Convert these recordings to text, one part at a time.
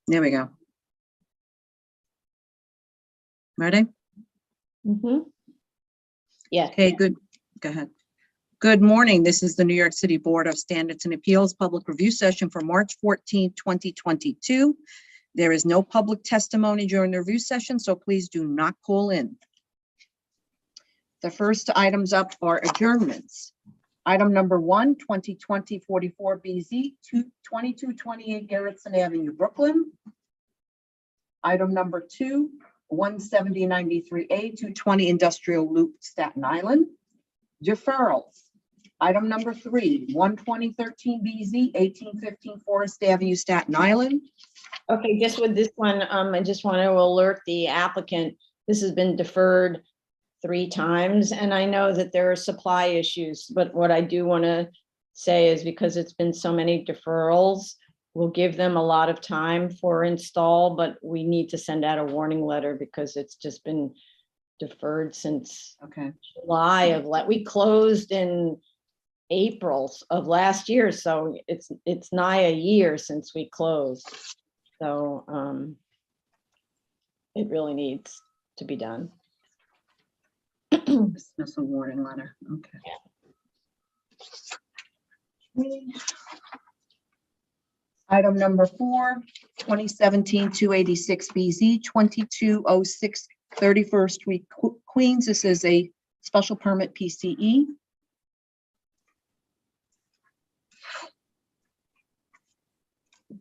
There we go. Ready? Yeah. Okay, good. Go ahead. Good morning. This is the New York City Board of Standards and Appeals Public Review Session for March 14, 2022. There is no public testimony during the review session, so please do not call in. The first items up are adjournments. Item number 1, 2020-44BZ, 2228 Garrettson Avenue, Brooklyn. Item number 2, 17093A, 220 Industrial Loop, Staten Island. Deferrals. Item number 3, 12013BZ, 1815 Forest Avenue, Staten Island. Okay, just with this one, I just want to alert the applicant. This has been deferred 3 times, and I know that there are supply issues, but what I do want to say is because it's been so many deferrals, we'll give them a lot of time for install, but we need to send out a warning letter because it's just been deferred since July of we closed in April of last year, so it's nigh a year since we closed. So it really needs to be done. Dismissal warning letter. Okay. Item number 4, 2017-286BZ, 2206 31st Street, Queens. This is a special permit PCE.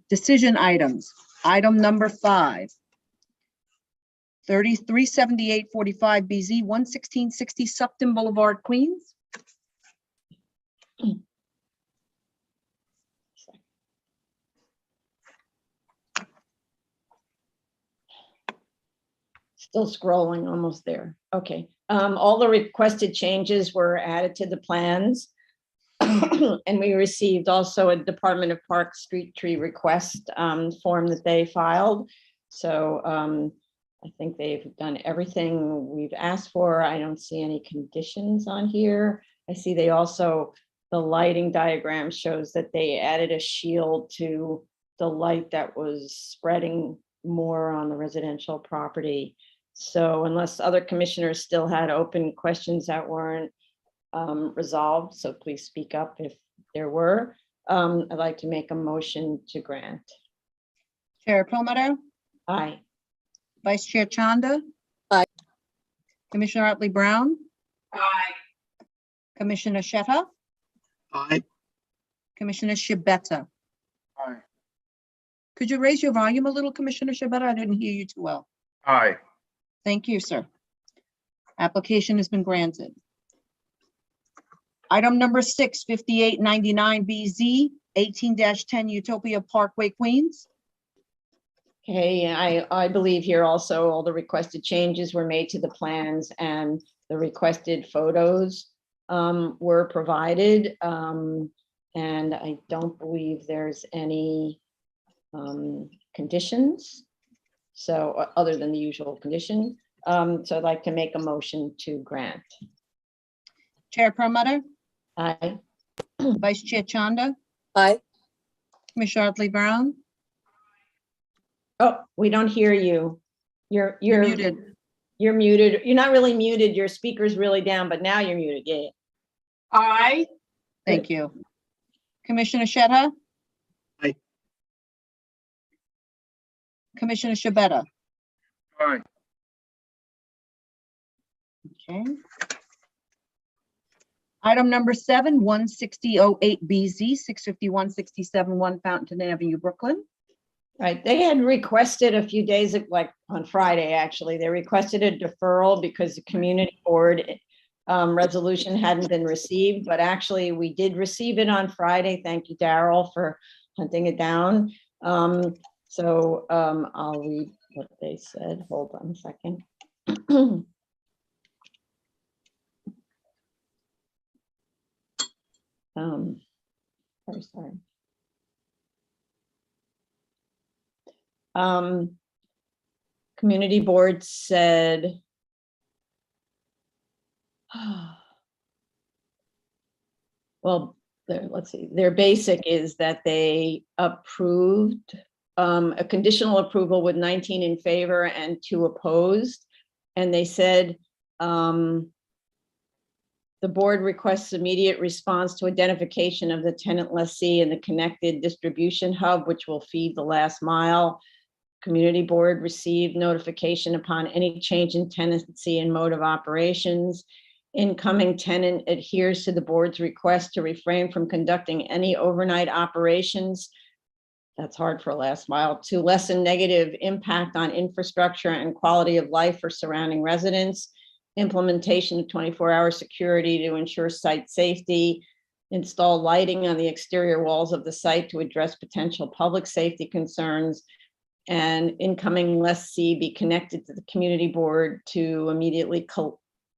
Decision items. Item number 5, 337845BZ, 11660 Supton Boulevard, Queens. Still scrolling, almost there. Okay. All the requested changes were added to the plans. And we received also a Department of Parks street tree request form that they filed. So I think they've done everything we've asked for. I don't see any conditions on here. I see they also, the lighting diagram shows that they added a shield to the light that was spreading more on the residential property. So unless other commissioners still had open questions that weren't resolved, so please speak up if there were. I'd like to make a motion to grant. Chair Promoter, Aye. Vice Chair Chanda. Aye. Commissioner Otley Brown. Aye. Commissioner Shetta. Aye. Commissioner Shibetta. Aye. Could you raise your volume a little, Commissioner Shibetta? I didn't hear you too well. Aye. Thank you, sir. Application has been granted. Item number 6, 5899BZ, 18-10 Utopia Parkway, Queens. Okay, I believe here also all the requested changes were made to the plans and the requested photos were provided. And I don't believe there's any conditions. So other than the usual condition. So I'd like to make a motion to grant. Chair Promoter, Aye. Vice Chair Chanda, Aye. Commissioner Otley Brown. Oh, we don't hear you. You're Muted. You're muted. You're not really muted. Your speaker's really down, but now you're muted. Yeah. Aye. Thank you. Commissioner Shetta. Aye. Commissioner Shibetta. Aye. Okay. Item number 7, 16008BZ, 65167 1 Fountain Avenue, Brooklyn. Right. They had requested a few days, like on Friday, actually, they requested a deferral because the community board resolution hadn't been received, but actually we did receive it on Friday. Thank you, Daryl, for hunting it down. I'll read what they said. Hold on a second. Sorry. Community board said, well, let's see, their basic is that they approved a conditional approval with 19 in favor and 2 opposed. And they said, the board requests immediate response to identification of the tenant lessee and the connected distribution hub, which will feed the last mile. Community board received notification upon any change in tenancy and mode of operations. Incoming tenant adheres to the board's request to refrain from conducting any overnight operations. That's hard for last mile, to lessen negative impact on infrastructure and quality of life for surrounding residents. Implementation of 24-hour security to ensure site safety. Install lighting on the exterior walls of the site to address potential public safety concerns. And incoming lessee be connected to the community board to immediately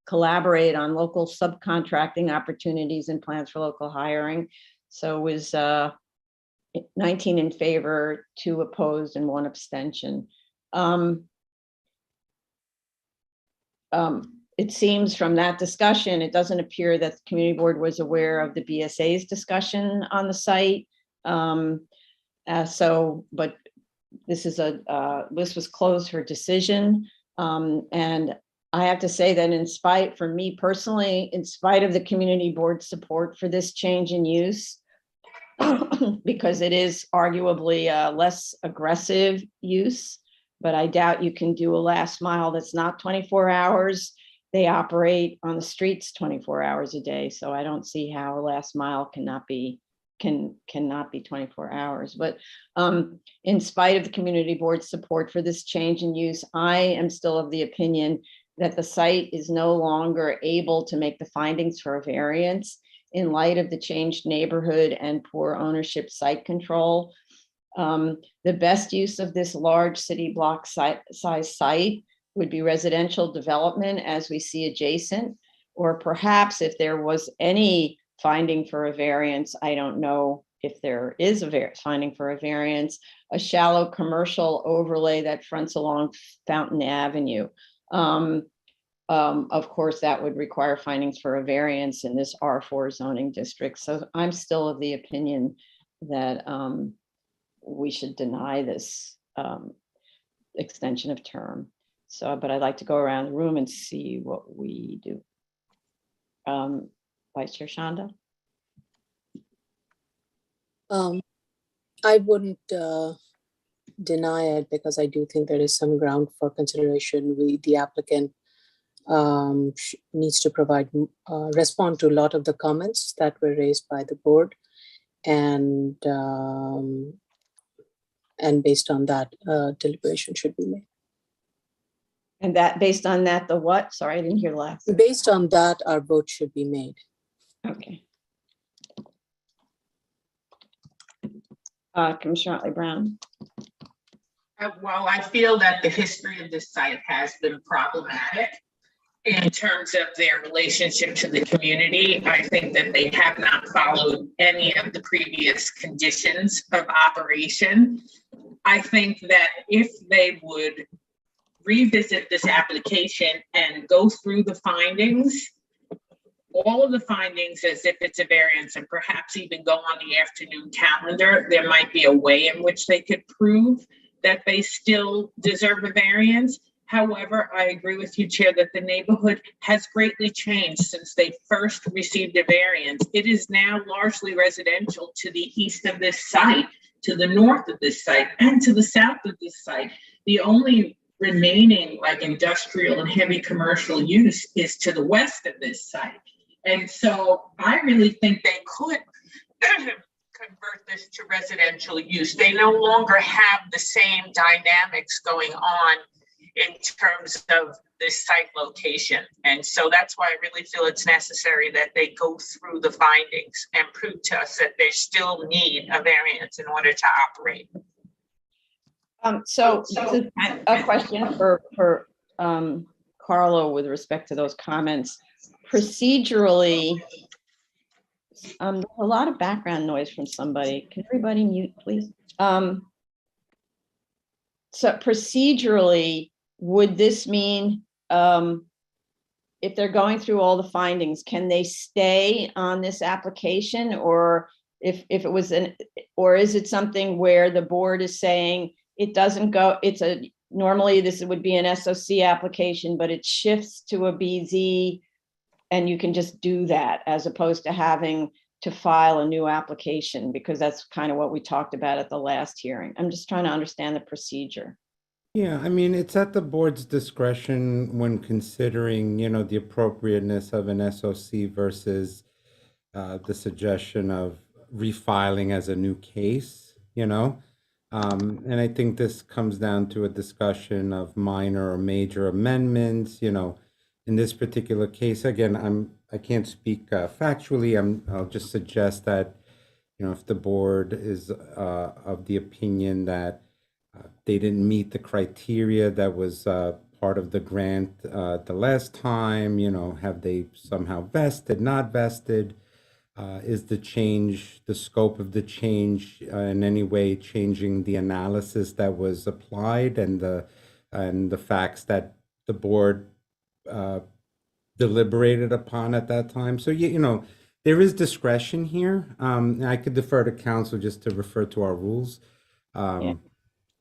collaborate on local subcontracting opportunities and plans for local hiring. So it was 19 in favor, 2 opposed, and 1 abstention. It seems from that discussion, it doesn't appear that the community board was aware of the BSA's discussion on the site. But this is this was closed for decision. And I have to say that for me personally, in spite of the community board support for this change in use, because it is arguably a less aggressive use, but I doubt you can do a last mile that's not 24 hours. They operate on the streets 24 hours a day. So I don't see how a last mile cannot be 24 hours. But in spite of the community board's support for this change in use, I am still of the opinion that the site is no longer able to make the findings for a variance in light of the changed neighborhood and poor ownership site control. The best use of this large city block size site would be residential development as we see adjacent, or perhaps if there was any finding for a variance, I don't know if there is a finding for a variance, a shallow commercial overlay that fronts along Fountain Avenue. Of course, that would require findings for a variance in this R4 zoning district. So I'm still of the opinion that we should deny this extension of term. So, but I'd like to go around the room and see what we do. Vice Chair Shanda? I wouldn't deny it because I do think there is some ground for consideration. The applicant needs to respond to a lot of the comments that were raised by the board, and based on that, deliberation should be made. And that, based on that, the what? Sorry, I didn't hear the last. Based on that, our vote should be made. Okay. Commissioner Otley Brown. Well, I feel that the history of this site has been problematic in terms of their relationship to the community. I think that they have not followed any of the previous conditions of operation. I think that if they would revisit this application and go through the findings, all of the findings as if it's a variance, and perhaps even go on the afternoon calendar, there might be a way in which they could prove that they still deserve a variance. However, I agree with you, Chair, that the neighborhood has greatly changed since they first received a variance. It is now largely residential to the east of this site, to the north of this site, and to the south of this site. The only remaining industrial and heavy commercial use is to the west of this site. And so I really think they could convert this to residential use. They no longer have the same dynamics going on in terms of this site location. And so that's why I really feel it's necessary that they go through the findings and prove to us that they still need a variance in order to operate. So this is a question for Carlo with respect to those comments. Procedurally, a lot of background noise from somebody. Can everybody mute, please? So procedurally, would this mean if they're going through all the findings, can they stay on this application, or if it was or is it something where the board is saying it doesn't go, normally this would be an SOC application, but it shifts to a BZ and you can just do that as opposed to having to file a new application, because that's kind of what we talked about at the last hearing. I'm just trying to understand the procedure. Yeah, I mean, it's at the board's discretion when considering, the appropriateness of an SOC versus the suggestion of refiling as a new case. And I think this comes down to a discussion of minor or major amendments. In this particular case, again, I can't speak factually. I'll just suggest that, if the board is of the opinion that they didn't meet the criteria that was part of the grant the last time, have they somehow vested, not vested? Is the scope of the change in any way changing the analysis that was applied and the facts that the board deliberated upon at that time? So, there is discretion here. I could defer to council just to refer to our rules. Yeah.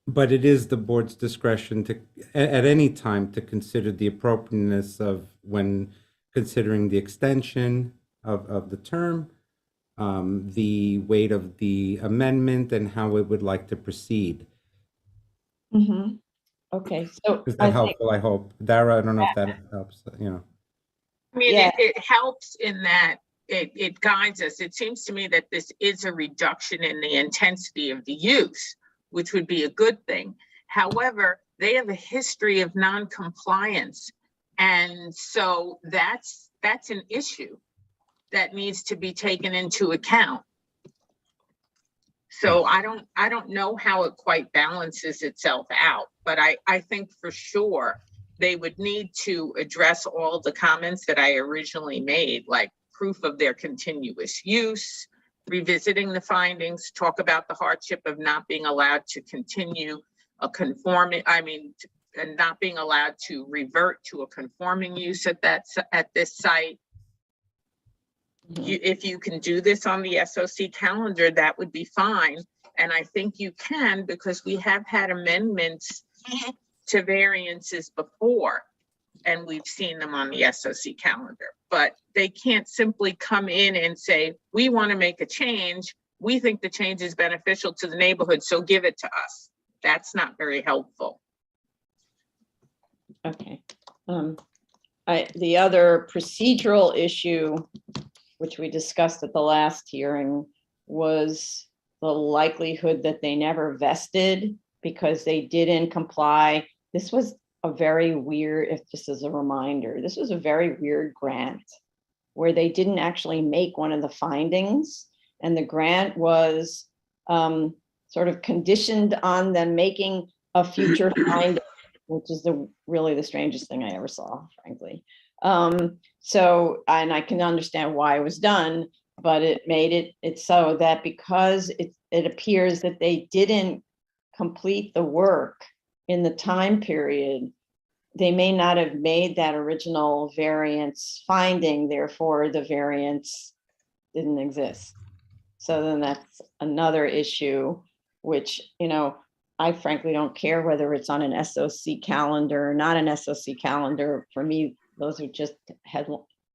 But it is the board's discretion at any time to consider the appropriateness of when considering the extension of the term, the weight of the amendment, and how it would like to proceed. Mm-hmm. Okay, so Is that helpful? I hope. Dara, I don't know if that helps, I mean, Yeah. it helps in that it guides us. It seems to me that this is a reduction in the intensity of the use, which would be a good thing. However, they have a history of non-compliance. And so that's an issue that needs to be taken into account. So I don't know how it quite balances itself out, but I think for sure they would need to address all the comments that I originally made, like proof of their continuous use, revisiting the findings, talk about the hardship of not being allowed to continue and not being allowed to revert to a conforming use at this site. If you can do this on the SOC calendar, that would be fine. And I think you can, because we have had amendments to variances before, and we've seen them on the SOC calendar. But they can't simply come in and say, we want to make a change. We think the change is beneficial to the neighborhood, so give it to us. That's not very helpful. Okay. The other procedural issue, which we discussed at the last hearing, was the likelihood that they never vested because they didn't comply. This was a very weird, if just as a reminder, this was a very weird grant where they didn't actually make one of the findings, and the grant was sort of conditioned on them making a future finding, which is really the strangest thing I ever saw, frankly. So, and I can understand why it was done, but it made it so that because it appears that they didn't complete the work in the time period, they may not have made that original variance finding, therefore the variance didn't exist. So then that's another issue, which, I frankly don't care whether it's on an SOC calendar or not an SOC calendar. For me, those are just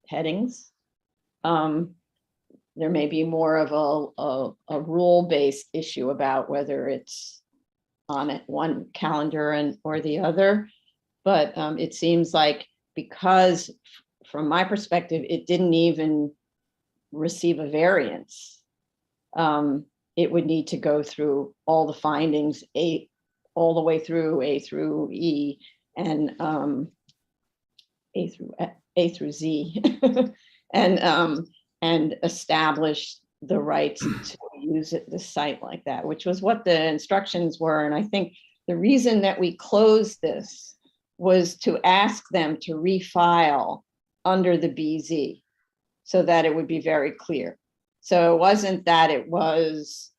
headings. There may be more of a rule-based issue about whether it's on one calendar or the other. But it seems like, because from my perspective, it didn't even receive a variance, it would need to go through all the findings, all the way through A through E, and A through Z, and establish the right to use the site like that, which was what the instructions were. And I think the reason that we closed this was to ask them to refile under the BZ so that it would be very clear. So it wasn't that it was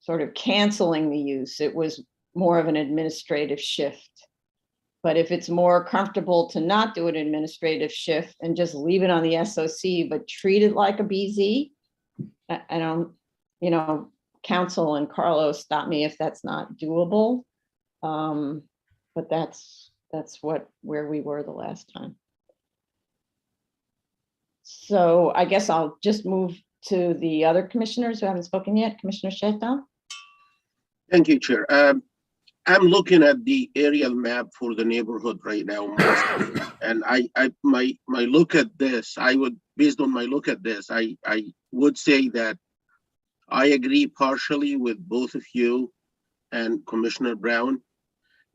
sort of canceling the use, it was more of an administrative shift. But if it's more comfortable to not do an administrative shift and just leave it on the SOC, but treat it like a BZ, I don't, you know, council and Carlos stop me if that's not doable. But that's where we were the last time. So I guess I'll just move to the other commissioners who haven't spoken yet. Commissioner Shetto? Thank you, Chair. I'm looking at the aerial map for the neighborhood right now, and my look at this, based on my look at this, I would say that I agree partially with both of you and Commissioner Brown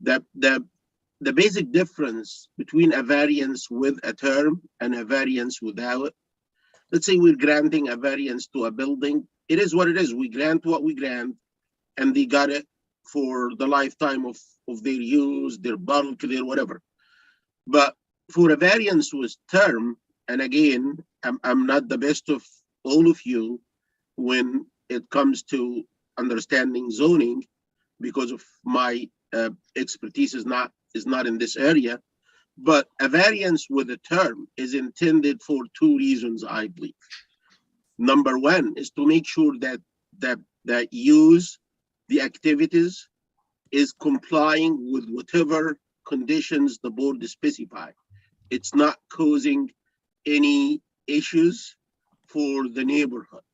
that the basic difference between a variance with a term and a variance without. Let's say we're granting a variance to a building. It is what it is. We grant what we grant, and they got it for the lifetime of their use, their bulk, their whatever. But for a variance with term, and again, I'm not the best of all of you when it comes to understanding zoning, because of my expertise is not in this area. But a variance with a term is intended for two reasons, I believe. Number one is to make sure that the use, the activities, is complying with whatever conditions the board specified. It's not causing any issues for the neighborhood.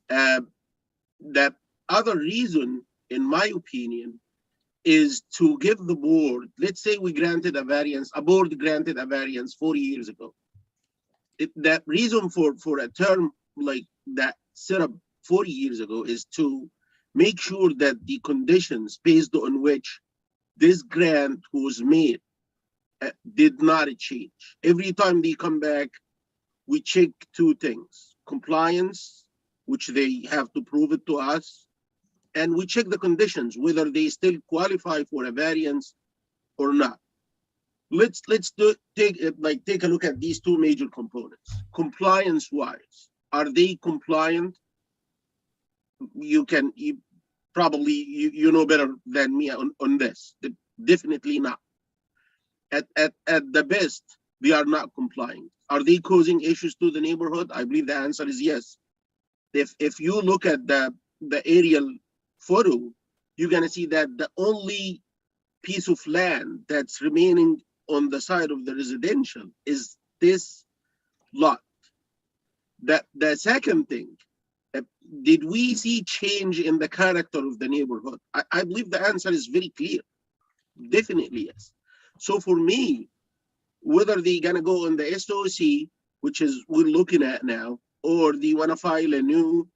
The other reason, in my opinion, is to give the board, let's say we granted a variance, a board granted a variance 40 years ago. That reason for a term like that set up 40 years ago is to make sure that the conditions based on which this grant was made did not change. Every time they come back, we check two things: compliance, which they have to prove it to us, and we check the conditions, whether they still qualify for a variance or not. Let's take a look at these two major components. Compliance wise, are they compliant? You probably know better than me on this. Definitely not. At the best, they are not complying. Are they causing issues to the neighborhood? I believe the answer is yes. If you look at the aerial photo, you're gonna see that the only piece of land that's remaining on the side of the residential is this lot. The second thing, did we see change in the character of the neighborhood? I believe the answer is very clear. Definitely yes. So for me, whether they're gonna go on the SOC, which is we're looking at now, or they wanna file a new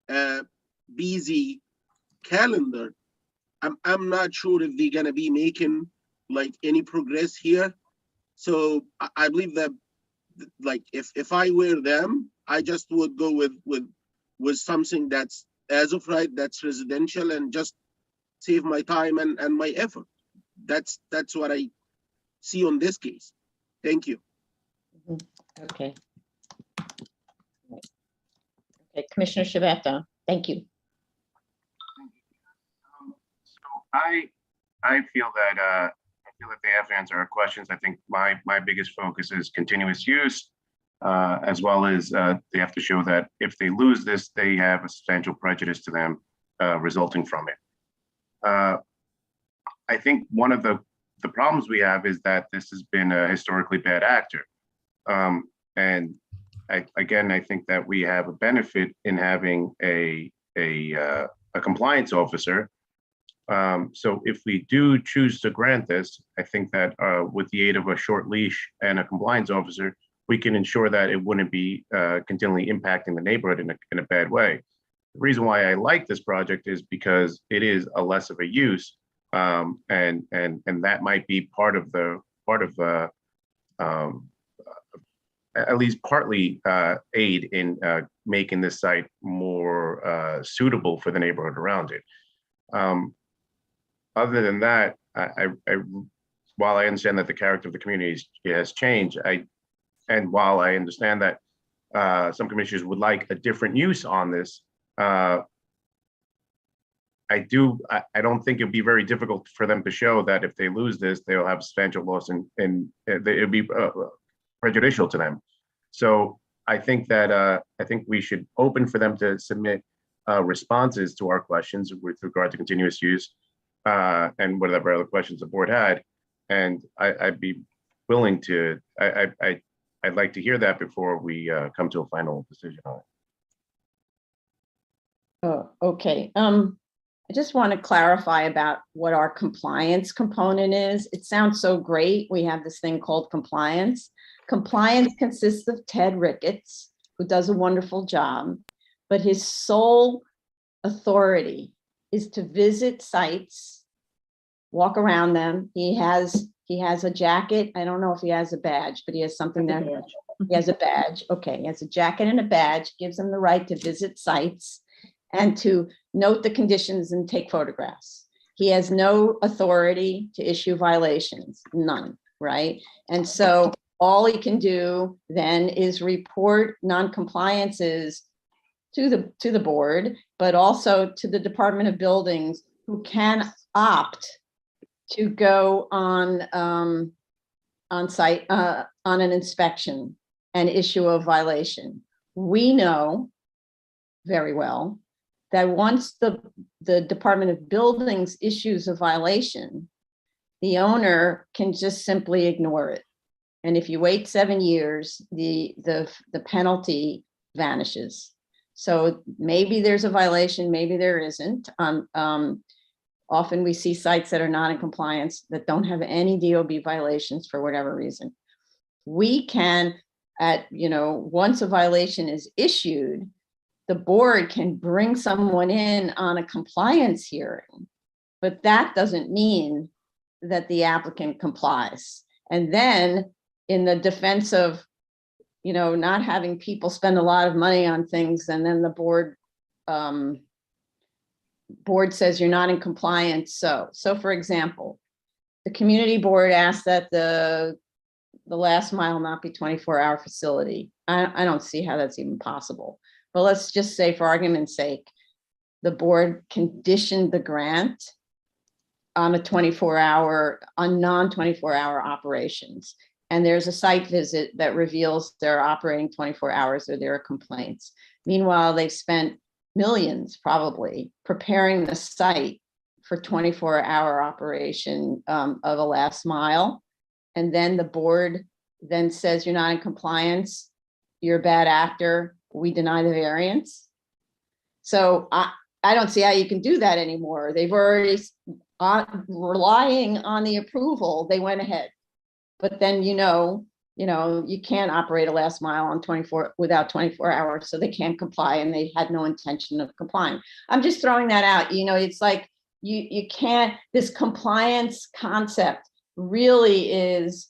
BZ calendar, I'm not sure if they're gonna be making like any progress here. So I believe that, like, if I were them, I just would go with something that's as of right, that's residential, and just save my time and my effort. That's what I see on this case. Thank you. Okay. Okay, Commissioner Shabeta, thank you. So I feel that they have to answer our questions. I think my biggest focus is continuous use, as well as they have to show that if they lose this, they have a substantial prejudice to them resulting from it. I think one of the problems we have is that this has been a historically bad actor. And I think that we have a benefit in having a compliance officer. So if we do choose to grant this, I think that with the aid of a short leash and a compliance officer, we can ensure that it wouldn't be continually impacting the neighborhood in a bad way. The reason why I like this project is because it is a less of a use, and that might be part of at least partly aid in making this site more suitable for the neighborhood around it. Other than that, while I understand that the character of the community has changed, and while I understand that some commissioners would like a different use on this, I don't think it'd be very difficult for them to show that if they lose this, they'll have substantial loss and it'd be prejudicial to them. So I think that I think we should open for them to submit responses to our questions with regard to continuous use and whatever other questions the board had. And I'd be willing to, I'd like to hear that before we come to a final decision on it. Oh, okay. I just want to clarify about what our compliance component is. It sounds so great. We have this thing called compliance. Compliance consists of Ted Ricketts, who does a wonderful job, but his sole authority is to visit sites, walk around them. He has a jacket. I don't know if he has a badge, but he has something that he has a badge. Okay, he has a jacket and a badge, gives him the right to visit sites and to note the conditions and take photographs. He has no authority to issue violations, none, right? And so all he can do then is report non-compliances to the board, but also to the Department of Buildings, who can opt to go on site on an inspection and issue a violation. We know very well that once the Department of Buildings issues a violation, the owner can just simply ignore it. And if you wait 7 years, the penalty vanishes. So maybe there's a violation, maybe there isn't. Often we see sites that are not in compliance that don't have any DOB violations for whatever reason. We can, once a violation is issued, the board can bring someone in on a compliance hearing, but that doesn't mean that the applicant complies. And then in the defense of, not having people spend a lot of money on things, and then the board says you're not in compliance. So for example, the community board asked that the last mile not be 24-hour facility. I don't see how that's even possible. But let's just say, for argument's sake, the board conditioned the grant on non-24-hour operations. And there's a site visit that reveals they're operating 24 hours or there are complaints. Meanwhile, they've spent millions probably preparing the site for 24-hour operation of a last mile. And then the board then says you're not in compliance, you're a bad actor, we deny the variance. So I don't see how you can do that anymore. They've already, relying on the approval, they went ahead. But then, you can't operate a last mile without 24 hours, so they can't comply, and they had no intention of complying. I'm just throwing that out. It's like you can't, this compliance concept really is,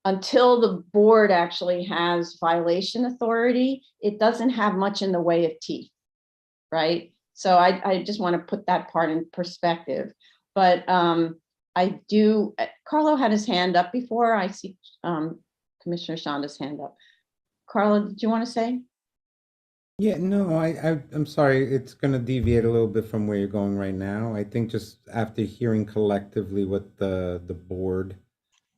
until the board actually has violation authority, it doesn't have much in the way of teeth, right? So I just want to put that part in perspective. But I do, Carlo had his hand up before. I see Commissioner Shonda's hand up. Carlo, did you want to say? Yeah, no, I'm sorry. It's going to deviate a little bit from where you're going right now. I think just after hearing collectively what the board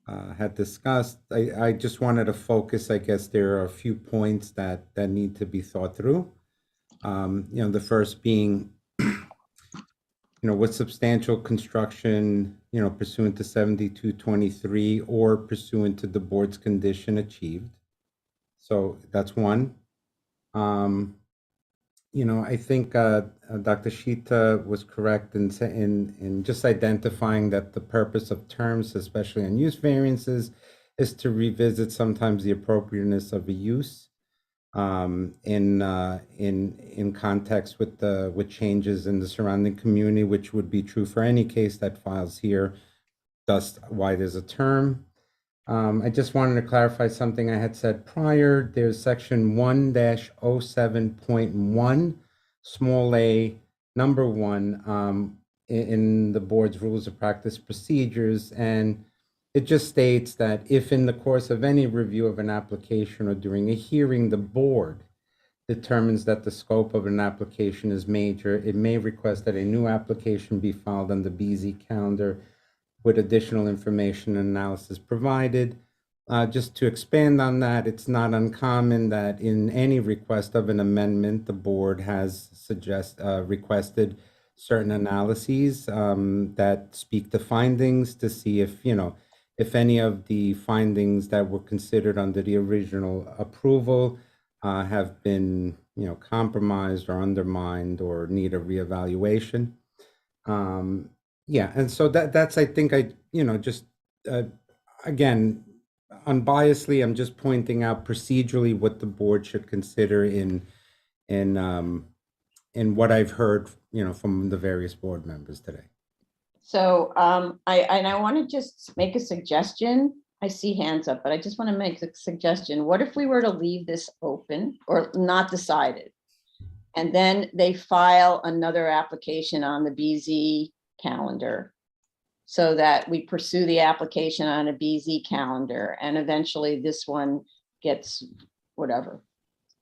had discussed, I just wanted to focus. I guess there are a few points that need to be thought through. The first being, with substantial construction, pursuant to 7223 or pursuant to the board's condition achieved. So that's one. I think Dr. Shita was correct in just identifying that the purpose of terms, especially on use variances, is to revisit sometimes the appropriateness of a use in context with changes in the surrounding community, which would be true for any case that files here. Thus, why there's a term. I just wanted to clarify something I had said prior. There's section 1-07.1, small a, number 1, in the board's rules of practice procedures. And it just states that if in the course of any review of an application or during a hearing, the board determines that the scope of an application is major, it may request that a new application be filed on the BZ calendar with additional information and analysis provided. Just to expand on that, it's not uncommon that in any request of an amendment, the board has requested certain analyses that speak to findings to see if, if any of the findings that were considered under the original approval have been, compromised or undermined or need a reevaluation. Yeah, and so that's, I think just again, unbiasedly, I'm just pointing out procedurally what the board should consider in what I've heard, from the various board members today. So I want to just make a suggestion. I see hands up, but I just want to make a suggestion. What if we were to leave this open or not decided? And then they file another application on the BZ calendar so that we pursue the application on a BZ calendar, and eventually this one gets whatever,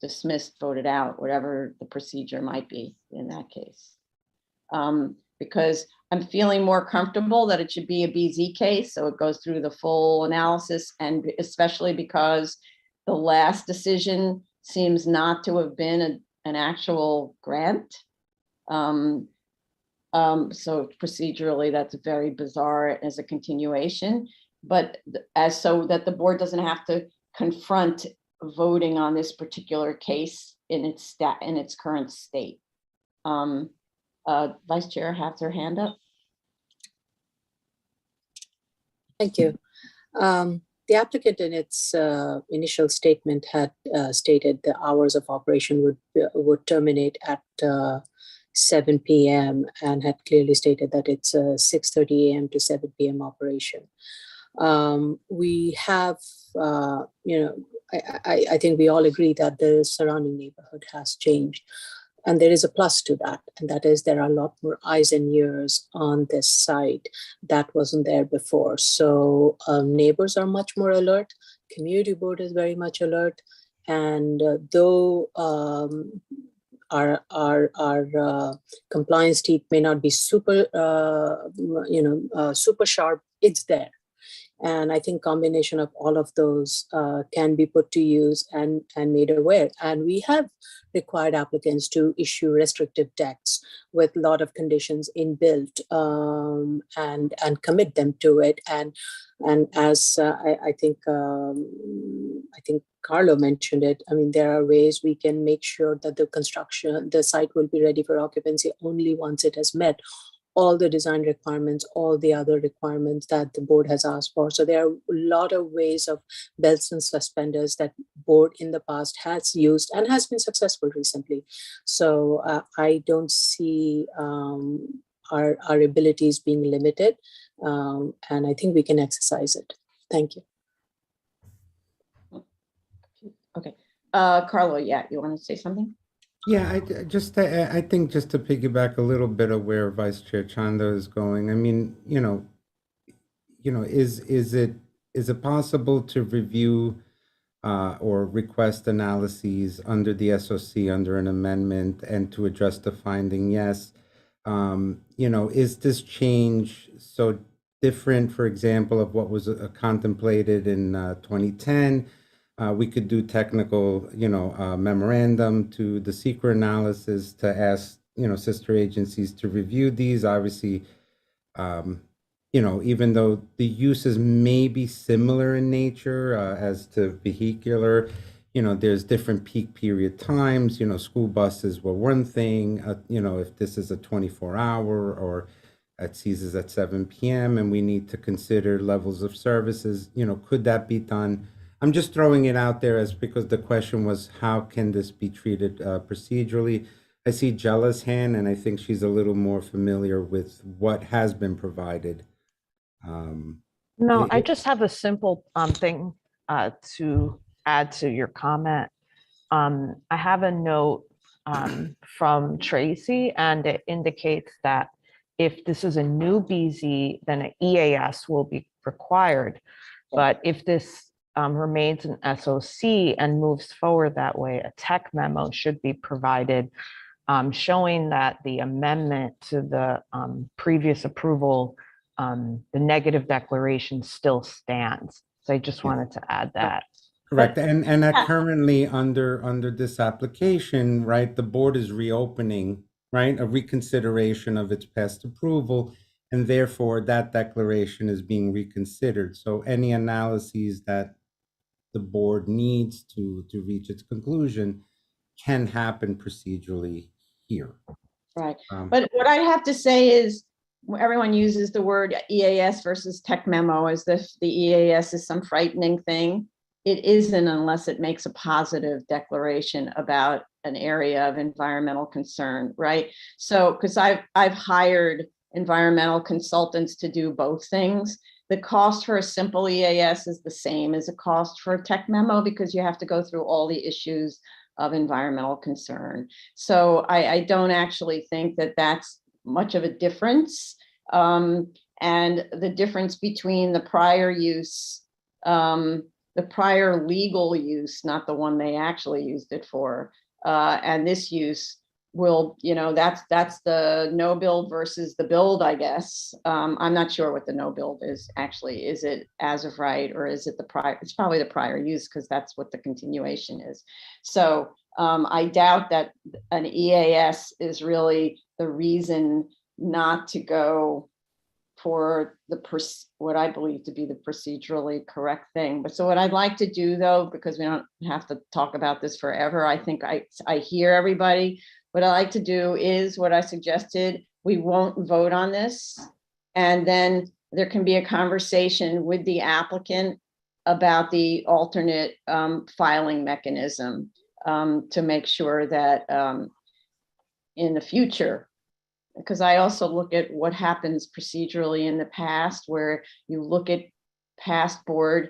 dismissed, voted out, whatever the procedure might be in that case. Because I'm feeling more comfortable that it should be a BZ case, so it goes through the full analysis, and especially because the last decision seems not to have been an actual grant. So procedurally, that's very bizarre as a continuation, but as so that the board doesn't have to confront voting on this particular case in its current state. Vice Chair has her hand up. Thank you. The applicant in its initial statement had stated the hours of operation would terminate at 7 p.m. and had clearly stated that it's a 6:30 a.m. to 7 p.m. operation. We have, I think we all agree that the surrounding neighborhood has changed. And there is a plus to that, and that is there are a lot more eyes and ears on this site that wasn't there before. So neighbors are much more alert, community board is very much alert, and though our compliance team may not be super, super sharp, it's there. And I think combination of all of those can be put to use and made aware. And we have required applicants to issue restrictive decks with a lot of conditions inbuilt and commit them to it. And as I think Carlo mentioned it, I mean, there are ways we can make sure that the site will be ready for occupancy only once it has met all the design requirements, all the other requirements that the board has asked for. So there are a lot of ways of belts and suspenders that board in the past has used and has been successful recently. So I don't see our abilities being limited, and I think we can exercise it. Thank you. Okay, Carlo, yeah, you want to say something? Yeah, I think just to piggyback a little bit of where Vice Chair Chanda is going. I mean, is it possible to review or request analyses under the SOC under an amendment and to address the finding? Yes. Is this change so different, for example, of what was contemplated in 2010? We could do technical, memorandum to the secret analysis to ask, sister agencies to review these. Obviously, even though the uses may be similar in nature as to vehicular, there's different peak period times. School buses were one thing. If this is a 24-hour or it ceases at 7 p.m. and we need to consider levels of services, could that be done? I'm just throwing it out there because the question was, how can this be treated procedurally? I see Jella's hand, and I think she's a little more familiar with what has been provided. No, I just have a simple thing to add to your comment. I have a note from Tracy, and it indicates that if this is a new BZ, then an EAS will be required. But if this remains an SOC and moves forward that way, a tech memo should be provided showing that the amendment to the previous approval, the negative declaration still stands. So I just wanted to add that. Correct. And that Yeah. currently under this application, right, the board is reopening, right, a reconsideration of its past approval, and therefore that declaration is being reconsidered. So any analyses that the board needs to reach its conclusion can happen procedurally here. Right. Um, But what I have to say is, everyone uses the word EAS versus tech memo as if the EAS is some frightening thing. It isn't unless it makes a positive declaration about an area of environmental concern, right? So, because I've hired environmental consultants to do both things. The cost for a simple EAS is the same as a cost for a tech memo because you have to go through all the issues of environmental concern. So I don't actually think that that's much of a difference. And the difference between the prior use, the prior legal use, not the one they actually used it for, and this use will, that's the no build versus the build, I guess. I'm not sure what the no build is actually. Is it as of right, or is it the prior? It's probably the prior use because that's what the continuation is. So I doubt that an EAS is really the reason not to go for what I believe to be the procedurally correct thing. But so what I'd like to do though, because we don't have to talk about this forever, I think I hear everybody. What I like to do is what I suggested. We won't vote on this. And then there can be a conversation with the applicant about the alternate filing mechanism to make sure that in the future, because I also look at what happens procedurally in the past, where you look at past board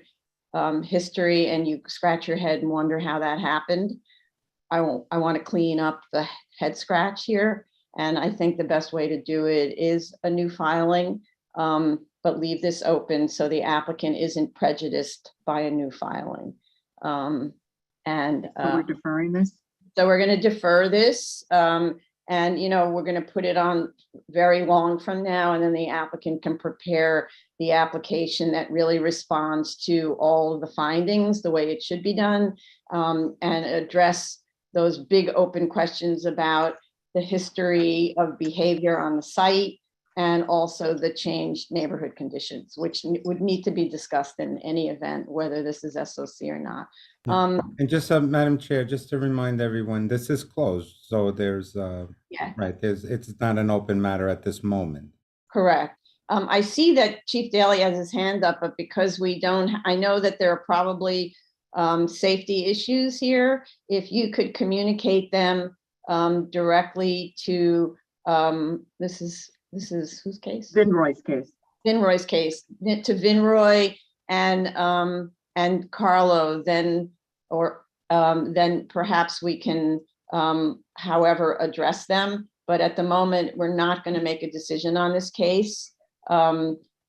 history and you scratch your head and wonder how that happened. I want to clean up the head scratch here. And I think the best way to do it is a new filing, but leave this open so the applicant isn't prejudiced by a new filing. So we're deferring this? So we're going to defer this. And, we're going to put it on very long from now, and then the applicant can prepare the application that really responds to all of the findings the way it should be done, and address those big open questions about the history of behavior on the site and also the changed neighborhood conditions, which would need to be discussed in any event, whether this is SOC or not. And just, Madam Chair, just to remind everyone, this is closed. So there's, Yeah. right, it's not an open matter at this moment. Correct. I see that Chief Daly has his hand up, but because I know that there are probably safety issues here. If you could communicate them directly to, this is whose case? Vinroy's case. Vinroy's case, to Vinroy and Carlo, then perhaps we can, however, address them. But at the moment, we're not going to make a decision on this case.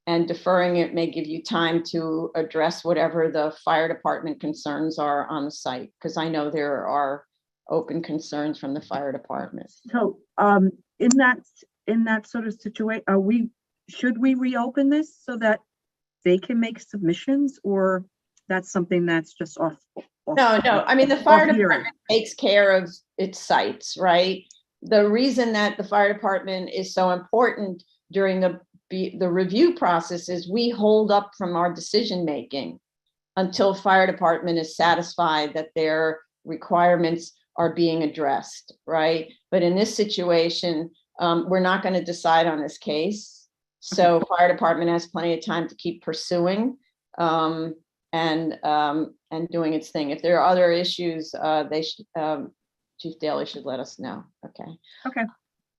And deferring it may give you time to address whatever the fire department concerns are on the site, because I know there are open concerns from the fire department. So in that sort of situation, should we reopen this so that they can make submissions, or that's something that's just off? No, I mean, the fire hearing. department takes care of its sites, right? The reason that the fire department is so important during the review process is we hold up from our decision-making until fire department is satisfied that their requirements are being addressed, right? But in this situation, we're not going to decide on this case. So fire department has plenty of time to keep pursuing and doing its thing. If there are other issues, Chief Daly should let us know. Okay. Okay.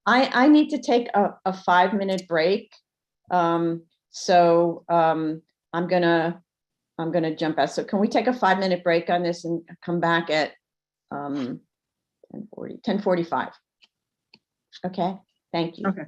I need to take a 5-minute break. So I'm gonna jump out. So can we take a 5-minute break on this and come back at 10:45? Okay. Thank you. Okay.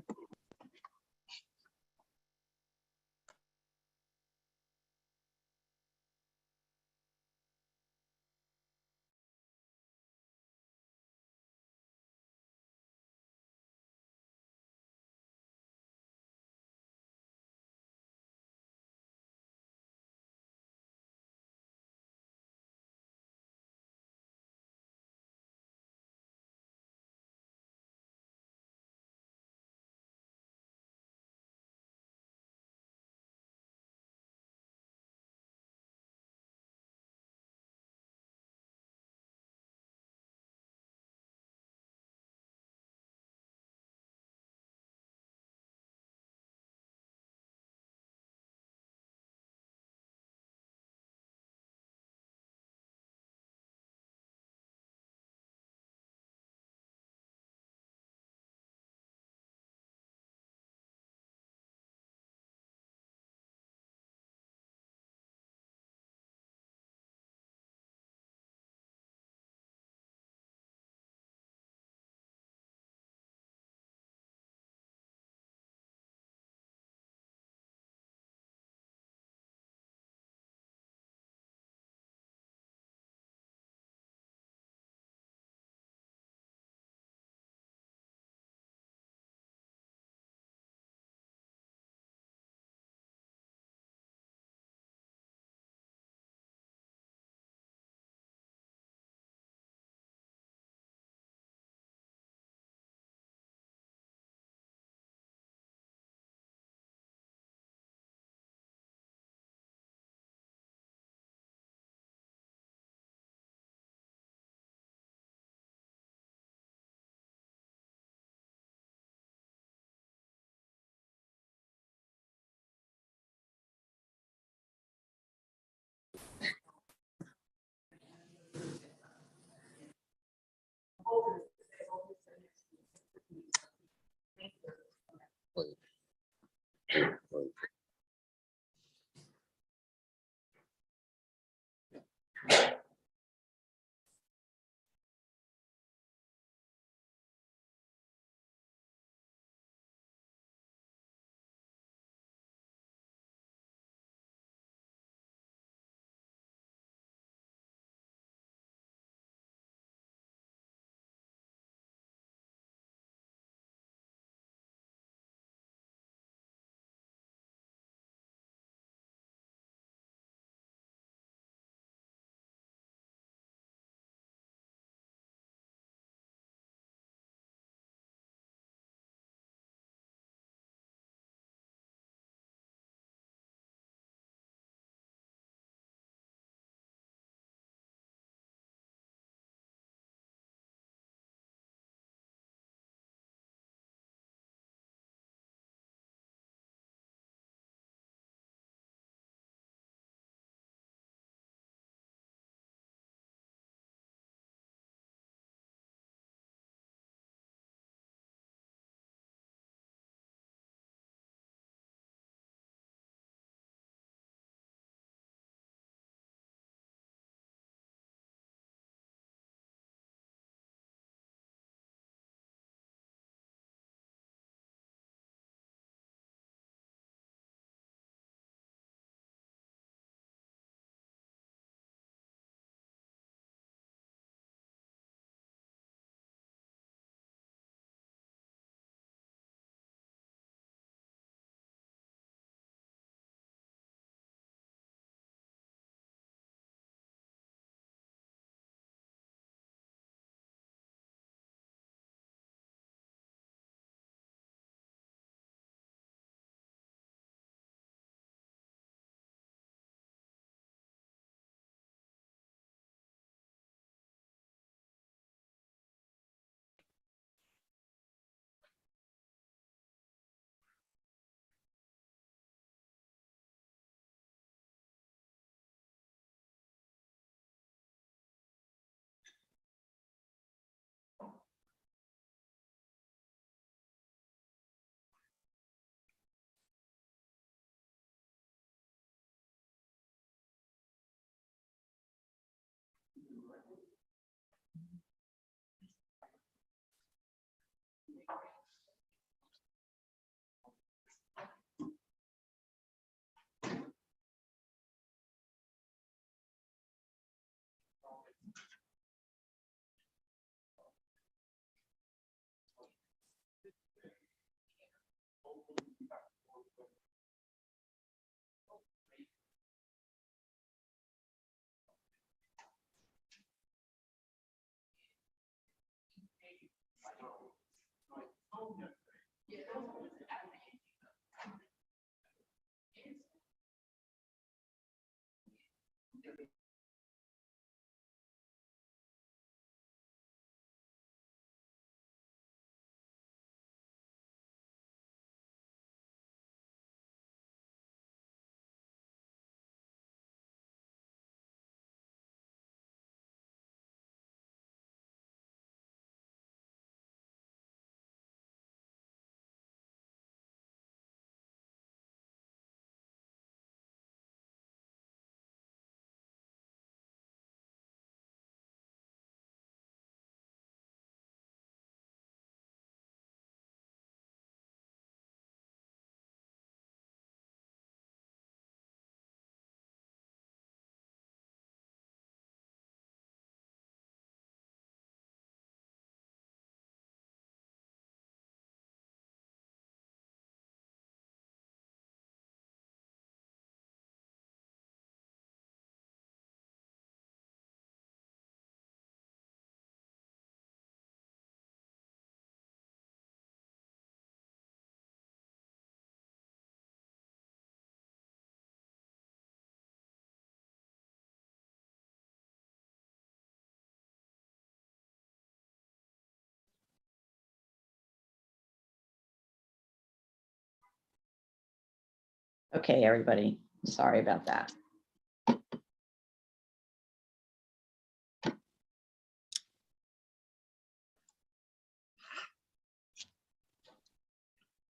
Okay, everybody, sorry about that.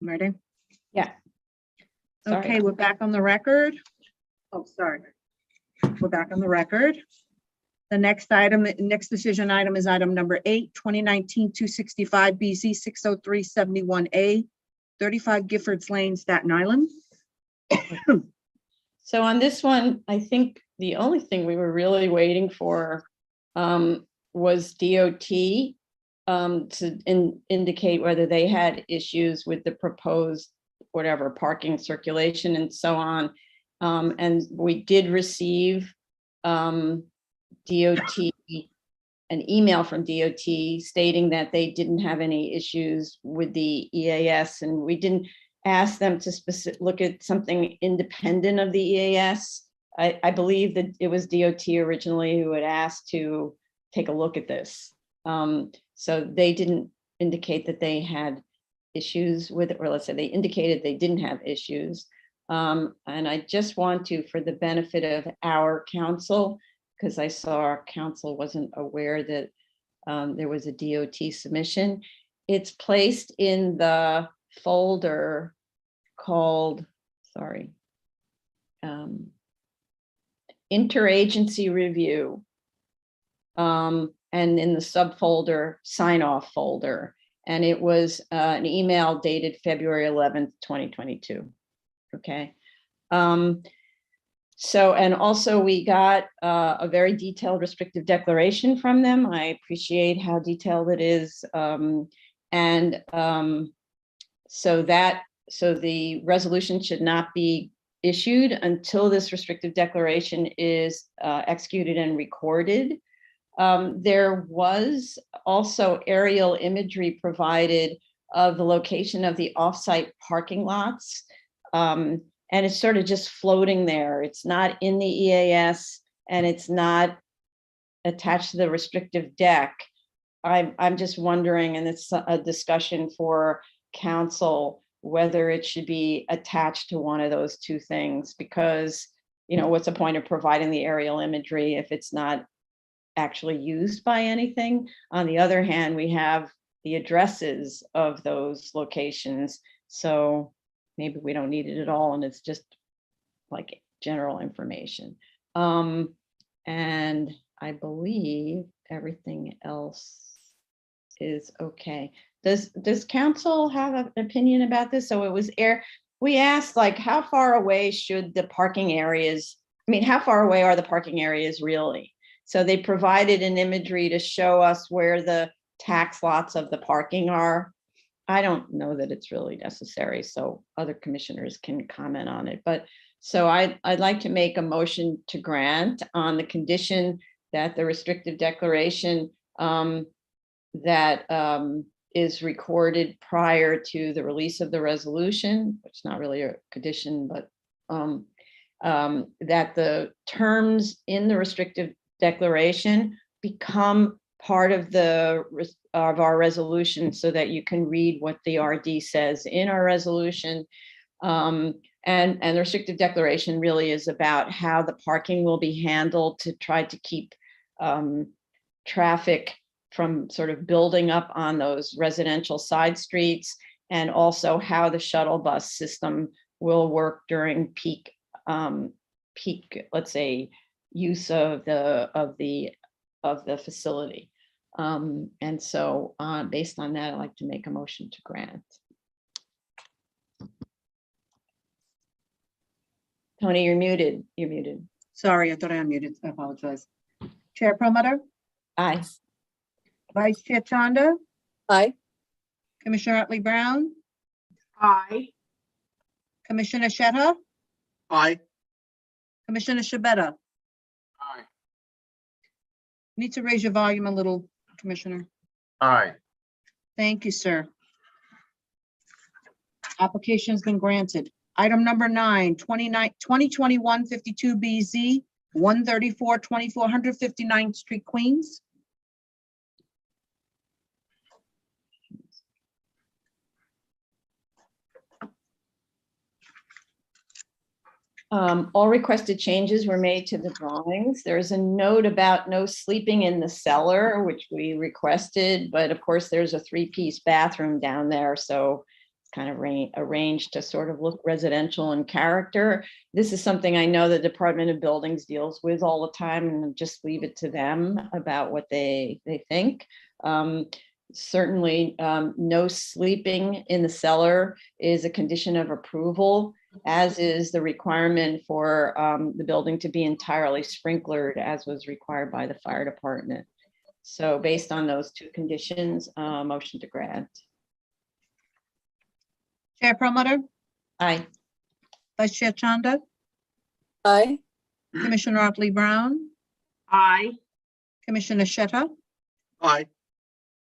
Ready? Yeah. Sorry. Okay, we're back on the record. Oh, sorry. We're back on the record. The next item, next decision item is item number 8, 2019-265 BZ 60371A, 35 Giffords Lane, Staten Island. So on this one, I think the only thing we were really waiting for was DOT to indicate whether they had issues with the proposed whatever parking circulation and so on. And we did receive DOT, an email from DOT stating that they didn't have any issues with the EAS, and we didn't ask them to look at something independent of the EAS. I believe that it was DOT originally who had asked to take a look at this. So they didn't indicate that they had issues with it, or let's say they indicated they didn't have issues. And I just want to, for the benefit of our council, because I saw our council wasn't aware that there was a DOT submission. It's placed in the folder called, interagency review, and in the subfolder sign-off folder. And it was an email dated February 11th, 2022. Okay. So, and also we got a very detailed restrictive declaration from them. I appreciate how detailed it is. So the resolution should not be issued until this restrictive declaration is executed and recorded. There was also aerial imagery provided of the location of the offsite parking lots. And it's sort of just floating there. It's not in the EAS and it's not attached to the restrictive deck. I'm just wondering, and it's a discussion for council, whether it should be attached to one of those two things, because, you know, what's the point of providing the aerial imagery if it's not actually used by anything? On the other hand, we have the addresses of those locations. So maybe we don't need it at all, and it's just like general information. And I believe everything else is okay. Does council have an opinion about this? So it was we asked, like, how far away should the parking areas, I mean, how far away are the parking areas really? So they provided an imagery to show us where the tax lots of the parking are. I don't know that it's really necessary, so other commissioners can comment on it. But so I'd like to make a motion to grant on the condition that the restrictive declaration that is recorded prior to the release of the resolution, which is not really a condition, but that the terms in the restrictive declaration become part of our resolution so that you can read what the RD says in our resolution. And the restrictive declaration really is about how the parking will be handled to try to keep traffic from sort of building up on those residential side streets, and also how the shuttle bus system will work during peak, let's say, use of the facility. And so based on that, I'd like to make a motion to grant. Tony, you're muted. You're muted. Sorry, I thought I unmuted. I apologize. Chair Promoter, Aye. Vice Chair Chanda, Aye. Commissioner Otley Brown, Aye. Commissioner Sheta, Aye. Commissioner Shabeta. Aye. Need to raise your volume a little, Commissioner. Aye. Thank you, sir. Application's been granted. Item number 9, 2021-52BZ, 134 2459th Street, Queens. All requested changes were made to the drawings. There's a note about no sleeping in the cellar, which we requested, but of course there's a 3-piece bathroom down there, so it's kind of arranged to sort of look residential in character. This is something I know the Department of Buildings deals with all the time, and just leave it to them about what they think. Certainly, no sleeping in the cellar is a condition of approval, as is the requirement for the building to be entirely sprinklered, as was required by the fire department. So based on those two conditions, motion to grant. Chair Promoter, Aye. Vice Chair Chanda, Aye. Commissioner Otley Brown, Aye. Commissioner Sheta, Aye.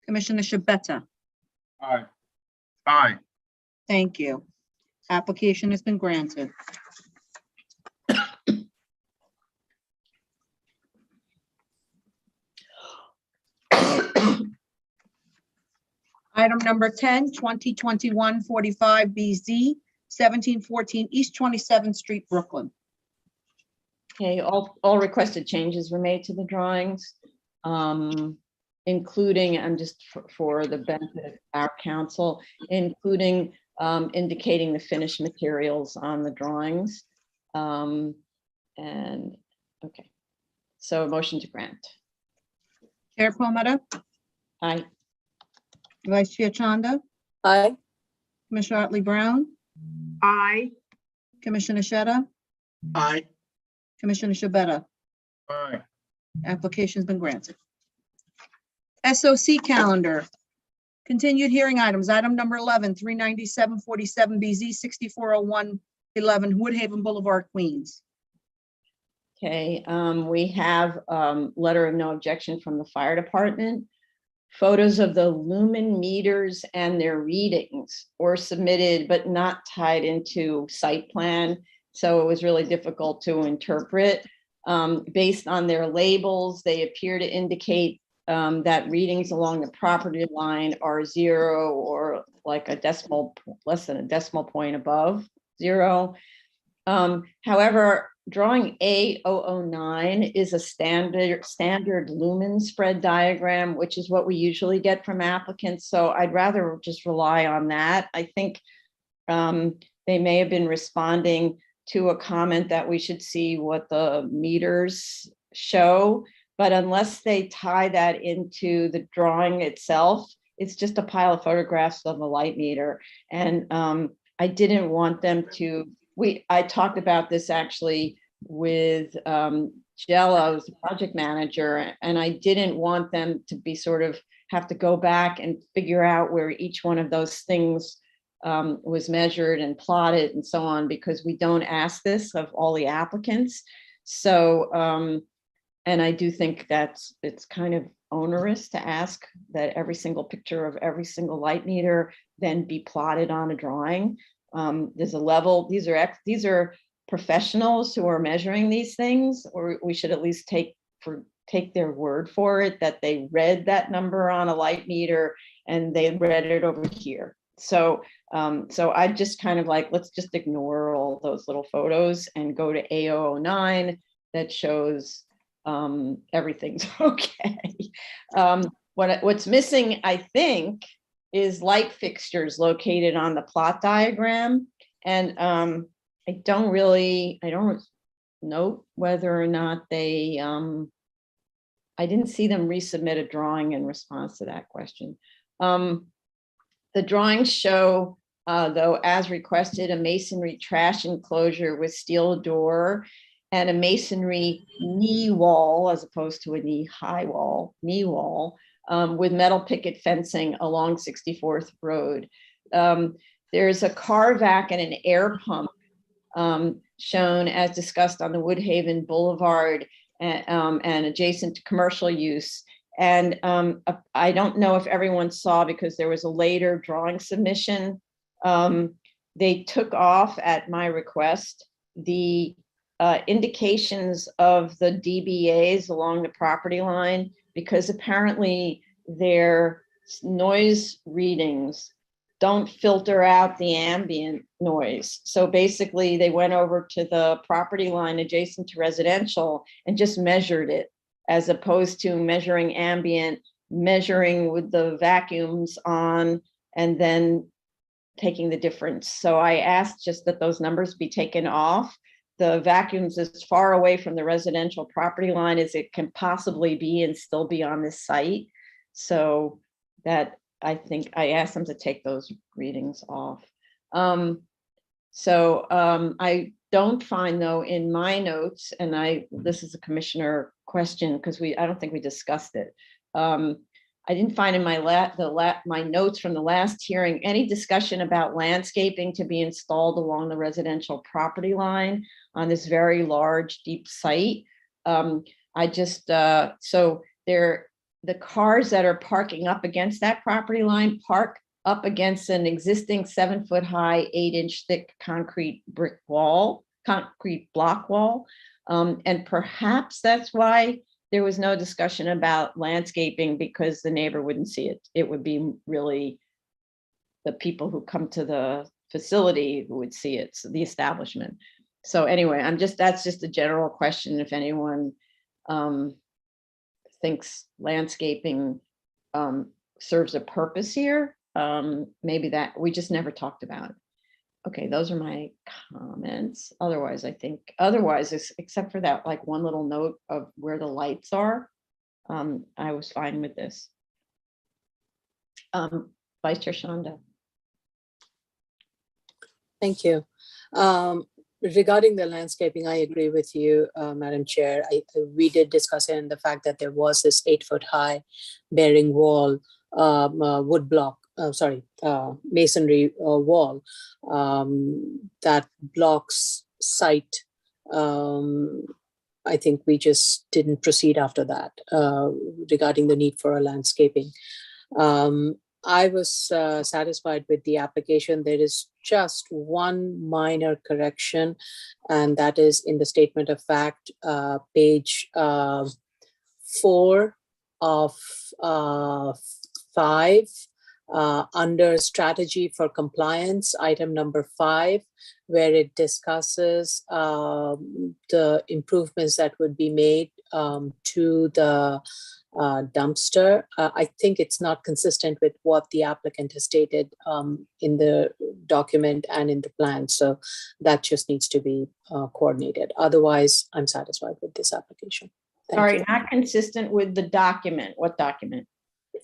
Commissioner Shabeta. Aye. Aye. Thank you. Application has been granted. Item number 10, 2021-45BZ, 1714 East 27th Street, Brooklyn. Okay, all requested changes were made to the drawings, including, and just for the benefit of our council, including indicating the finished materials on the drawings. And, okay, so a motion to grant. Chair Promoter, Aye. Vice Chair Chanda, Aye. Commissioner Otley Brown, Aye. Commissioner Sheta, Aye. Commissioner Shabeta. Aye. Application's been granted. SOC calendar. Continued hearing items. Item number 11, 39747BZ, 640111 Woodhaven Boulevard, Queens. Okay, we have letter of no objection from the fire department. Photos of the lumen meters and their readings were submitted, but not tied into site plan. So it was really difficult to interpret. Based on their labels, they appear to indicate that readings along the property line are 0 or like a decimal, less than a decimal point above 0. However, drawing A009 is a standard lumen spread diagram, which is what we usually get from applicants. So I'd rather just rely on that. I think they may have been responding to a comment that we should see what the meters show, but unless they tie that into the drawing itself, it's just a pile of photographs of a light meter. And I didn't want them to, I talked about this actually with Jello, the project manager, and I didn't want them to be sort of have to go back and figure out where each one of those things was measured and plotted and so on, because we don't ask this of all the applicants. So, and I do think it's kind of onerous to ask that every single picture of every single light meter then be plotted on a drawing. There's a level, these are professionals who are measuring these things, or we should at least take their word for it that they read that number on a light meter and they read it over here. So I just kind of like, let's just ignore all those little photos and go to A009 that shows everything's okay. What's missing, I think, is light fixtures located on the plot diagram. And I don't note whether or not they, I didn't see them resubmit a drawing in response to that question. The drawings show, though, as requested, a masonry trash enclosure with steel door and a masonry knee wall, as opposed to a knee-high wall, knee wall, with metal picket fencing along 64th Road. There's a car vac and an air pump shown as discussed on the Woodhaven Boulevard and adjacent to commercial use. And I don't know if everyone saw, because there was a later drawing submission. They took off at my request the indications of the DBAs along the property line, because apparently their noise readings don't filter out the ambient noise. So basically they went over to the property line adjacent to residential and just measured it, as opposed to measuring ambient, measuring with the vacuums on, and then taking the difference. So I asked just that those numbers be taken off. The vacuums as far away from the residential property line as it can possibly be and still be on this site. So that, I think I asked them to take those readings off. I don't find, though, in my notes, and this is a commissioner question because I don't think we discussed it. I didn't find in my notes from the last hearing any discussion about landscaping to be installed along the residential property line on this very large, deep site. The cars that are parking up against that property line park up against an existing 7-foot high, 8-inch thick concrete block wall. And perhaps that's why there was no discussion about landscaping, because the neighbor wouldn't see it. It would be really the people who come to the facility who would see it, so the establishment. So anyway, that's just a general question. If anyone thinks landscaping serves a purpose here, maybe that we just never talked about it. Okay, those are my comments. Otherwise, except for that, like one little note of where the lights are, I was fine with this. Vice Chair Shanda. Thank you. Regarding the landscaping, I agree with you, Madam Chair. We did discuss it in the fact that there was this 8-foot high bearing wall, wood block, masonry wall that blocks sight. I think we just didn't proceed after that regarding the need for a landscaping. I was satisfied with the application. There is just one minor correction, and that is in the statement of fact, page 4 of 5, under strategy for compliance, item number 5, where it discusses the improvements that would be made to the dumpster. I think it's not consistent with what the applicant has stated in the document and in the plan. So that just needs to be coordinated. Otherwise, I'm satisfied with this application. Thank you. Not consistent with the document. What document?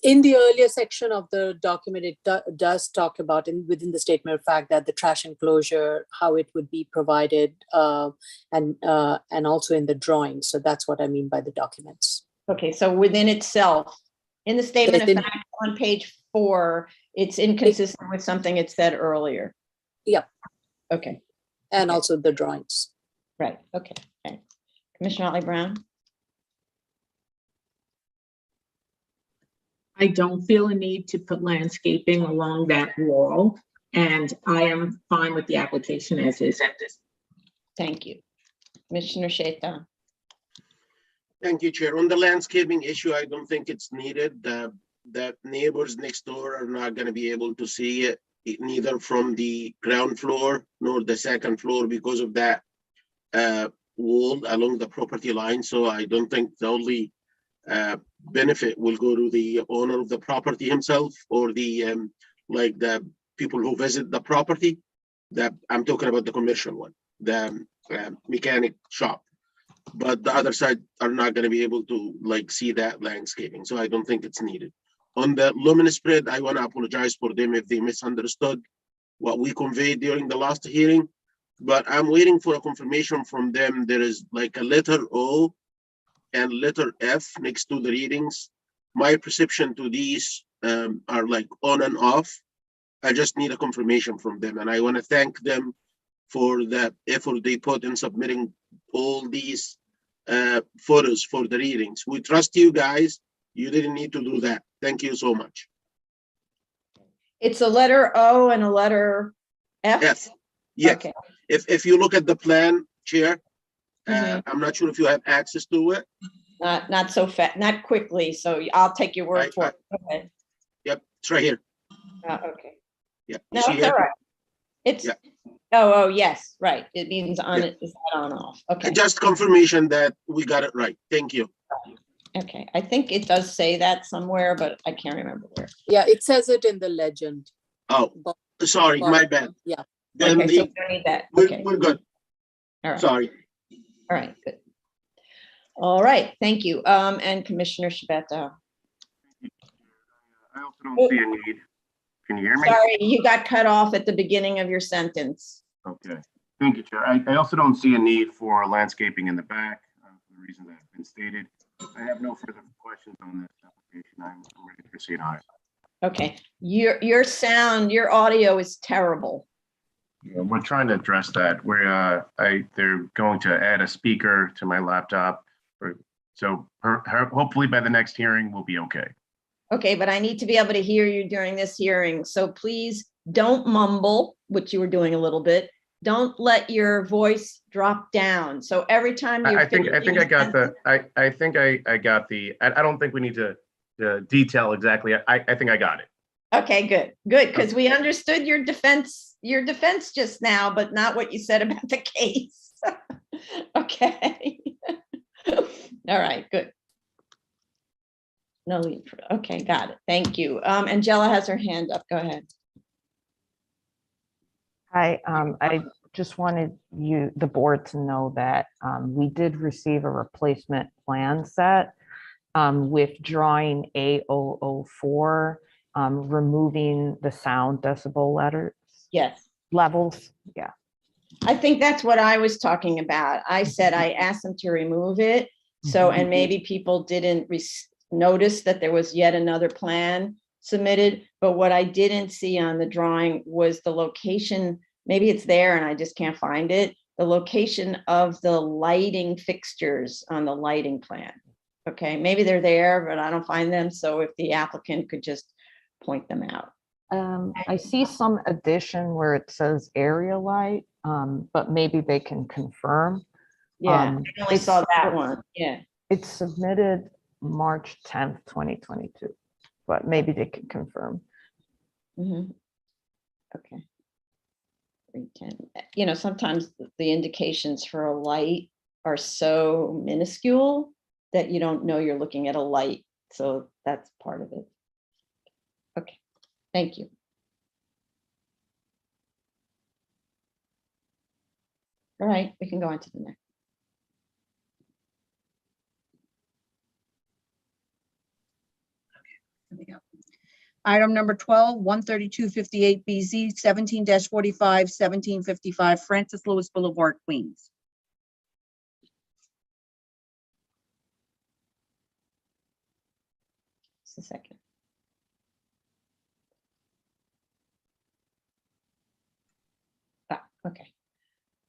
In the earlier section of the document, it does talk about within the statement of fact that the trash enclosure, how it would be provided, and also in the drawing. So that's what I mean by the documents. Okay, so within itself, in the statement of fact on page 4, it's inconsistent with something it said earlier. Yep. Okay. And also the drawings. Right. Okay. Commissioner Otley Brown. I don't feel a need to put landscaping along that wall, and I am fine with the application as is at this. Thank you. Commissioner Shaitan. Thank you, Chair. On the landscaping issue, I don't think it's needed. The neighbors next door are not going to be able to see it, neither from the ground floor nor the second floor because of that wall along the property line. So I don't think the only benefit will go to the owner of the property himself or the like the people who visit the property. That I'm talking about the commercial one, the mechanic shop. But the other side are not going to be able to like see that landscaping. So I don't think it's needed. On the luminous spread, I want to apologize for them if they misunderstood what we conveyed during the last hearing. But I'm waiting for a confirmation from them. There is like a letter O and letter F next to the readings. My perception to these are like on and off. I just need a confirmation from them. And I want to thank them for the effort they put in submitting all these photos for the readings. We trust you guys. You didn't need to do that. Thank you so much. It's a letter O and a letter F? F. Yeah. Okay. If you look at the plan, Chair, Mhm. I'm not sure if you have access to it. Not so fast, not quickly. So I'll take your word for it. Okay. Yep, it's right here. Okay. Yep. No, You see it's here? all right. It's, Yeah. oh, yes, right. It means on Yeah. it, is that on off? Okay. Just confirmation that we got it right. Thank you. Okay. I think it does say that somewhere, but I can't remember where. Yeah, it says it in the legend. Oh, sorry, my bad. Yeah. Then Okay, so we don't need that. Okay, we're good. all right, Sorry. all right, good. All right, thank you. And Commissioner Shabeta. I also don't see a need. Can you hear me? Sorry, you got cut off at the beginning of your sentence. Okay, thank you, Chair. I also don't see a need for landscaping in the back for the reasons that have been stated. I have no further questions on this application. I'm ready to proceed on it. Okay, your sound, your audio is terrible. Yeah, we're trying to address that. They're going to add a speaker to my laptop. So hopefully by the next hearing, we'll be okay. Okay, but I need to be able to hear you during this hearing. So please don't mumble, which you were doing a little bit. Don't let your voice drop down. So every time you I think I got the, I think I got the, I don't think we need to detail exactly. I think I got it. Okay, good, because we understood your defense just now, but not what you said about the case. Okay. All right, good. No lead. Okay, got it. Thank you. Angela has her hand up. Go ahead. Hi, I just wanted the board to know that we did receive a replacement plan set with drawing A004, removing the sound decibel letters. Yes. Levels, yeah. I think that's what I was talking about. I said I asked them to remove it. So, and maybe people didn't notice that there was yet another plan submitted, but what I didn't see on the drawing was the location. Maybe it's there and I just can't find it. The location of the lighting fixtures on the lighting plan. Okay, maybe they're there, but I don't find them. So if the applicant could just point them out. I see some addition where it says area light, but maybe they can confirm. Yeah, I only saw that one. Yeah. It's submitted March 10th, 2022, but maybe they can confirm. Mm-hmm. Okay. 310. You know, sometimes the indications for a light are so minuscule that you don't know you're looking at a light. So that's part of it. Okay, thank you. All right, we can go on to the next. Here we go. Item number 12, 13258 BZ, 17-45, 1755 Francis Lewis Boulevard, Queens. Just a second. Okay.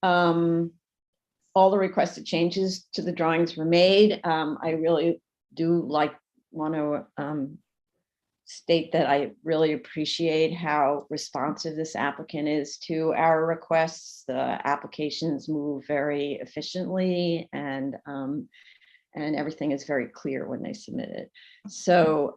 All the requested changes to the drawings were made. I really do want to state that I really appreciate how responsive this applicant is to our requests. The applications move very efficiently, and everything is very clear when they submit it. So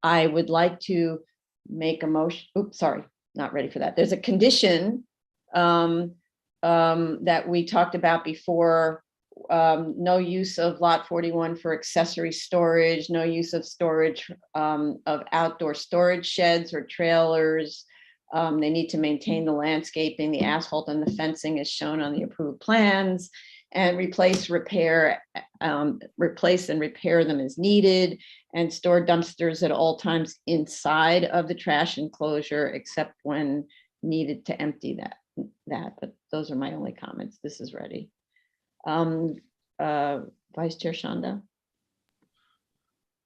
I would like to make a motion. Oops, sorry, not ready for that. There's a condition that we talked about before. No use of lot 41 for accessory storage, no use of storage of outdoor storage sheds or trailers. They need to maintain the landscaping, the asphalt and the fencing as shown on the approved plans, and replace and repair them as needed, and store dumpsters at all times inside of the trash enclosure, except when needed to empty that. But those are my only comments. This is ready. Vice Chair Shanda.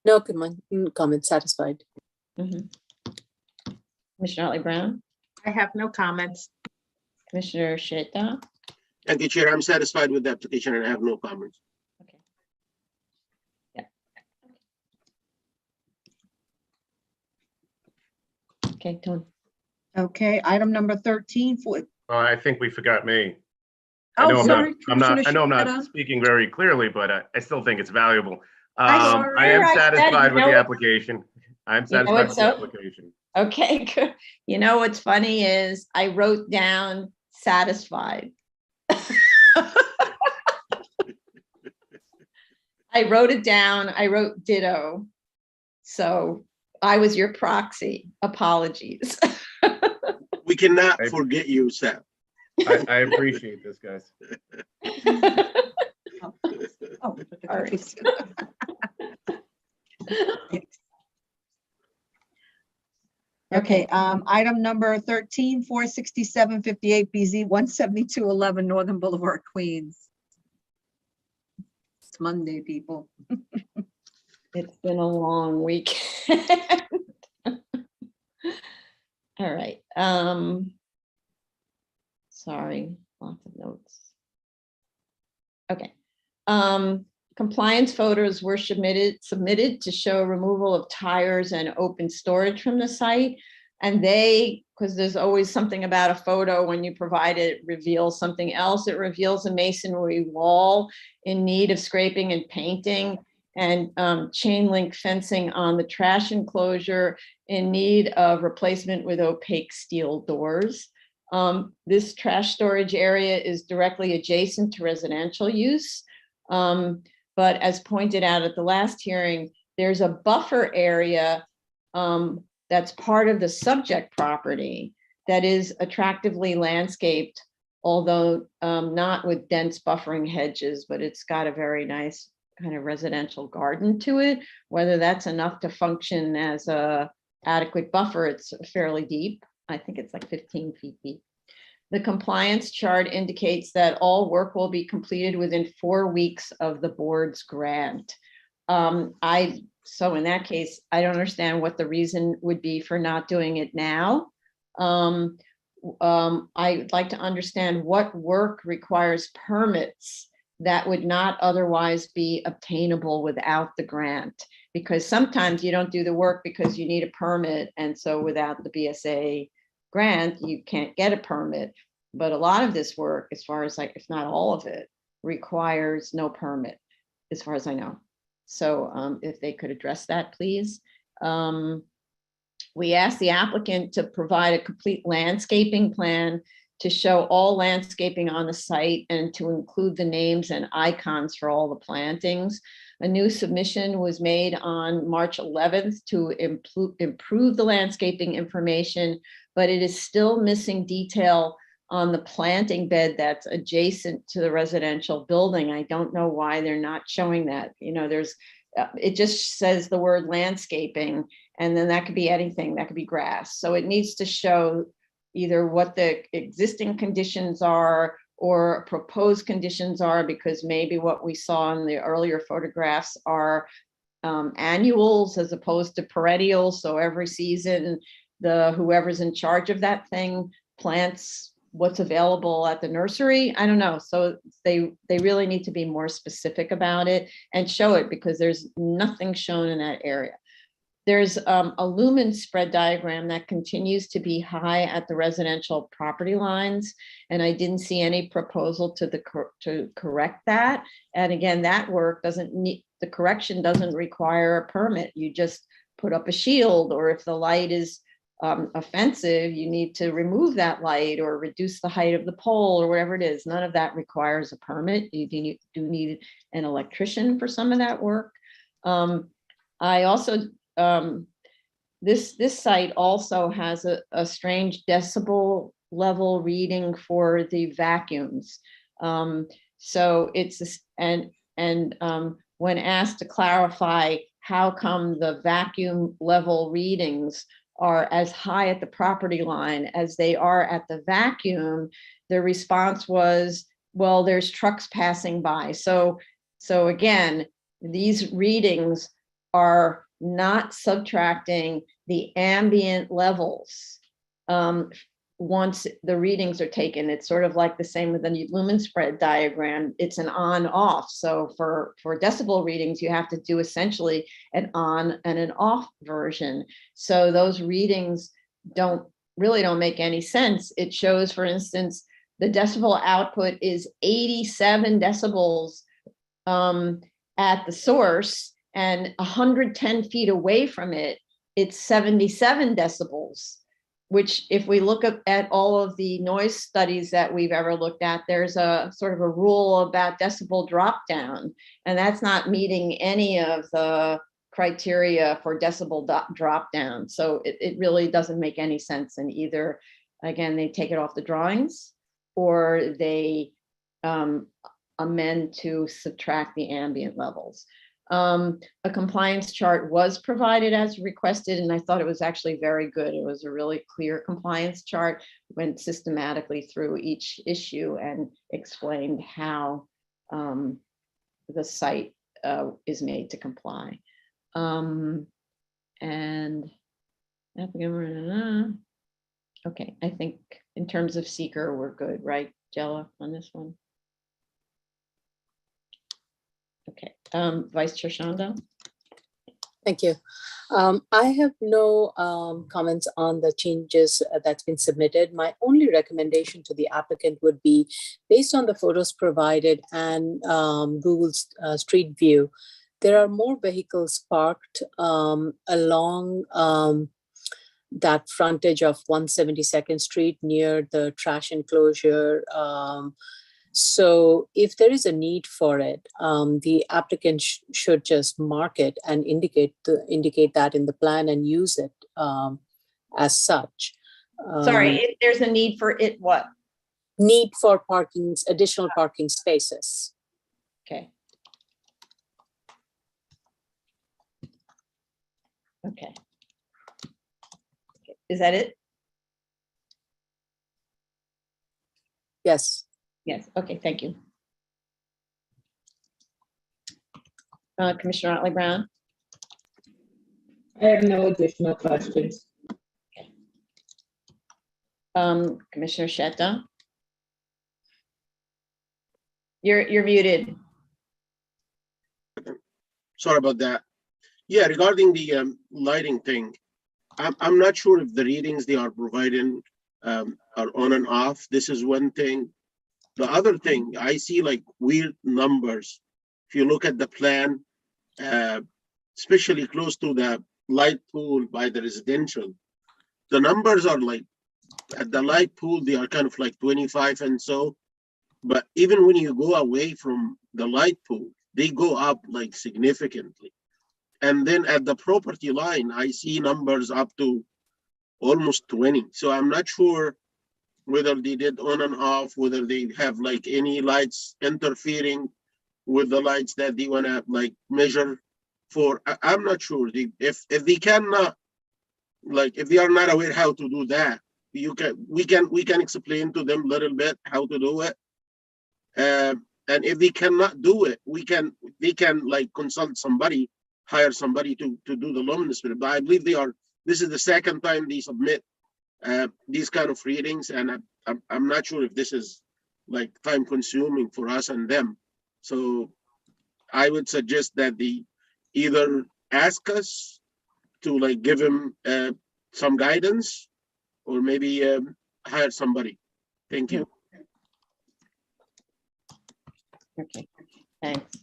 No comment, satisfied. Commissioner Otley Brown, I have no comments. Commissioner Sheta. Thank you, Chair. I'm satisfied with the application and I have no comments. Okay. Yeah. Okay, Tony. Okay, item number 13 for, I think we forgot me. oh, sorry. I know I'm Commissioner not Sheta. speaking very clearly, but I still think it's valuable. I I am swear I said, satisfied you with know the what- application. I'm You know satisfied what's with the so- application. Okay, good. You know what's funny is I wrote down satisfied. I wrote it down. I wrote ditto. So I was your proxy. Apologies. We cannot forget you, Sam. I appreciate this, guys. Oh, All right. Okay, item number 13, 46758 BZ 17211 Northern Boulevard, Queens. It's Monday, people. It's been a long week. All right. Sorry, lots of notes. Okay. Compliance photos were submitted to show removal of tires and open storage from the site. And because there's always something about a photo when you provide it, reveals something else. It reveals a masonry wall in need of scraping and painting, and chain link fencing on the trash enclosure in need of replacement with opaque steel doors. This trash storage area is directly adjacent to residential use. But as pointed out at the last hearing, there's a buffer area that's part of the subject property that is attractively landscaped, although not with dense buffering hedges, but it's got a very nice kind of residential garden to it. Whether that's enough to function as a adequate buffer, it's fairly deep. I think it's like 15 feet deep. The compliance chart indicates that all work will be completed within 4 weeks of the board's grant. So in that case, I don't understand what the reason would be for not doing it now. I'd like to understand what work requires permits that would not otherwise be obtainable without the grant. Because sometimes you don't do the work because you need a permit, and so without the BSA grant, you can't get a permit. But a lot of this work, as far as if not all of it, requires no permit, as far as I know. So if they could address that, please. We asked the applicant to provide a complete landscaping plan to show all landscaping on the site and to include the names and icons for all the plantings. A new submission was made on March 11th to improve the landscaping information, but it is still missing detail on the planting bed that's adjacent to the residential building. I don't know why they're not showing that. It just says the word landscaping, and then that could be anything, that could be grass. So it needs to show either what the existing conditions are or proposed conditions are, because maybe what we saw in the earlier photographs are annuals as opposed to perennials. So every season, whoever's in charge of that thing plants what's available at the nursery. I don't know. So they really need to be more specific about it and show it, because there's nothing shown in that area. there's a lumen spread diagram that continues to be high at the residential property lines. And I didn't see any proposal to correct that. And again, that work doesn't need, the correction doesn't require a permit. You just put up a shield, or if the light is offensive, you need to remove that light or reduce the height of the pole or whatever it is. None of that requires a permit. You do need an electrician for some of that work. I also, this site also has a strange decibel level reading for the vacuums. So it's, when asked to clarify how come the vacuum level readings are as high at the property line as they are at the vacuum, the response was, well, there's trucks passing by. So again, these readings are not subtracting the ambient levels once the readings are taken. It's sort of like the same with the lumen spread diagram. It's an on off. So for decibel readings, you have to do essentially an on and an off version. So those readings really don't make any sense. It shows, for instance, the decibel output is 87 decibels at the source, and 110 feet away from it, it's 77 decibels. Which, if we look at all of the noise studies that we've ever looked at, there's a sort of a rule about decibel drop down, and that's not meeting any of the criteria for decibel drop down. So it really doesn't make any sense. And either, again, they take it off the drawings, or they amend to subtract the ambient levels. A compliance chart was provided as requested, and I thought it was actually very good. It was a really clear compliance chart, went systematically through each issue and explained how the site is made to comply. And okay, I think in terms of seeker, we're good, right, Jella, on this one? Okay, Vice Chair Shanda. Thank you. I have no comments on the changes that's been submitted. My only recommendation to the applicant would be, based on the photos provided and Google's Street View, there are more vehicles parked along that frontage of 172nd Street near the trash enclosure. So if there is a need for it, the applicant should just mark it and indicate that in the plan and use it as such. Sorry, if there's a need for it, what? Need for parking, additional parking spaces. Okay. Okay. Is that it? Yes. Yes, okay, thank you. Commissioner Otley Brown? I have no additional questions. Commissioner Shetta? You're muted. Sorry about that. Yeah, regarding the lighting thing, I'm not sure if the readings they are providing are on and off. This is one thing. The other thing, I see like weird numbers. If you look at the plan, especially close to the light pool by the residential, the numbers are like, at the light pool, they are kind of like 25 and so, but even when you go away from the light pool, they go up like significantly. And then at the property line, I see numbers up to almost 20. So I'm not sure whether they did on and off, whether they have like any lights interfering with the lights that they want to like measure for. I'm not sure. If they cannot, like if they are not aware how to do that, we can explain to them a little bit how to do it. And if they cannot do it, they can like consult somebody, hire somebody to do the luminous. But I believe this is the second time they submit these kind of readings, and I'm not sure if this is like time consuming for us and them. So I would suggest that they either ask us to like give him some guidance or maybe hire somebody. Thank you. Okay, thanks.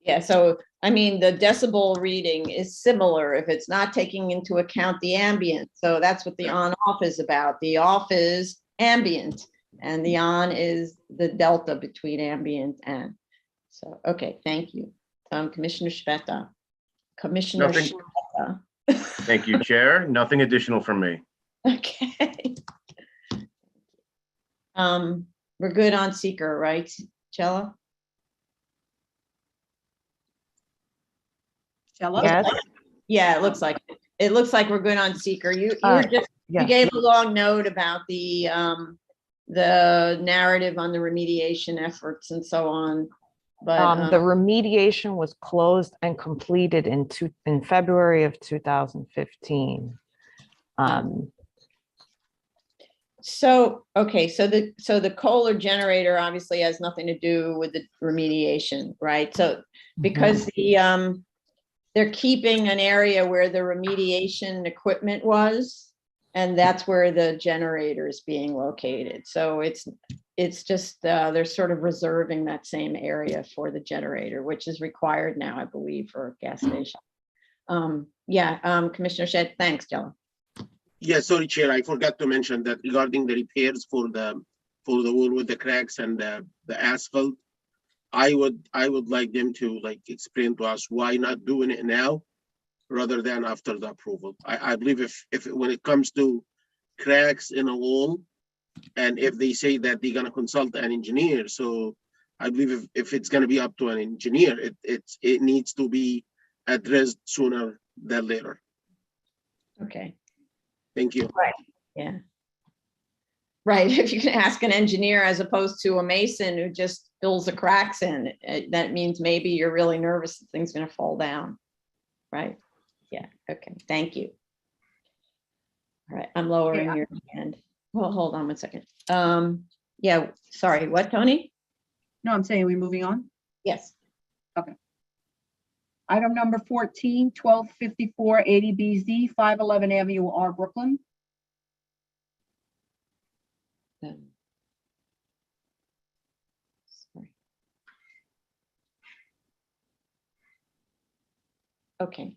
Yeah, so I mean, the decibel reading is similar if it's not taking into account the ambient. So that's what the on-off is about. The off is ambient and the on is the delta between ambient and. So, okay, thank you. Commissioner Shveta. Commissioner Nothing. Shveta. Thank you, Chair. Nothing additional from me. Okay. We're good on seeker, right, Chella? Shella? Yes, Yeah, it looks like we're good on seeker. You yeah. gave a long note about the narrative on the remediation efforts and so on. But The remediation was closed and completed in February of 2015. so okay, so the Kohler generator obviously has nothing to do with the remediation, right? So because they're keeping an area where the remediation equipment was, and that's where the generator is being located. So it's just they're sort of reserving that same area for the generator, which is required now, I believe, for a gas station. Commissioner Shedd, thanks, Jella. Yeah, sorry, Chair. I forgot to mention that regarding the repairs for the wall with the cracks and the asphalt. I would like them to like explain to us why not doing it now rather than after the approval. I believe if when it comes to cracks in a wall, and if they say that they're gonna consult an engineer, so I believe if it's gonna be up to an engineer, it needs to be addressed sooner than later. Okay. Thank you. Right. Yeah. Right. If you can ask an engineer as opposed to a mason who just fills the cracks in, that means maybe you're really nervous that things going to fall down. Right. Yeah. Okay. Thank you. All right. I'm lowering your hand. Well, hold on one second. Yeah. Sorry. What, Tony? No, I'm saying we're moving on. Yes. Item number 14, 1254 80BZ, 511 Avenue R, Brooklyn. Sorry. Okay.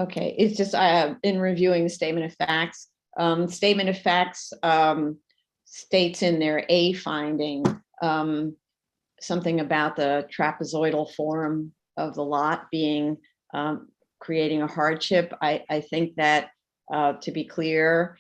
Okay, it's just in reviewing the statement of facts. Statement of facts states in their A finding something about the trapezoidal form of the lot being creating a hardship. I think that to be clear,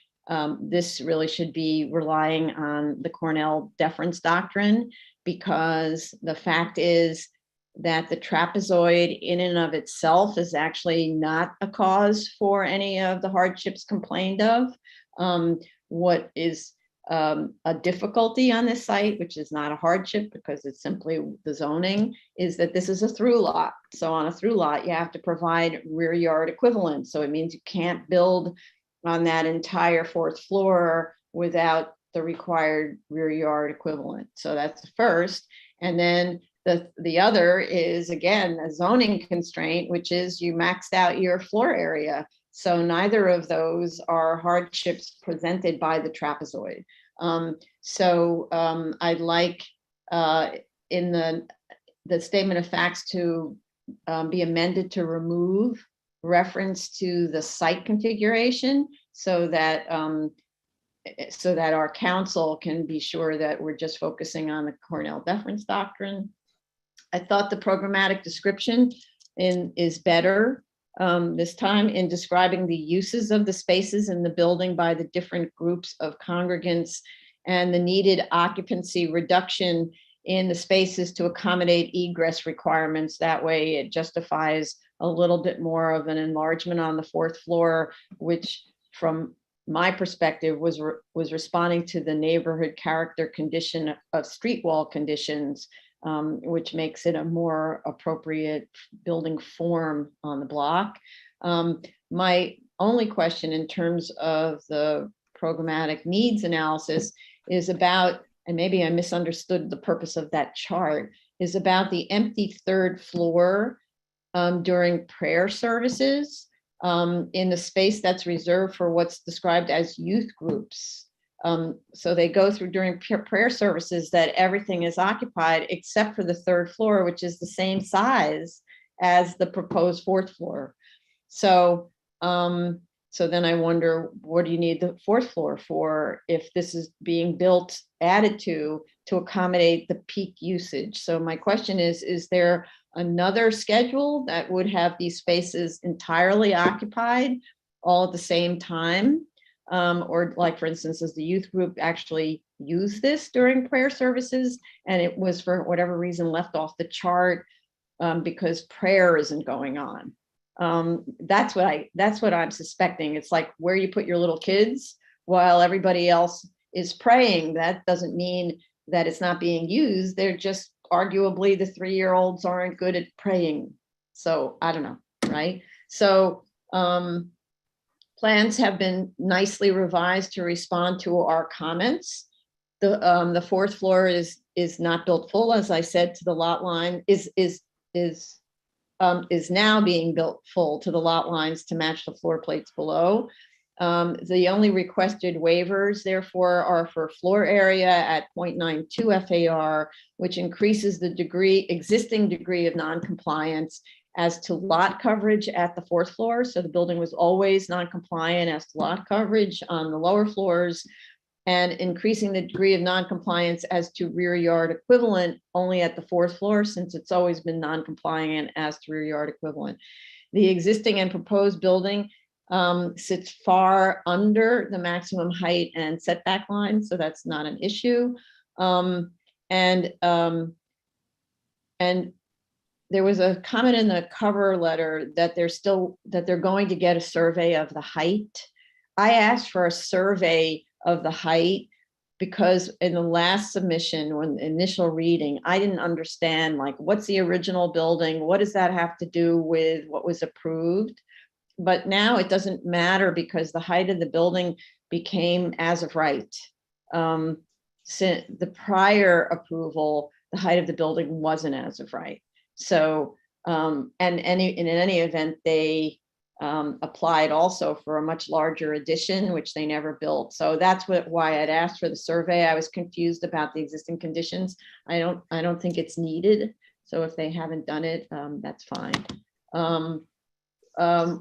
this really should be relying on the Cornell deference doctrine, because the fact is that the trapezoid in and of itself is actually not a cause for any of the hardships complained of. What is a difficulty on this site, which is not a hardship because it's simply the zoning, is that this is a through lot. So on a through lot, you have to provide rear yard equivalent. So it means you can't build on that entire fourth floor without the required rear yard equivalent. So that's the first. And then the other is, again, a zoning constraint, which is you maxed out your floor area. So neither of those are hardships presented by the trapezoid. I'd like in the statement of facts to be amended to remove reference to the site configuration so that our council can be sure that we're just focusing on the Cornell deference doctrine. I thought the programmatic description is better this time in describing the uses of the spaces in the building by the different groups of congregants and the needed occupancy reduction in the spaces to accommodate egress requirements. That way it justifies a little bit more of an enlargement on the fourth floor, which from my perspective was responding to the neighborhood character condition of street wall conditions, which makes it a more appropriate building form on the block. My only question in terms of the programmatic needs analysis is about, and maybe I misunderstood the purpose of that chart, is about the empty third floor during prayer services in the space that's reserved for what's described as youth groups. So they go through during prayer services that everything is occupied except for the third floor, which is the same size as the proposed fourth floor. So, so then I wonder, what do you need the fourth floor for if this is being built, added to accommodate the peak usage? So my question is there another schedule that would have these spaces entirely occupied all at the same time? Or like, for instance, does the youth group actually use this during prayer services and it was for whatever reason left off the chart because prayer isn't going on? That's what I'm suspecting. It's like where you put your little kids while everybody else is praying. That doesn't mean that it's not being used. They're just arguably the 3-year-olds aren't good at praying. So I don't know, right? So plans have been nicely revised to respond to our comments. The fourth floor is not built full, as I said, to the lot line, is now being built full to the lot lines to match the floor plates below. The only requested waivers, therefore, are for floor area at 0.92 FAR, which increases the existing degree of non-compliance as to lot coverage at the fourth floor. So the building was always non-compliant as to lot coverage on the lower floors, and increasing the degree of non-compliance as to rear yard equivalent only at the fourth floor, since it's always been non-compliant as to rear yard equivalent. The existing and proposed building sits far under the maximum height and setback line, so that's not an issue. And there was a comment in the cover letter that they're going to get a survey of the height. I asked for a survey of the height because in the last submission, when initial reading, I didn't understand, like, what's the original building? What does that have to do with what was approved? But now it doesn't matter because the height of the building became as of right. Since the prior approval, the height of the building wasn't as of right. So, in any event, they applied also for a much larger addition, which they never built. So that's why I'd asked for the survey. I was confused about the existing conditions. I don't think it's needed. So if they haven't done it, that's fine.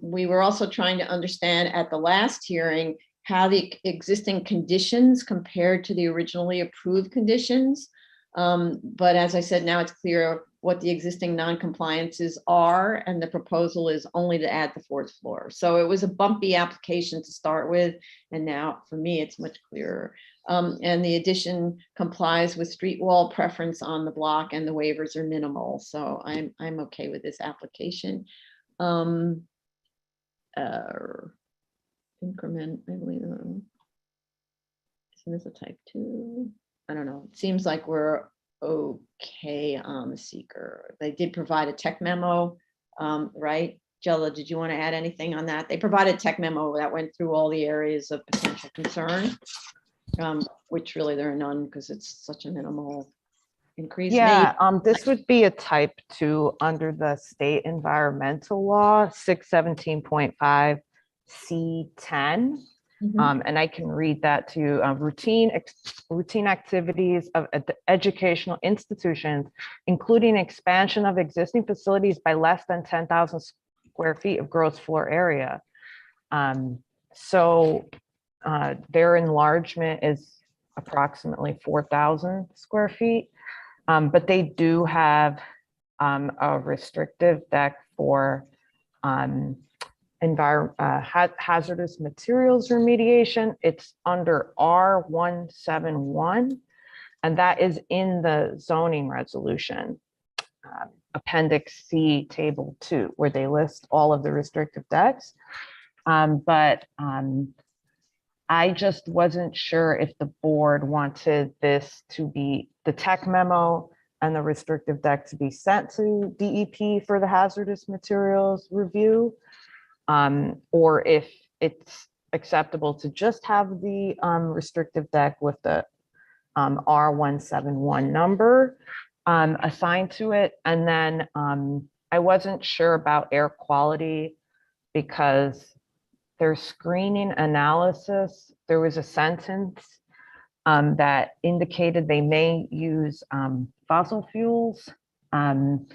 We were also trying to understand at the last hearing how the existing conditions compared to the originally approved conditions. But as I said, now it's clear what the existing non-compliances are, and the proposal is only to add the fourth floor. So it was a bumpy application to start with, and now for me, it's much clearer. And the addition complies with street wall preference on the block, and the waivers are minimal. So I'm okay with this application. Increment, I believe. Isn't this a type 2? I don't know. It seems like we're okay on the seeker. They did provide a tech memo, right? Jella, did you want to add anything on that? They provided a tech memo that went through all the areas of potential concern, which really there are none because it's such a minimal increase. Yeah, this would be a type 2 under the state environmental law 617.5 C10. And I can read that to you. Routine activities of educational institutions, including expansion of existing facilities by less than 10,000 square feet of gross floor area. So their enlargement is approximately 4,000 square feet. But they do have a restrictive deck for hazardous materials remediation. It's under R171, and that is in the zoning resolution, Appendix C, Table 2, where they list all of the restrictive decks. But I just wasn't sure if the board wanted this to be the tech memo and the restrictive deck to be sent to DEP for the hazardous materials review, or if it's acceptable to just have the restrictive deck with the R171 number. assigned to it. And then I wasn't sure about air quality because there's screening analysis. There was a sentence that indicated they may use fossil fuels. And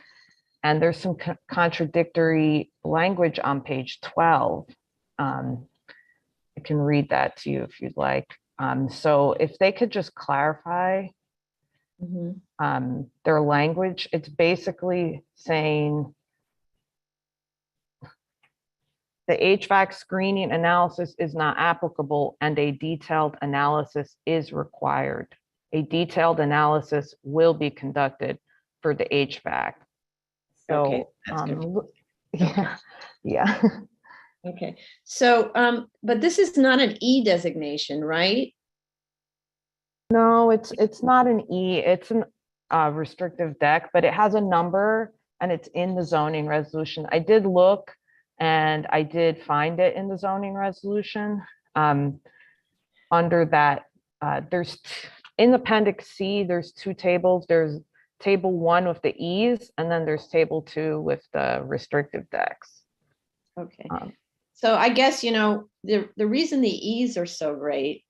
there's some contradictory language on page 12. I can read that to you if you'd like. So if they could just clarify their language, it's basically saying the HVAC screening analysis is not applicable and a detailed analysis is required. A detailed analysis will be conducted for the HVAC. So, Okay, that's good. yeah. Okay, so, but this is not an E designation, right? No, it's not an E, it's a restrictive deck, but it has a number and it's in the zoning resolution. I did look and I did find it in the zoning resolution. Under that, there's in Appendix C, there's two tables. There's table 1 with the E's, and then there's table 2 with the restrictive decks. Okay, so I guess, you know, the reason the E's are so great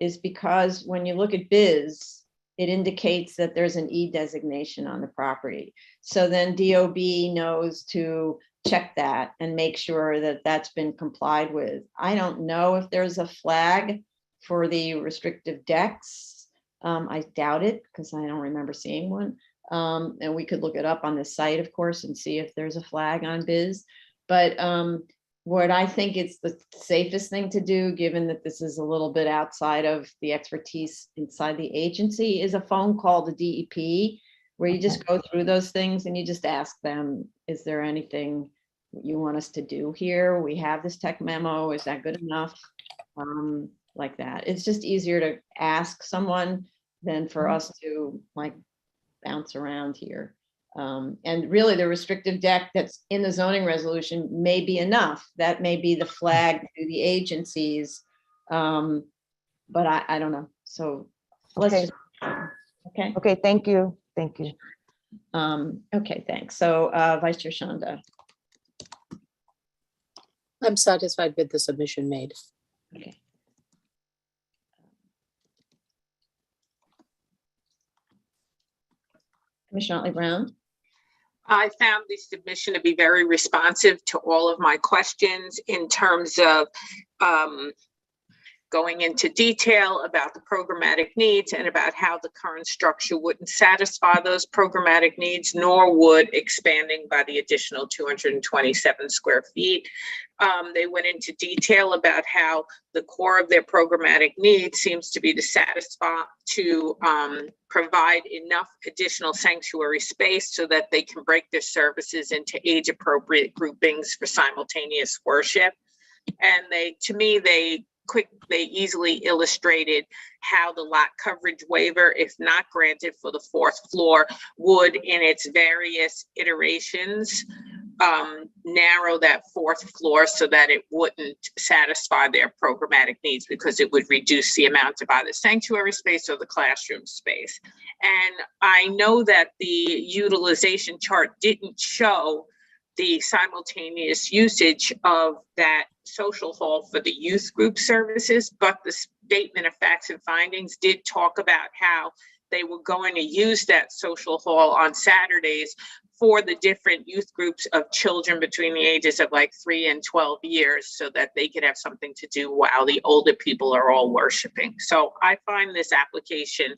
is because when you look at BIS, it indicates that there's an E designation on the property. So then DOB knows to check that and make sure that that's been complied with. I don't know if there's a flag for the restrictive decks. I doubt it because I don't remember seeing one. And we could look it up on the site, of course, and see if there's a flag on BIS. But what I think it's the safest thing to do, given that this is a little bit outside of the expertise inside the agency, is a phone call to DEP, where you just go through those things and you just ask them, is there anything you want us to do here? We have this tech memo, is that good enough? Like that. It's just easier to ask someone than for us to like bounce around here. And really the restrictive deck that's in the zoning resolution may be enough. That may be the flag to the agencies. But I don't know. So let's Okay. Okay. Okay, thank you. Thank you. Okay, thanks. So Vice Chair Shanda. I'm satisfied with the submission made. Okay. Commissioner Otley Brown. I found the submission to be very responsive to all of my questions in terms of going into detail about the programmatic needs and about how the current structure wouldn't satisfy those programmatic needs, nor would expanding by the additional 227 square feet. They went into detail about how the core of their programmatic needs seems to be to provide enough additional sanctuary space so that they can break their services into age-appropriate groupings for simultaneous worship. And they easily illustrated how the lot coverage waiver, if not granted for the 4th floor, would in its various iterations narrow that 4th floor so that it wouldn't satisfy their programmatic needs, because it would reduce the amount of either sanctuary space or the classroom space. And I know that the utilization chart didn't show the simultaneous usage of that social hall for the youth group services, but the statement of facts and findings did talk about how they were going to use that social hall on Saturdays for the different youth groups of children between the ages of like 3 and 12 years, so that they could have something to do while the older people are all worshiping. So I find this application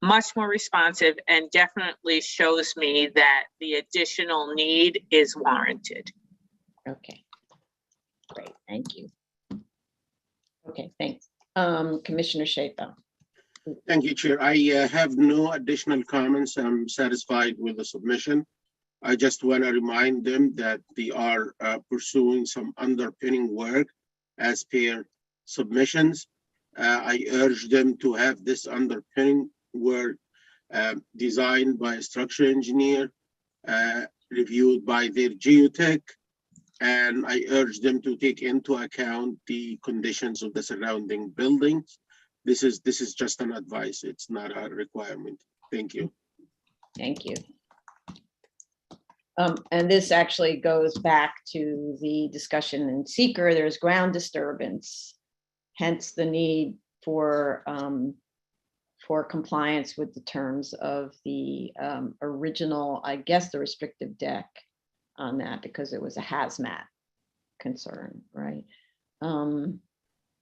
much more responsive and definitely shows me that the additional need is warranted. Okay, great, thank you. Okay, thanks. Commissioner Shaitan. Thank you, Chair. I have no additional comments. I'm satisfied with the submission. I just want to remind them that they are pursuing some underpinning work as per submissions. I urge them to have this underpinning work designed by a structural engineer, reviewed by their geotech, and I urge them to take into account the conditions of the surrounding buildings. This is just an advice. It's not a requirement. Thank you. Thank you. And this actually goes back to the discussion in seeker. There's ground disturbance, hence the need for compliance with the terms of the original, I guess, the restrictive deck on that, because it was a hazmat concern, right? And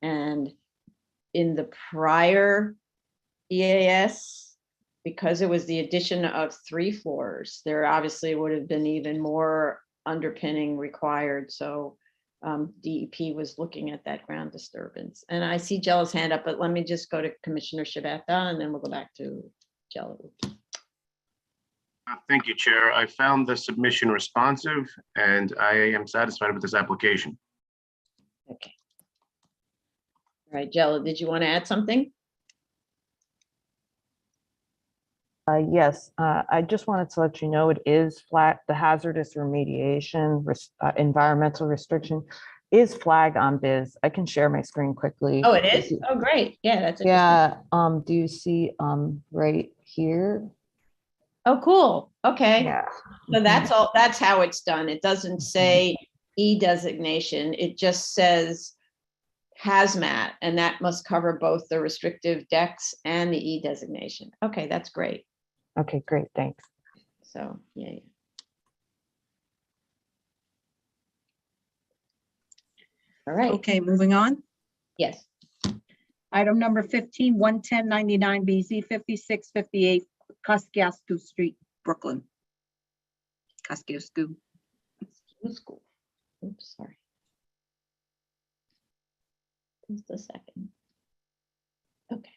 in the prior EAS, because it was the addition of 3 floors, there obviously would have been even more underpinning required. So DEP was looking at that ground disturbance. And I see Jella's hand up, but let me just go to Commissioner Shabeta and then we'll go back to Jella. Thank you, Chair. I found the submission responsive and I am satisfied with this application. Okay. All right, Jella, did you want to add something? Yes, I just wanted to let you know it is flat. The hazardous remediation environmental restriction is flagged on BIS. I can share my screen quickly. Oh, it is? Oh, great. Yeah, that's interesting. Yeah. Do you see right here? Oh, cool. Okay. Yeah. So that's all. That's how it's done. It doesn't say E designation. It just says hazmat, and that must cover both the restrictive decks and the E designation. Okay, that's great. Okay, great. Thanks. So, yeah. All right. Okay, moving on. Yes. Item number 15, 11099 BZ 5658 Kosciuszko Street, Brooklyn. Kosciuszko. School. Oops, sorry. Just a second. Okay.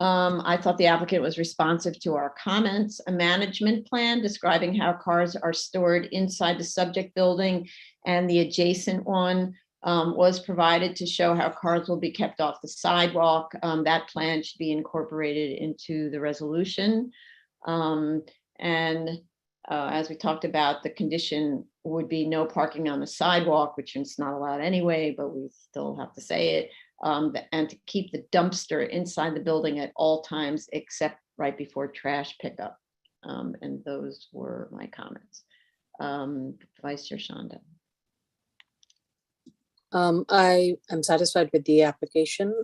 I thought the applicant was responsive to our comments. A management plan describing how cars are stored inside the subject building and the adjacent one was provided to show how cars will be kept off the sidewalk. That plan should be incorporated into the resolution. As we talked about, the condition would be no parking on the sidewalk, which is not allowed anyway, but we still have to say it. And to keep the dumpster inside the building at all times except right before trash pickup. And those were my comments. Vice Chair Shanda. I am satisfied with the application.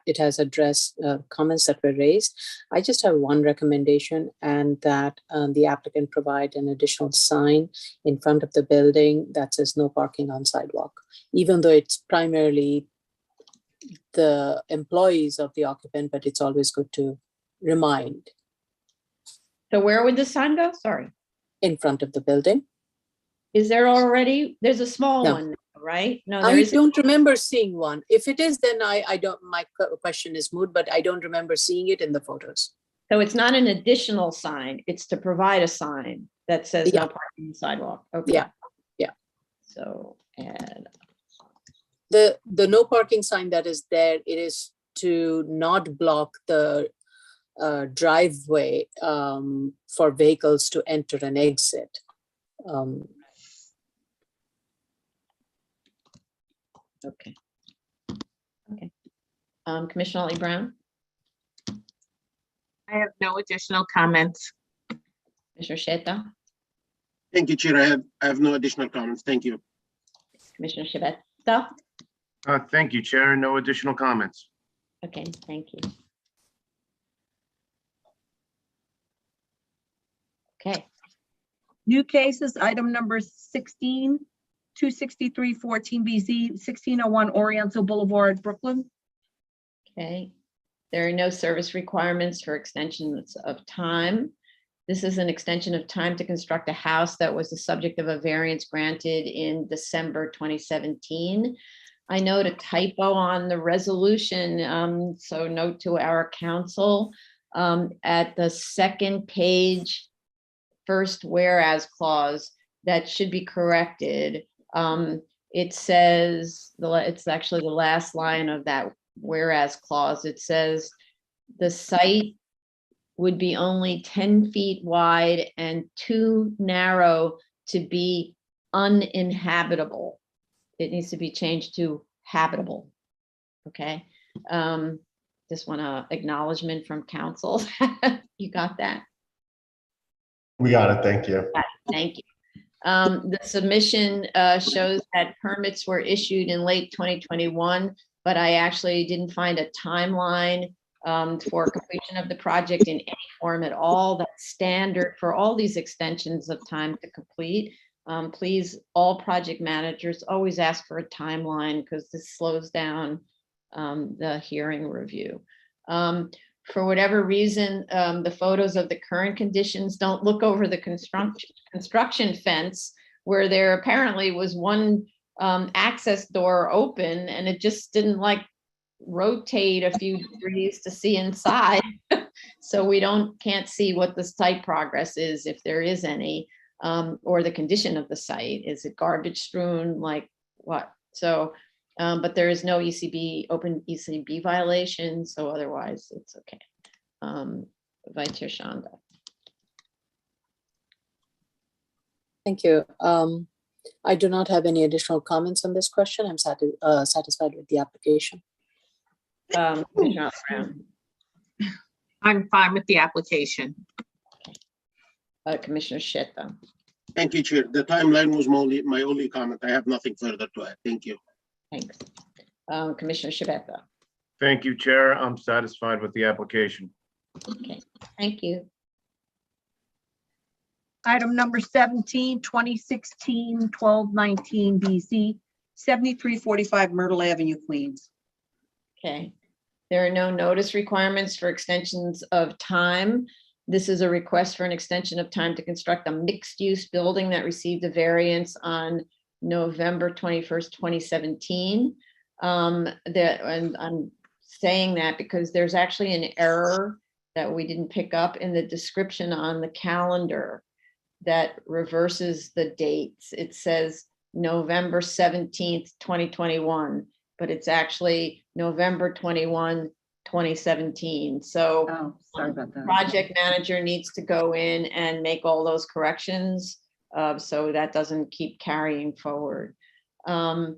It has addressed comments that were raised. I just have one recommendation, and that the applicant provide an additional sign in front of the building that says no parking on sidewalk, even though it's primarily the employees of the occupant, but it's always good to remind. So where would the sign go? Sorry. In front of the building. Is there already? There's a small No. one, right? No, there I isn't. don't remember seeing one. If it is, then I don't, my question is moot, but I don't remember seeing it in the photos. So it's not an additional sign. It's to provide a sign that says no parking on the sidewalk. Okay. Yeah. So add. The no parking sign that is there, it is to not block the driveway for vehicles to enter and exit. Okay. Okay. Commissioner Ollie Brown, I have no additional comments. Commissioner Sheta, Thank you, Chair. I have no additional comments. Thank you. Commissioner Shabeta. Thank you, Chair. No additional comments. Okay, thank you. Okay, New cases, item number 16, 26314 BZ 1601 Oriental Boulevard, Brooklyn. okay. There are no service requirements for extensions of time. This is an extension of time to construct a house that was the subject of a variance granted in December 2017. I note a typo on the resolution, so note to our council at the second page, first whereas clause, that should be corrected. It says, it's actually the last line of that whereas clause. It says the site would be only 10 feet wide and too narrow to be uninhabitable. It needs to be changed to habitable. Okay. just want a acknowledgement from council. You got that? We got it. Thank you. Thank you. The submission shows that permits were issued in late 2021, but I actually didn't find a timeline for completion of the project in any form at all. That's standard for all these extensions of time to complete. Please, all project managers always ask for a timeline because this slows down the hearing review. For whatever reason, the photos of the current conditions don't look over the construction fence where there apparently was one access door open and it just didn't like rotate a few degrees to see inside. So we can't see what the site progress is, if there is any, or the condition of the site. Is it garbage strewn, like what? So, but there is no open ECB violation, so otherwise it's okay. Vice Chair Shanda. Thank you. I do not have any additional comments on this question. I'm satisfied with the application. Commissioner Brown. I'm fine with the application. Commissioner Shetta. Thank you, Chair. The timeline was my only comment. I have nothing further to add. Thank you. Thanks. Commissioner Shabeta. Thank you, Chair. I'm satisfied with the application. Okay, thank you. Item number 17, 2016-1219 BZ, 7345 Myrtle Avenue, Queens. Okay. There are no notice requirements for extensions of time. This is a request for an extension of time to construct a mixed-use building that received a variance on November 21st, 2017. And I'm saying that because there's actually an error that we didn't pick up in the description on the calendar that reverses the dates. It says November 17th, 2021, but it's actually November 21, 2017. So Sorry about that. project manager needs to go in and make all those corrections so that doesn't keep carrying forward. A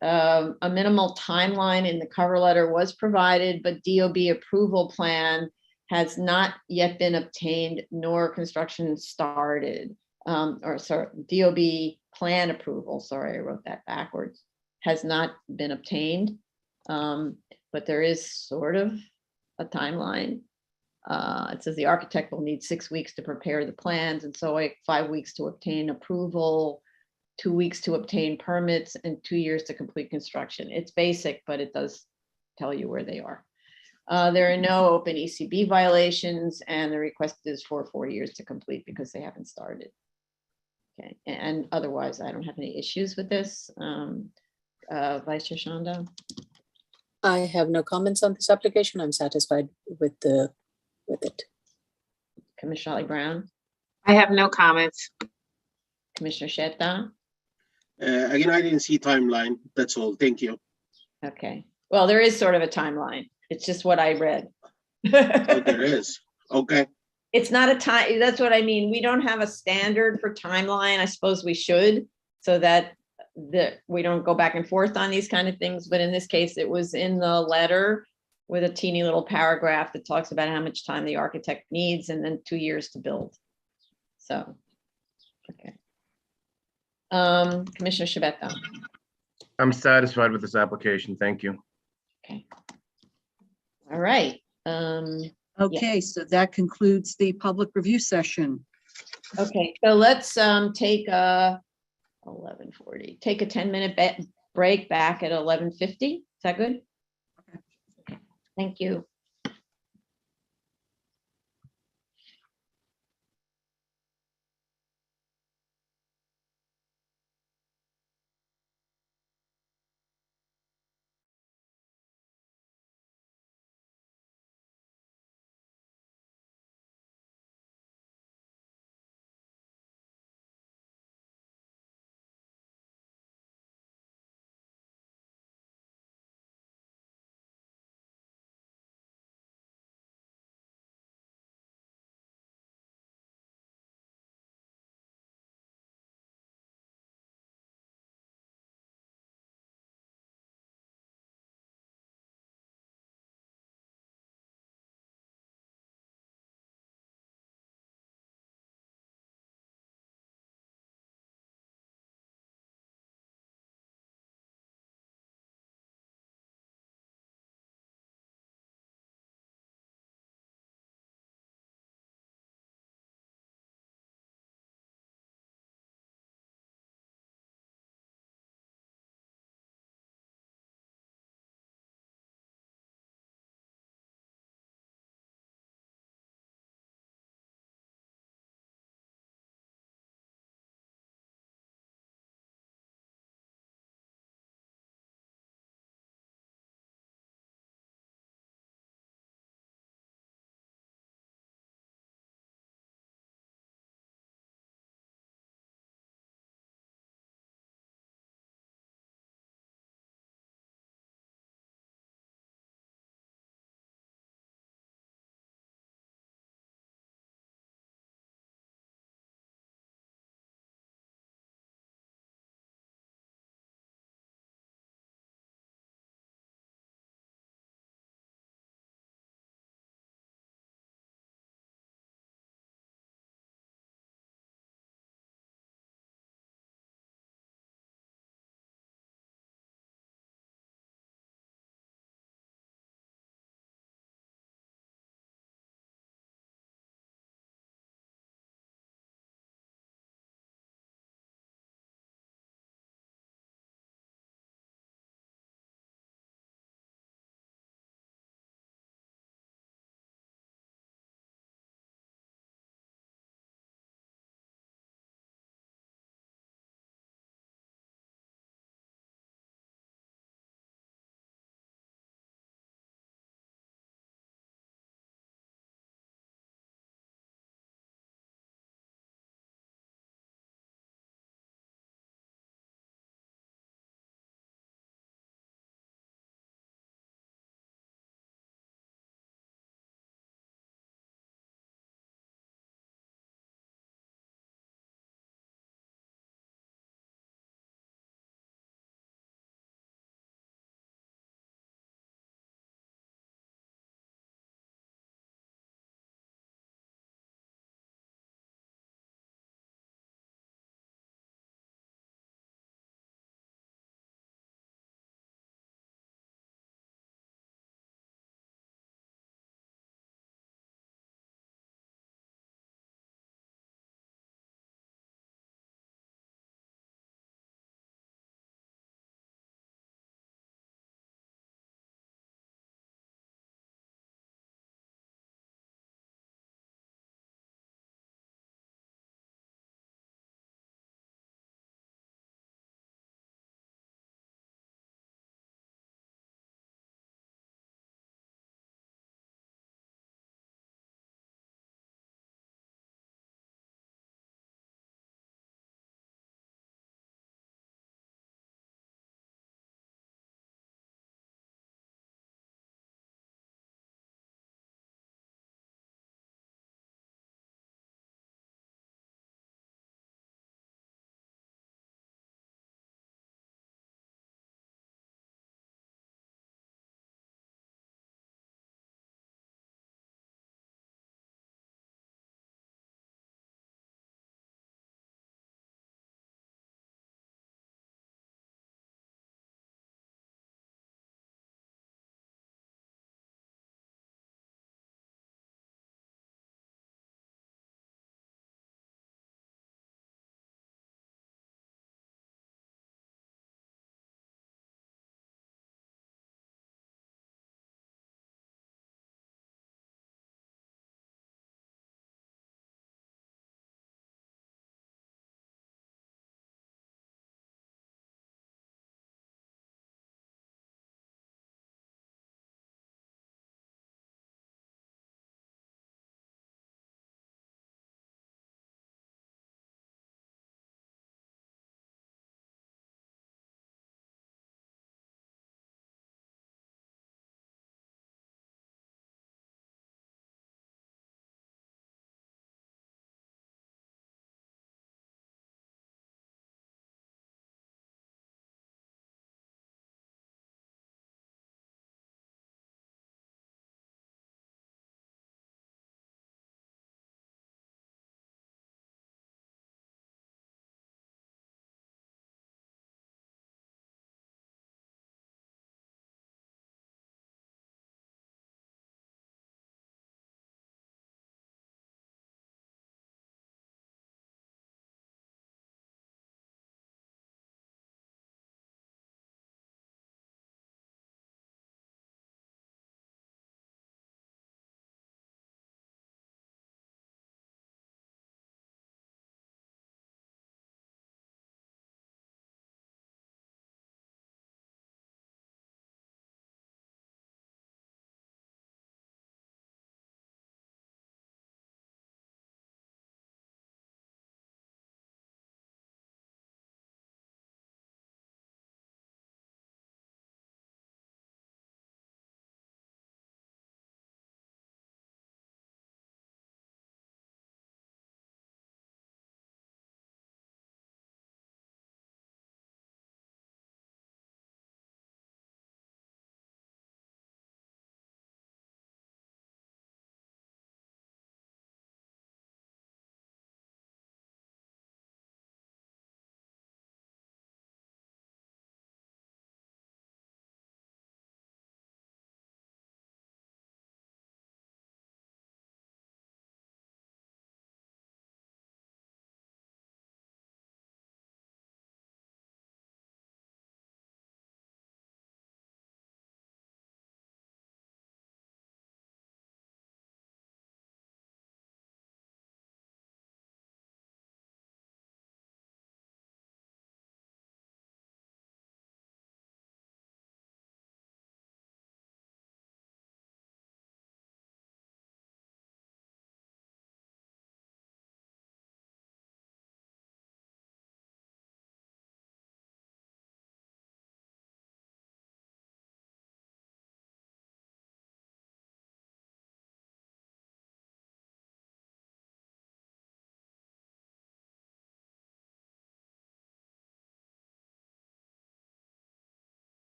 minimal timeline in the cover letter was provided, but DOB approval plan has not yet been obtained nor construction started. DOB plan approval, sorry, I wrote that backwards, has not been obtained. But there is sort of a timeline. It says the architect will need 6 weeks to prepare the plans, and so 5 weeks to obtain approval, 2 weeks to obtain permits, and 2 years to complete construction. It's basic, but it does tell you where they are. There are no open ECB violations, and the request is for 4 years to complete because they haven't started. Okay, and otherwise, I don't have any issues with this. Vice Chair Shanda. I have no comments on this application. I'm satisfied with it. Commissioner Charlie Brown, I have no comments. Commissioner Shetta. Again, I didn't see timeline. That's all. Thank you. Okay, well, there is sort of a timeline. It's just what I read. Oh, there is. Okay. It's not a time, that's what I mean. We don't have a standard for timeline. I suppose we should, so that we don't go back and forth on these kind of things. But in this case, it was in the letter with a teeny little paragraph that talks about how much time the architect needs and then 2 years to build. So, okay. Commissioner Shabeta. I'm satisfied with this application. Thank you. Okay. All right. Okay, so that concludes the public review session. Okay, so let's take a 11:40. Take a 10-minute break back at 11:50. Is that good? Okay. Thank you.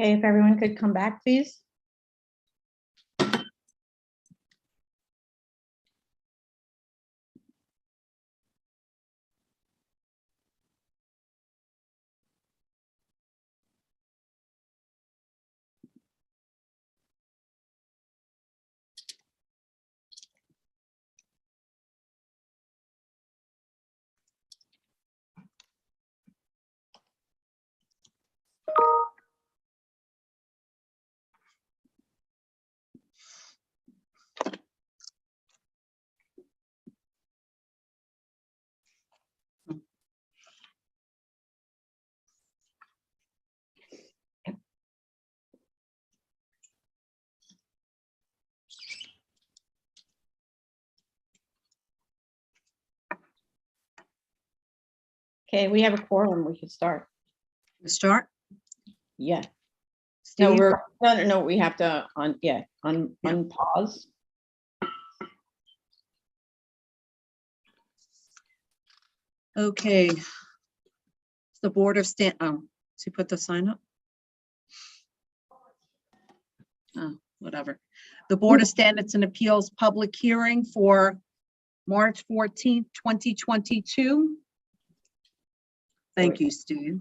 Okay, if everyone could come back, please. Okay, we have a quorum. We should start. Start? Yeah. No, Steve? no, we have to Yeah. unpause. Okay. The Board of so put the sign up? Oh, whatever. The Board of Standards and Appeals public hearing for March 14th, 2022. Thank you, Steve.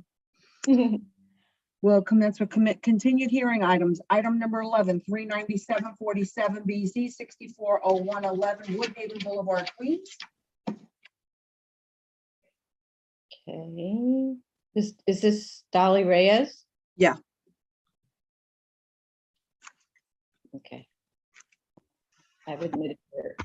Will commence with continued hearing items. Item number 11, 39747 BZ 640111 Woodhaven Boulevard, Queens. Okay, is this Dolly Reyes? Yeah. Okay. I've admitted her.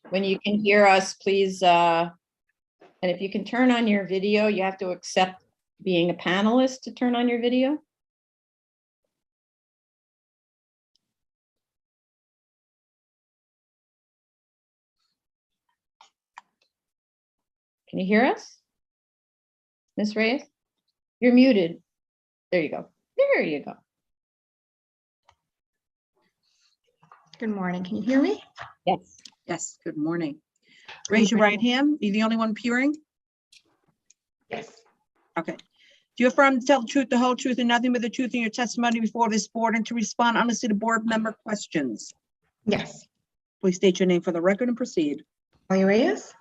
When you can hear us, please, and if you can turn on your video, you have to accept being a panelist to turn on your video. Can you hear us? Ms. Reyes? You're muted. There you go. There you go. Good morning. Can you hear me? Yes. Yes, good morning. Raise your right hand. You're the only one appearing? Yes. Okay. Do you affirm to tell the truth, the whole truth, and nothing but the truth in your testimony before this board and to respond honestly to board member questions? Yes. Please state your name for the record and proceed. Dolly Reyes?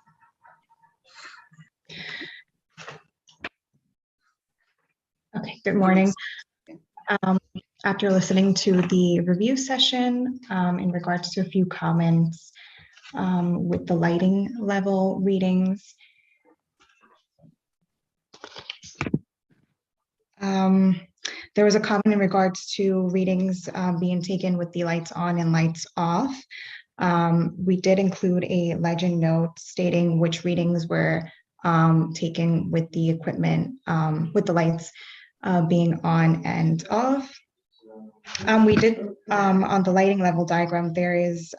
Okay, good morning. After listening to the review session in regards to a few comments with the lighting level readings, there was a comment in regards to readings being taken with the lights on and lights off. We did include a legend note stating which readings were taken with the equipment, with the lights being on and off. We did, on the lighting level diagram, there is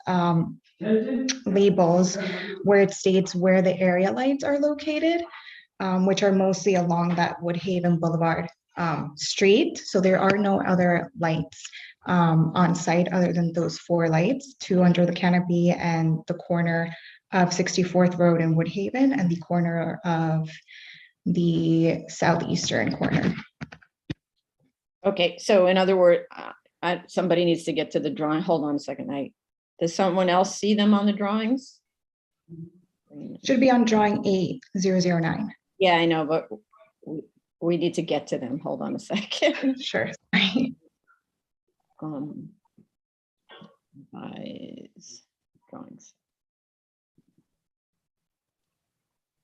labels where it states where the area lights are located, which are mostly along that Woodhaven Boulevard street. So there are no other lights on site other than those 4 lights, 2 under the canopy and the corner of 64th Road in Woodhaven and the corner of the southeastern corner. Okay, so in other words, somebody needs to get to the drawing. Hold on a second. Does someone else see them on the drawings? Should be on drawing 8009. Yeah, I know, but we need to get to them. Hold on a second. Sure. Drawings.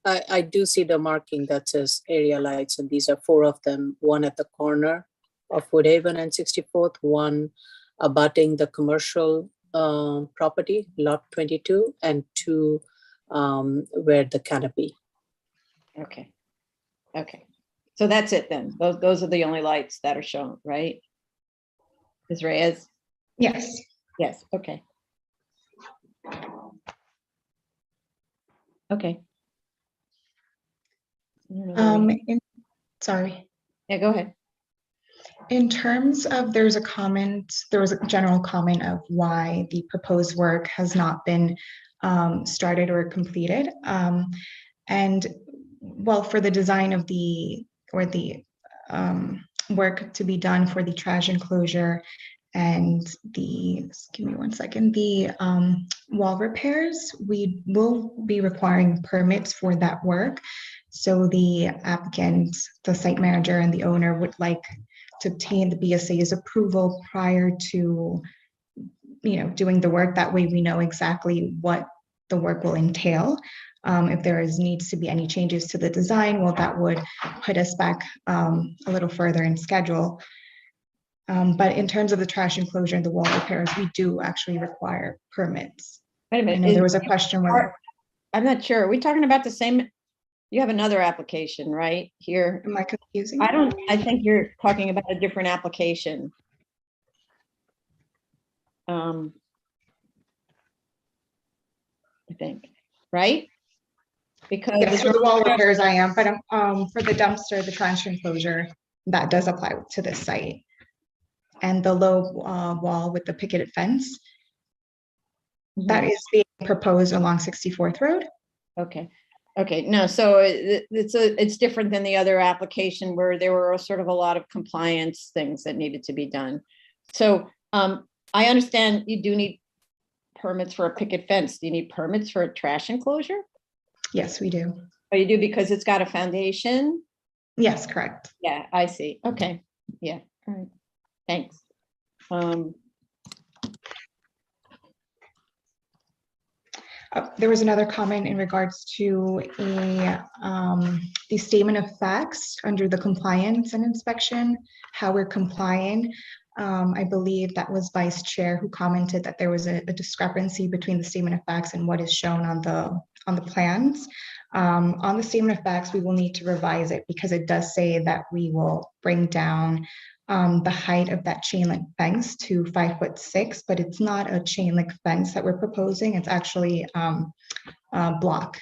I do see the marking that says area lights, and these are 4 of them, one at the corner of Woodhaven and 64th, one abutting the commercial property, lot 22, and 2 where the canopy. Okay. Okay. So that's it then. Those are the only lights that are shown, right? Ms. Reyes? Yes. Yes. Okay. Okay. Sorry. Yeah, go ahead. In terms of, there was a general comment of why the proposed work has not been started or completed. And well, for the design of the work to be done for the trash enclosure and give me one second, the wall repairs, we will be requiring permits for that work. So the applicant, the site manager, and the owner would like to obtain the BSA's approval prior to, doing the work. That way we know exactly what the work will entail. If there needs to be any changes to the design, well, that would put us back a little further in schedule. But in terms of the trash enclosure and the wall repairs, we do actually require permits. Wait a I minute. know there was a question whether, I'm not sure. Are we talking about the same? You have another application, right? Here. am I confusing? I think you're talking about a different application. I think, right? Because Yes, for the wall repairs I am, but for the dumpster, the trash enclosure, that does apply to this site. And the low wall with the picketed fence, that is being proposed along 64th Road. Okay. Okay, no, so it's different than the other application where there were sort of a lot of compliance things that needed to be done. So I understand you do need permits for a picket fence. Do you need permits for a trash enclosure? Yes, we do. Oh, you do because it's got a foundation? Yes, correct. Yeah, I see. Okay, yeah, all right, thanks. There was another comment in regards to the statement of facts under the compliance and inspection, how we're complying. I believe that was Vice Chair who commented that there was a discrepancy between the statement of facts and what is shown on the plans. On the statement of facts, we will need to revise it because it does say that we will bring down the height of that chain link fence to 5'6", but it's not a chain link fence that we're proposing. It's actually a block.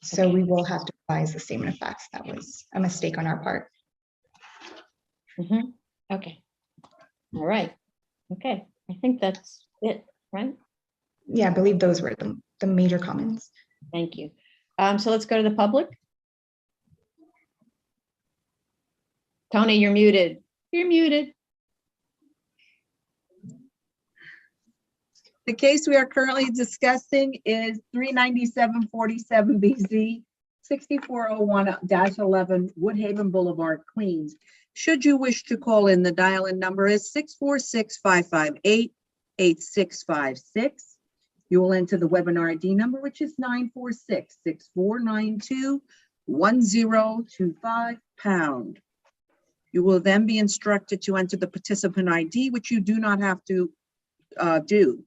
So we will have to revise the statement of facts. That was a mistake on our part. Okay. All right. Okay. I think that's it, right? Yeah, I believe those were the major comments. Thank you. So let's go to the public. Tony, you're muted. You're muted. The case we are currently discussing is 39747 BZ 6401-11 Woodhaven Boulevard, Queens. Should you wish to call in, the dial-in number is 646-558-8656. You will enter the webinar ID number, which is 946-6492-1025#. You will then be instructed to enter the participant ID, which you do not have to do.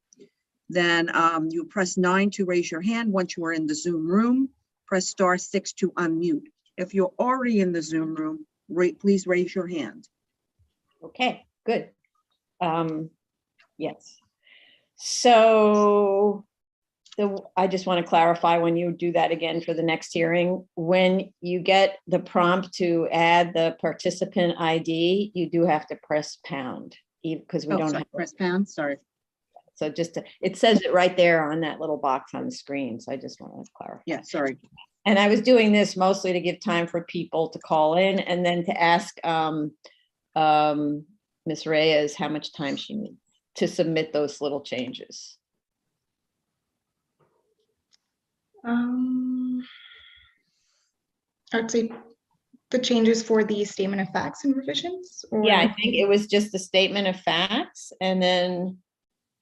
Then you press 9 to raise your hand. Once you are in the Zoom room, press *6 to unmute. If you're already in the Zoom room, please raise your hand. Okay, good. Yes. So I just want to clarify when you do that again for the next hearing, when you get the prompt to add the participant ID, you do have to press pound because we don't have press pound. Sorry. So it says it right there on that little box on the screen. So I just want to clarify. Yeah, sorry. And I was doing this mostly to give time for people to call in and then to ask Ms. Reyes how much time she needs to submit those little changes. I'd say the changes for the statement of facts and revisions? Or? Yeah, I think it was just the statement of facts. And then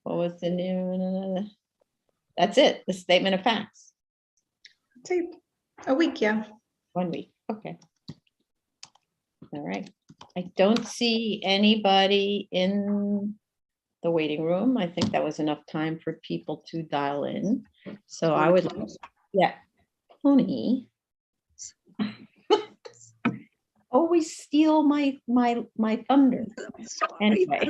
what was the new? That's it, the statement of facts. I'd say a week, yeah. 1 week, okay. All right. I don't see anybody in the waiting room. I think that was enough time for people to dial in. So I would, yeah, Tony. Always steal my thunder. Anyway.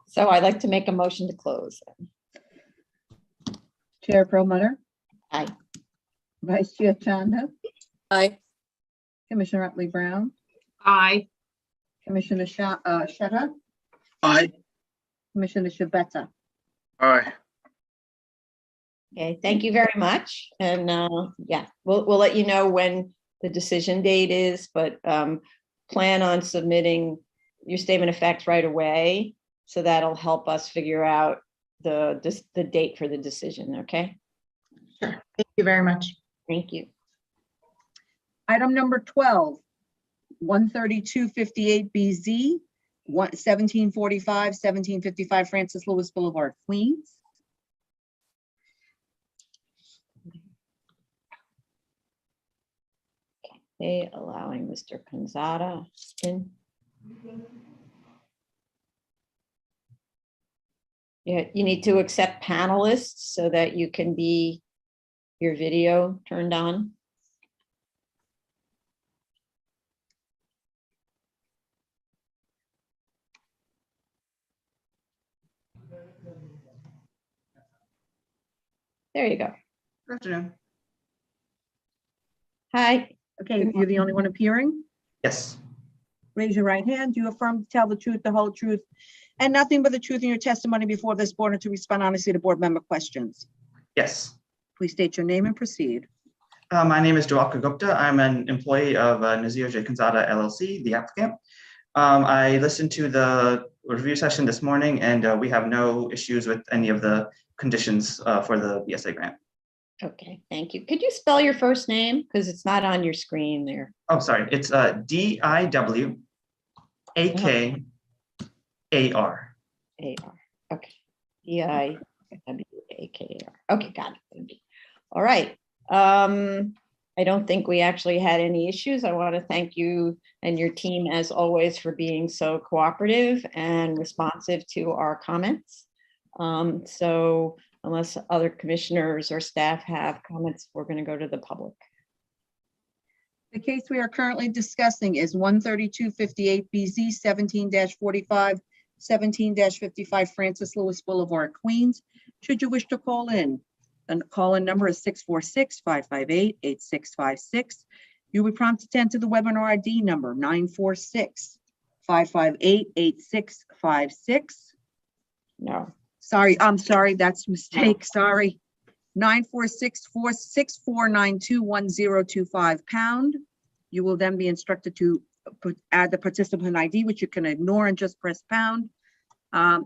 So I'd like to make a motion to close. Chair Perlmutter. Aye. Vice Chair Chanda. Aye. Commissioner Utley Brown. Aye. Commissioner Shetta. Aye. Commissioner Shabeta. Aye. Okay, thank you very much. And yeah, we'll let you know when the decision date is, but plan on submitting your statement of facts right away. So that'll help us figure out the date for the decision, okay? Sure. Thank you very much. Thank you. Item number 12, 13258BZ, 1745 Francis Lewis Boulevard, Queens. Okay, allowing Mr. Canzada in. Yeah, you need to accept panelists so that you can be your video turned on. There you go. Good afternoon. Hi. Okay, you're the only one appearing? Yes, Raise your right hand. Do you affirm to tell the truth, the whole truth, and nothing but the truth in your testimony before this board and to respond honestly to board member questions? yes. Please state your name and proceed. My name is Diwakar Gupta. I'm an employee of Nazir J. Kanzada LLC, the applicant. I listened to the review session this morning, and we have no issues with any of the conditions for the BSA grant. Okay, thank you. Could you spell your first name? Because it's not on your screen there. Oh, sorry. It's DIWAKAR. AR. Okay. DIWAKAR. Okay, got it. Thank you. All right. I don't think we actually had any issues. I want to thank you and your team as always for being so cooperative and responsive to our comments. So unless other commissioners or staff have comments, we're going to go to the public. The case we are currently discussing is 13258BZ 17-45 Francis Lewis Boulevard, Queens. Should you wish to call in, the call-in number is 646-558-8656. You will be prompted to enter the webinar ID number 946-558-8656. No. Sorry, I'm sorry, that's a mistake, sorry. 946-46492-1025 #. You will then be instructed to add the participant ID, which you can ignore and just press pound.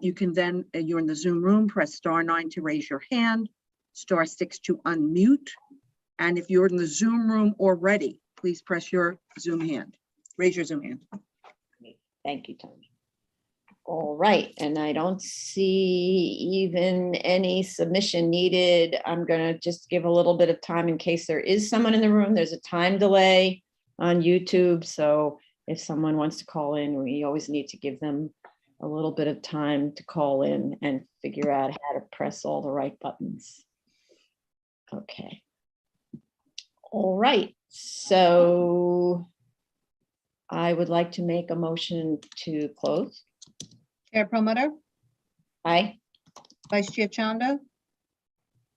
You can then, you're in the Zoom room, press *9 to raise your hand, *6 to unmute. And if you're in the Zoom room already, please press your Zoom hand, raise your Zoom hand. Thank you, Tony. All right, and I don't see even any submission needed. I'm going to just give a little bit of time in case there is someone in the room. There's a time delay on YouTube, so if someone wants to call in, we always need to give them a little bit of time to call in and figure out how to press all the right buttons. Okay. All right, so I would like to make a motion to close. Chair Promoter, Aye. Vice Chair Chanda,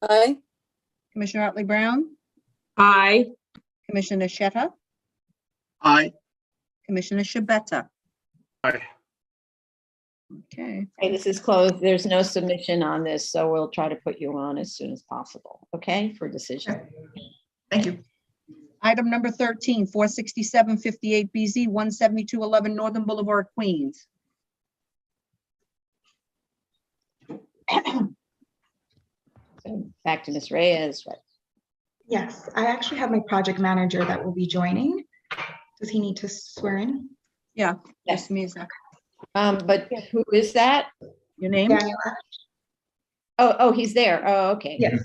Aye. Commissioner Otley Brown, Aye. Commissioner Shetta, Aye. Commissioner Shabeta. Aye. Okay, Okay, this is closed. There's no submission on this, so we'll try to put you on as soon as possible, okay, for decision. Thank you. item number 13, 46758BZ 17211 Northern Boulevard, Queens. So back to Ms. Reyes, right? Yes, I actually have my project manager that will be joining. Does he need to swear in? Yeah, Yes. just me a sec. But who is that? Your name? Daniel? Oh, he's there. Oh, okay. Yes.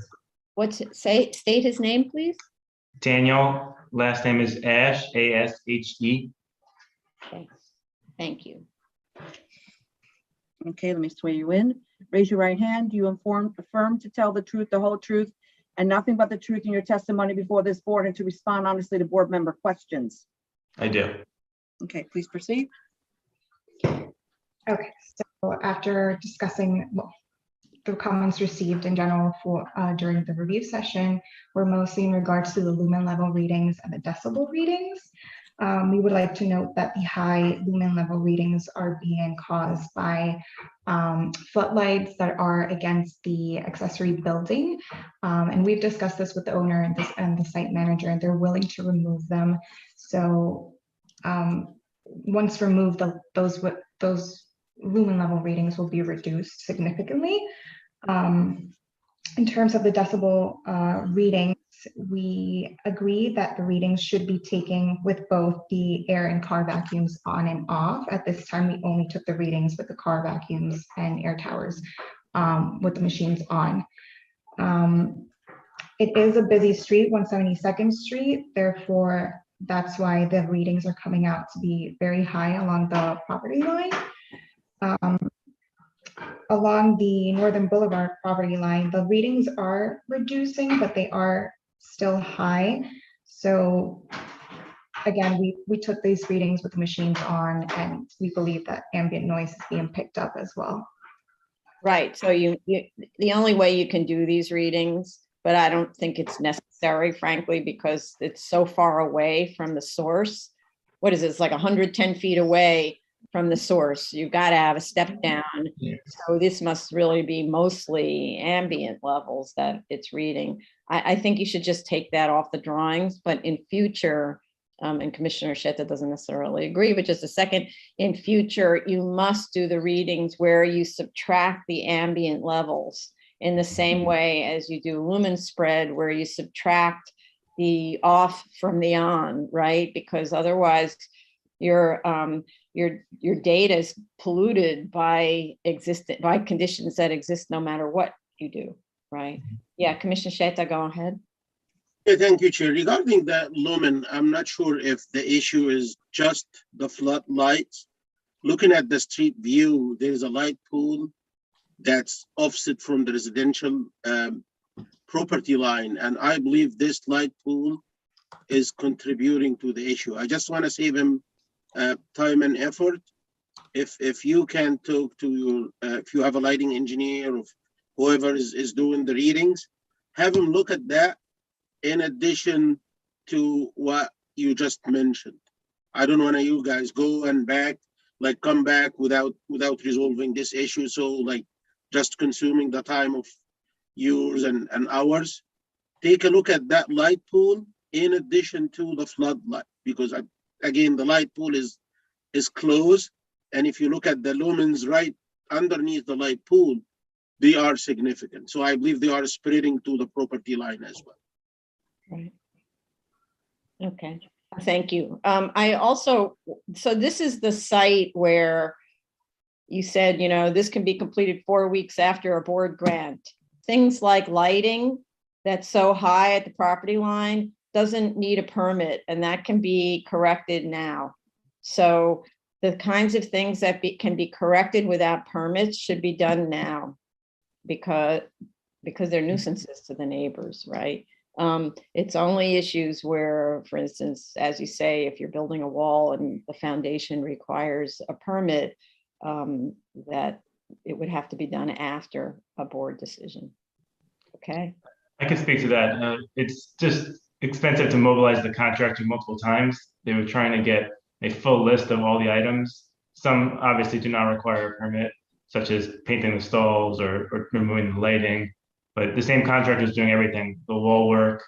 State his name, please? Daniel, last name is Ash, A-S-H-E. Okay, thank you. Okay, let me swear you in. Raise your right hand. Do you affirm to tell the truth, the whole truth, and nothing but the truth in your testimony before this board and to respond honestly to board member questions? I do. Okay, please proceed. Okay, so after discussing the comments received in general for during the review session were mostly in regards to the lumen level readings and the decibel readings. We would like to note that the high lumen level readings are being caused by floodlights that are against the accessory building. And we've discussed this with the owner and the site manager, and they're willing to remove them. So once removed, those lumen level readings will be reduced significantly. In terms of the decibel readings, we agree that the readings should be taken with both the air and car vacuums on and off. At this time, we only took the readings with the car vacuums and air towers with the machines on. It is a busy street, 172nd Street. Therefore, that's why the readings are coming out to be very high along the property line. Along the Northern Boulevard property line, the readings are reducing, but they are still high. So again, we took these readings with the machines on, and we believe that ambient noise is being picked up as well. Right, so the only way you can do these readings, but I don't think it's necessary, frankly, because it's so far away from the source. What is it? It's like 110 feet away from the source. You've got to have a step down. Yeah. So this must really be mostly ambient levels that it's reading. I think you should just take that off the drawings, but in future, and Commissioner Shetta doesn't necessarily agree, but just a second, in future, you must do the readings where you subtract the ambient levels in the same way as you do lumen spread, where you subtract the off from the on, right? Because otherwise your data is polluted by conditions that exist no matter what you do, right? Yeah, Commissioner Shetta, go ahead. Yeah, thank you, Chair. Regarding that lumen, I'm not sure if the issue is just the floodlights. Looking at the street view, there's a light pool that's offset from the residential property line. And I believe this light pool is contributing to the issue. I just want to save him time and effort. If you can talk to your, if you have a lighting engineer or whoever is doing the readings, have him look at that in addition to what you just mentioned. I don't want you guys go and back, like come back without resolving this issue. So like just consuming the time of yours and ours. Take a look at that light pool in addition to the floodlight, because again, the light pool is closed. And if you look at the lumens right underneath the light pool, they are significant. So I believe they are spreading to the property line as well. Right. Okay, thank you. I also, so this is the site where you said, this can be completed 4 weeks after a board grant. Things like lighting that's so high at the property line doesn't need a permit, and that can be corrected now. So the kinds of things that can be corrected without permits should be done now because they're nuisances to the neighbors, right? It's only issues where, for instance, as you say, if you're building a wall and the foundation requires a permit, that it would have to be done after a board decision. Okay. I can speak to that. It's just expensive to mobilize the contractor multiple times. They were trying to get a full list of all the items. Some obviously do not require a permit, such as painting the stalls or removing the lighting. But the same contractor is doing everything: the wall work,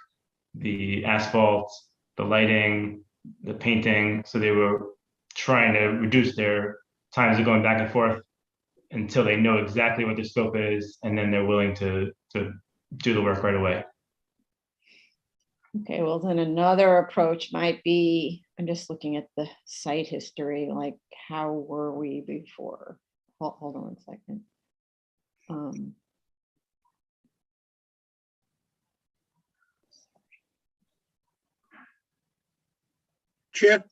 the asphalt, the lighting, the painting. So they were trying to reduce their times of going back and forth until they know exactly what the scope is, and then they're willing to do the work right away. Okay, well, then another approach might be, I'm just looking at the site history, like how were we before? Hold on 1 second. Chair?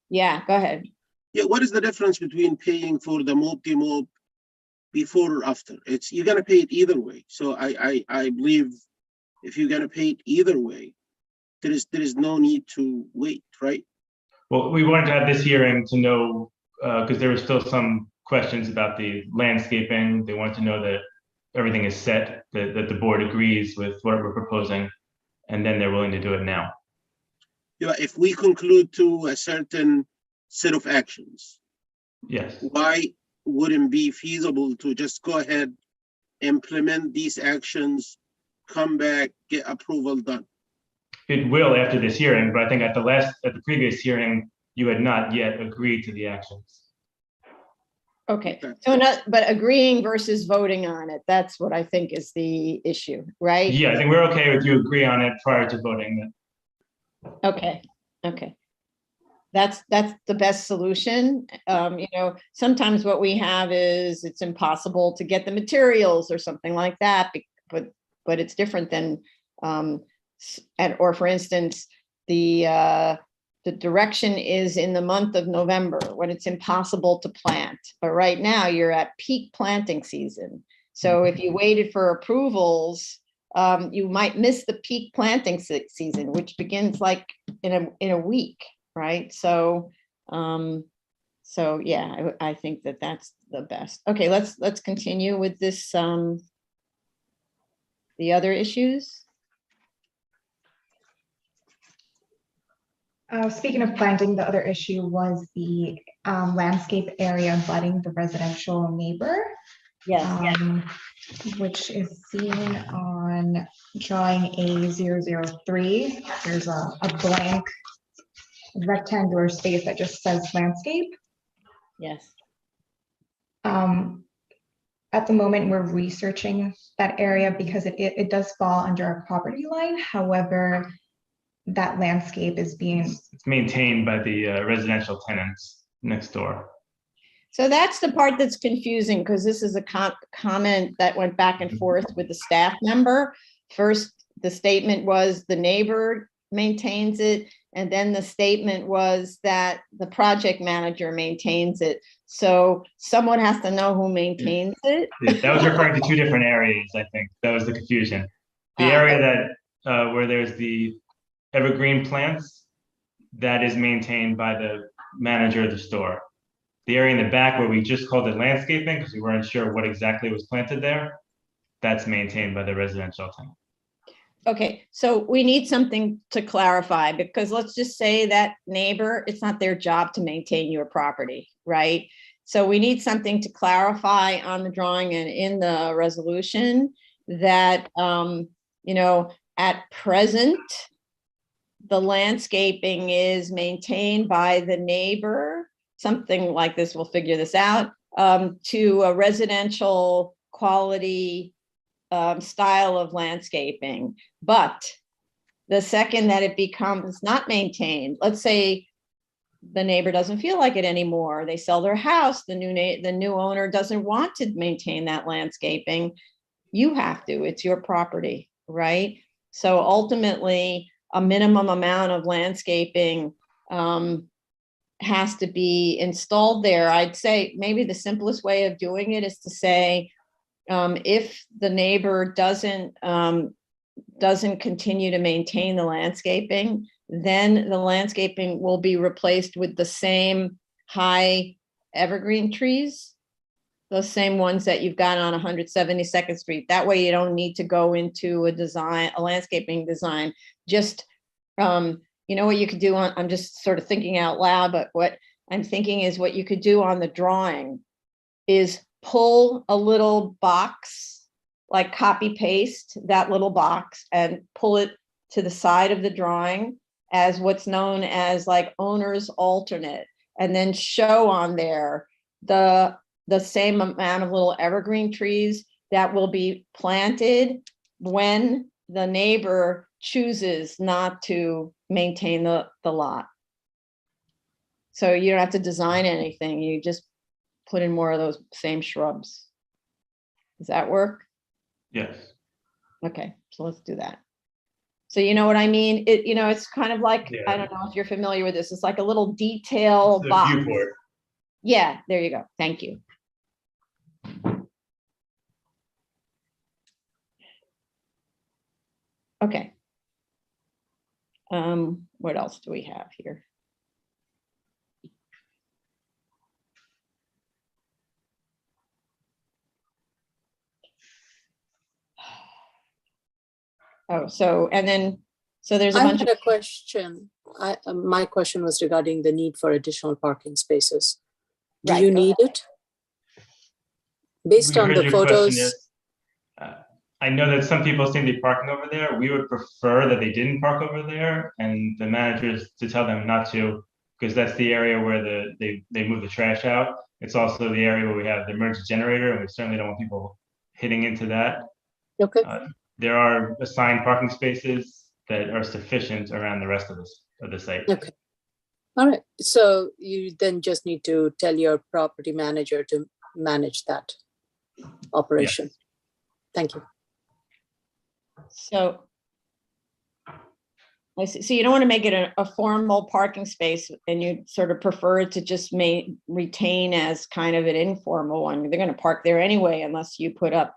Yeah, go ahead. Yeah, what is the difference between paying for the multi-mob before or after? You're gonna pay it either way. So I believe if you're gonna pay it either way, there is no need to wait, right? Well, we wanted to have this hearing to know, because there were still some questions about the landscaping. They wanted to know that everything is set, that the board agrees with what we're proposing, and then they're willing to do it now. Yeah, if we conclude to a certain set of actions, Yes. why wouldn't be feasible to just go ahead, implement these actions, come back, get approval done? It will after this hearing, but I think at the previous hearing, you had not yet agreed to the actions. Okay, so not, but agreeing versus voting on it, that's what I think is the issue, right? Yeah, I think we're okay with you agree on it prior to voting. Okay, okay. That's the best solution. You know, sometimes what we have is it's impossible to get the materials or something like that, but it's different than, or for instance, the direction is in the month of November when it's impossible to plant. But right now you're at peak planting season. So if you waited for approvals, you might miss the peak planting season, which begins like in a week, right? So, yeah, I think that that's the best. Okay, let's continue with this, the other issues. Speaking of planting, the other issue was the landscape area abutting the residential neighbor. Yes. Which is seen on drawing A003. There's a blank rectangular space that just says landscape. Yes. At the moment, we're researching that area because it does fall under our property line. However, that landscape is being... It's maintained by the residential tenants next door. So that's the part that's confusing, because this is a comment that went back and forth with the staff member. First, the statement was the neighbor maintains it, and then the statement was that the project manager maintains it. So someone has to know who maintains it. That was referring to two different areas, I think. That was the confusion. The area that where there's the evergreen plants, that is maintained by the manager of the store. The area in the back where we just called it landscaping because we weren't sure what exactly was planted there, that's maintained by the residential tenant. Okay, so we need something to clarify, because let's just say that neighbor, it's not their job to maintain your property, right? So we need something to clarify on the drawing and in the resolution that, you know, at present, the landscaping is maintained by the neighbor, something like this, we'll figure this out, to a residential quality style of landscaping. But the second that it becomes not maintained, let's say the neighbor doesn't feel like it anymore, they sell their house, the new owner doesn't want to maintain that landscaping, you have to, it's your property, right? So ultimately, a minimum amount of landscaping has to be installed there. I'd say maybe the simplest way of doing it is to say, if the neighbor doesn't continue to maintain the landscaping, then the landscaping will be replaced with the same high evergreen trees, those same ones that you've got on 172nd Street. That way you don't need to go into a landscaping design. Just, you know what you could do on, I'm just sort of thinking out loud, but what I'm thinking is what you could do on the drawing is pull a little box, like copy paste that little box and pull it to the side of the drawing as what's known as like owner's alternate, and then show on there the same amount of little evergreen trees that will be planted when the neighbor chooses not to maintain the lot. So you don't have to design anything, you just put in more of those same shrubs. Does that work? Yes. Okay, so let's do that. So you know what I mean? It, you know, it's kind of like, Yeah. I don't know if you're familiar with this, it's like a little detail The box. viewport. Yeah, there you go. Thank you. Okay. What else do we have here? Oh, so, and then, so there's a I bunch had of, a question. My question was regarding the need for additional parking spaces. Do Right, you go need it? Based We on heard the your question, photos, yes. I know that some people seem to be parking over there. We would prefer that they didn't park over there, and the managers to tell them not to, because that's the area where they move the trash out. It's also the area where we have the emergency generator, and we certainly don't want people hitting into that. okay, There are assigned parking spaces that are sufficient around the rest of the site. okay. All right, so you then just need to tell your property manager to manage that operation. Yes. Thank you. So I see. So you don't want to make it a formal parking space, and you sort of prefer it to just retain as kind of an informal one. They're going to park there anyway, unless you put up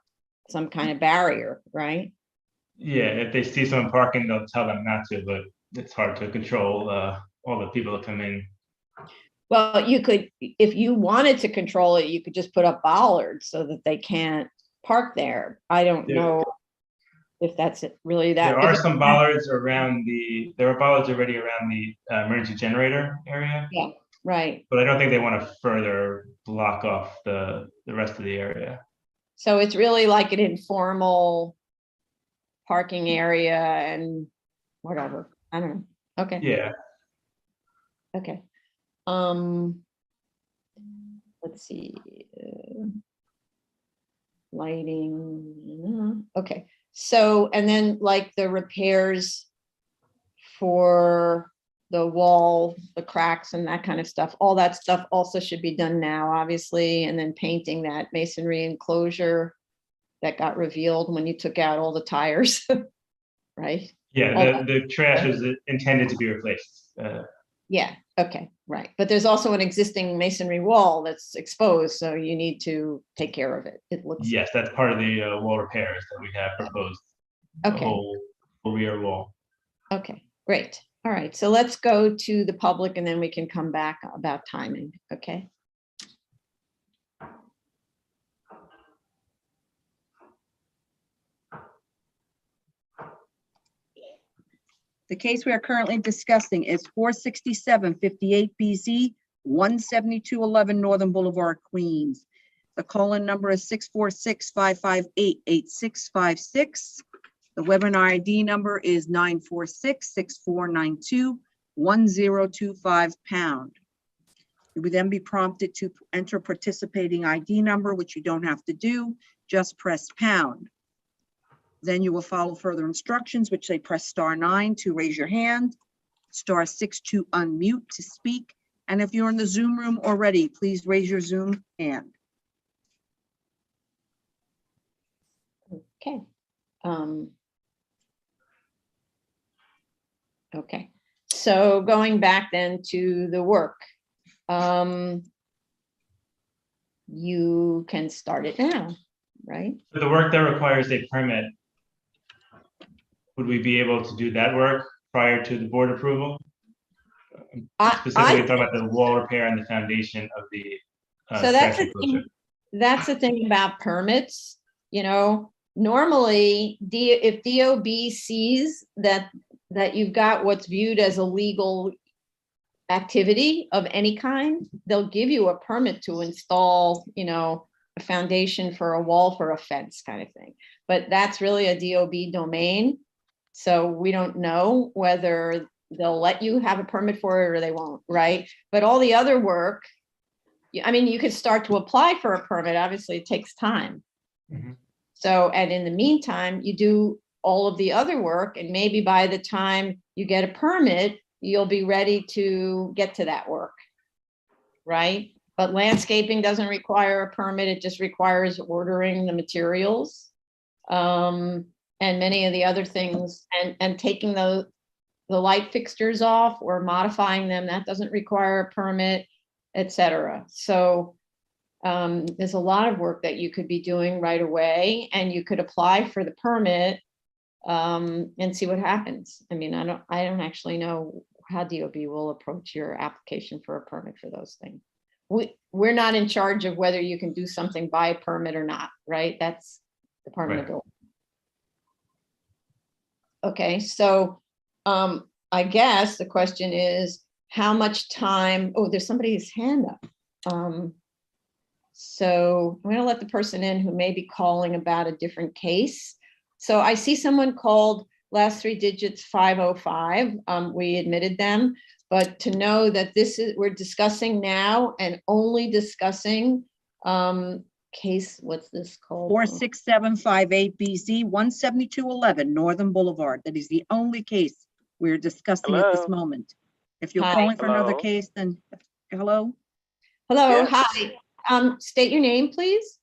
some kind of barrier, right? Yeah, if they see someone parking, they'll tell them not to, but it's hard to control all the people that come in. Well, you could, if you wanted to control it, you could just put up bollards so that they can't park there. I don't know if that's really that. There are some bollards around there are bollards already around the emergency generator area. Yeah, right. But I don't think they want to further block off the rest of the area. So it's really like an informal parking area and whatever. I don't know. Okay. Yeah. Okay. Let's see. Lighting. Okay. So, and then like the repairs for the wall, the cracks and that kind of stuff, all that stuff also should be done now, obviously. And then painting that masonry enclosure that got revealed when you took out all the tires, right? Yeah, the trash is intended to be replaced. Yeah, okay, right. But there's also an existing masonry wall that's exposed, so you need to take care of it. It looks. Yes, that's part of the wall repairs that we have proposed. Okay. The whole rear wall. Okay, great. All right, so let's go to the public and then we can come back about timing, okay? The case we are currently discussing is 46758 BZ, 17211 Northern Boulevard, Queens. The call-in number is 646-558-8656. The webinar ID number is 946-6492-1025#. You would then be prompted to enter participating ID number, which you don't have to do, just press pound. Then you will follow further instructions, which say press *9 to raise your hand, *6 to unmute to speak. And if you're in the Zoom room already, please raise your Zoom hand. Okay. Okay, so going back then to the work. You can start it now, right? For the work that requires a permit, would we be able to do that work prior to the board approval? Specifically talking about the wall repair and the foundation of the so that's trash the thing. enclosure. That's the thing about permits. You know, normally if DOB sees that you've got what's viewed as a legal activity of any kind, they'll give you a permit to install, you know, a foundation for a wall for a fence kind of thing. But that's really a DOB domain. So we don't know whether they'll let you have a permit for it or they won't, right? But all the other work, I mean, you could start to apply for a permit. Obviously, it takes time. Mm-hmm. So, and in the meantime, you do all of the other work, and maybe by the time you get a permit, you'll be ready to get to that work, right? But landscaping doesn't require a permit. It just requires ordering the materials. And many of the other things, and taking the light fixtures off or modifying them, that doesn't require a permit, etc. So there's a lot of work that you could be doing right away, and you could apply for the permit and see what happens. I mean, I don't actually know how DOB will approach your application for a permit for those things. We're not in charge of whether you can do something by a permit or not, right? That's Department of Building. Okay, so I guess the question is, how much time, oh, there's somebody's hand up. So I'm gonna let the person in who may be calling about a different case. So I see someone called last three digits 505. We admitted them, but to know that we're discussing now and only discussing case, what's this called? 46758BZ 17211 Northern Boulevard. That is the only case we're discussing at this moment. If you're Hi. calling for another case, then hello? Hello, Yes. hi. State your name, please.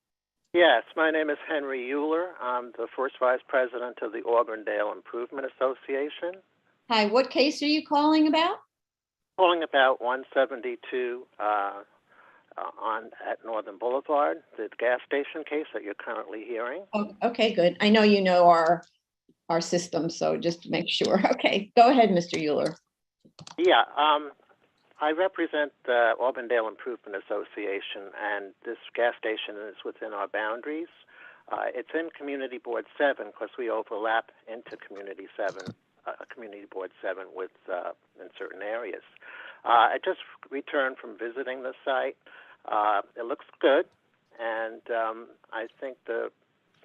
Yes, my name is Henry Euler. I'm the first vice president of the Auburndale Improvement Association. Hi, what case are you calling about? Calling about 172 at Northern Boulevard, the gas station case that you're currently hearing. Oh, okay, good. I know you know our system, so just to make sure. Okay, go ahead, Mr. Euler. Yeah, I represent the Auburndale Improvement Association, and this gas station is within our boundaries. It's in Community Board 7 because we overlap into Community Board 7 with in certain areas. I just returned from visiting the site. It looks good, and I think the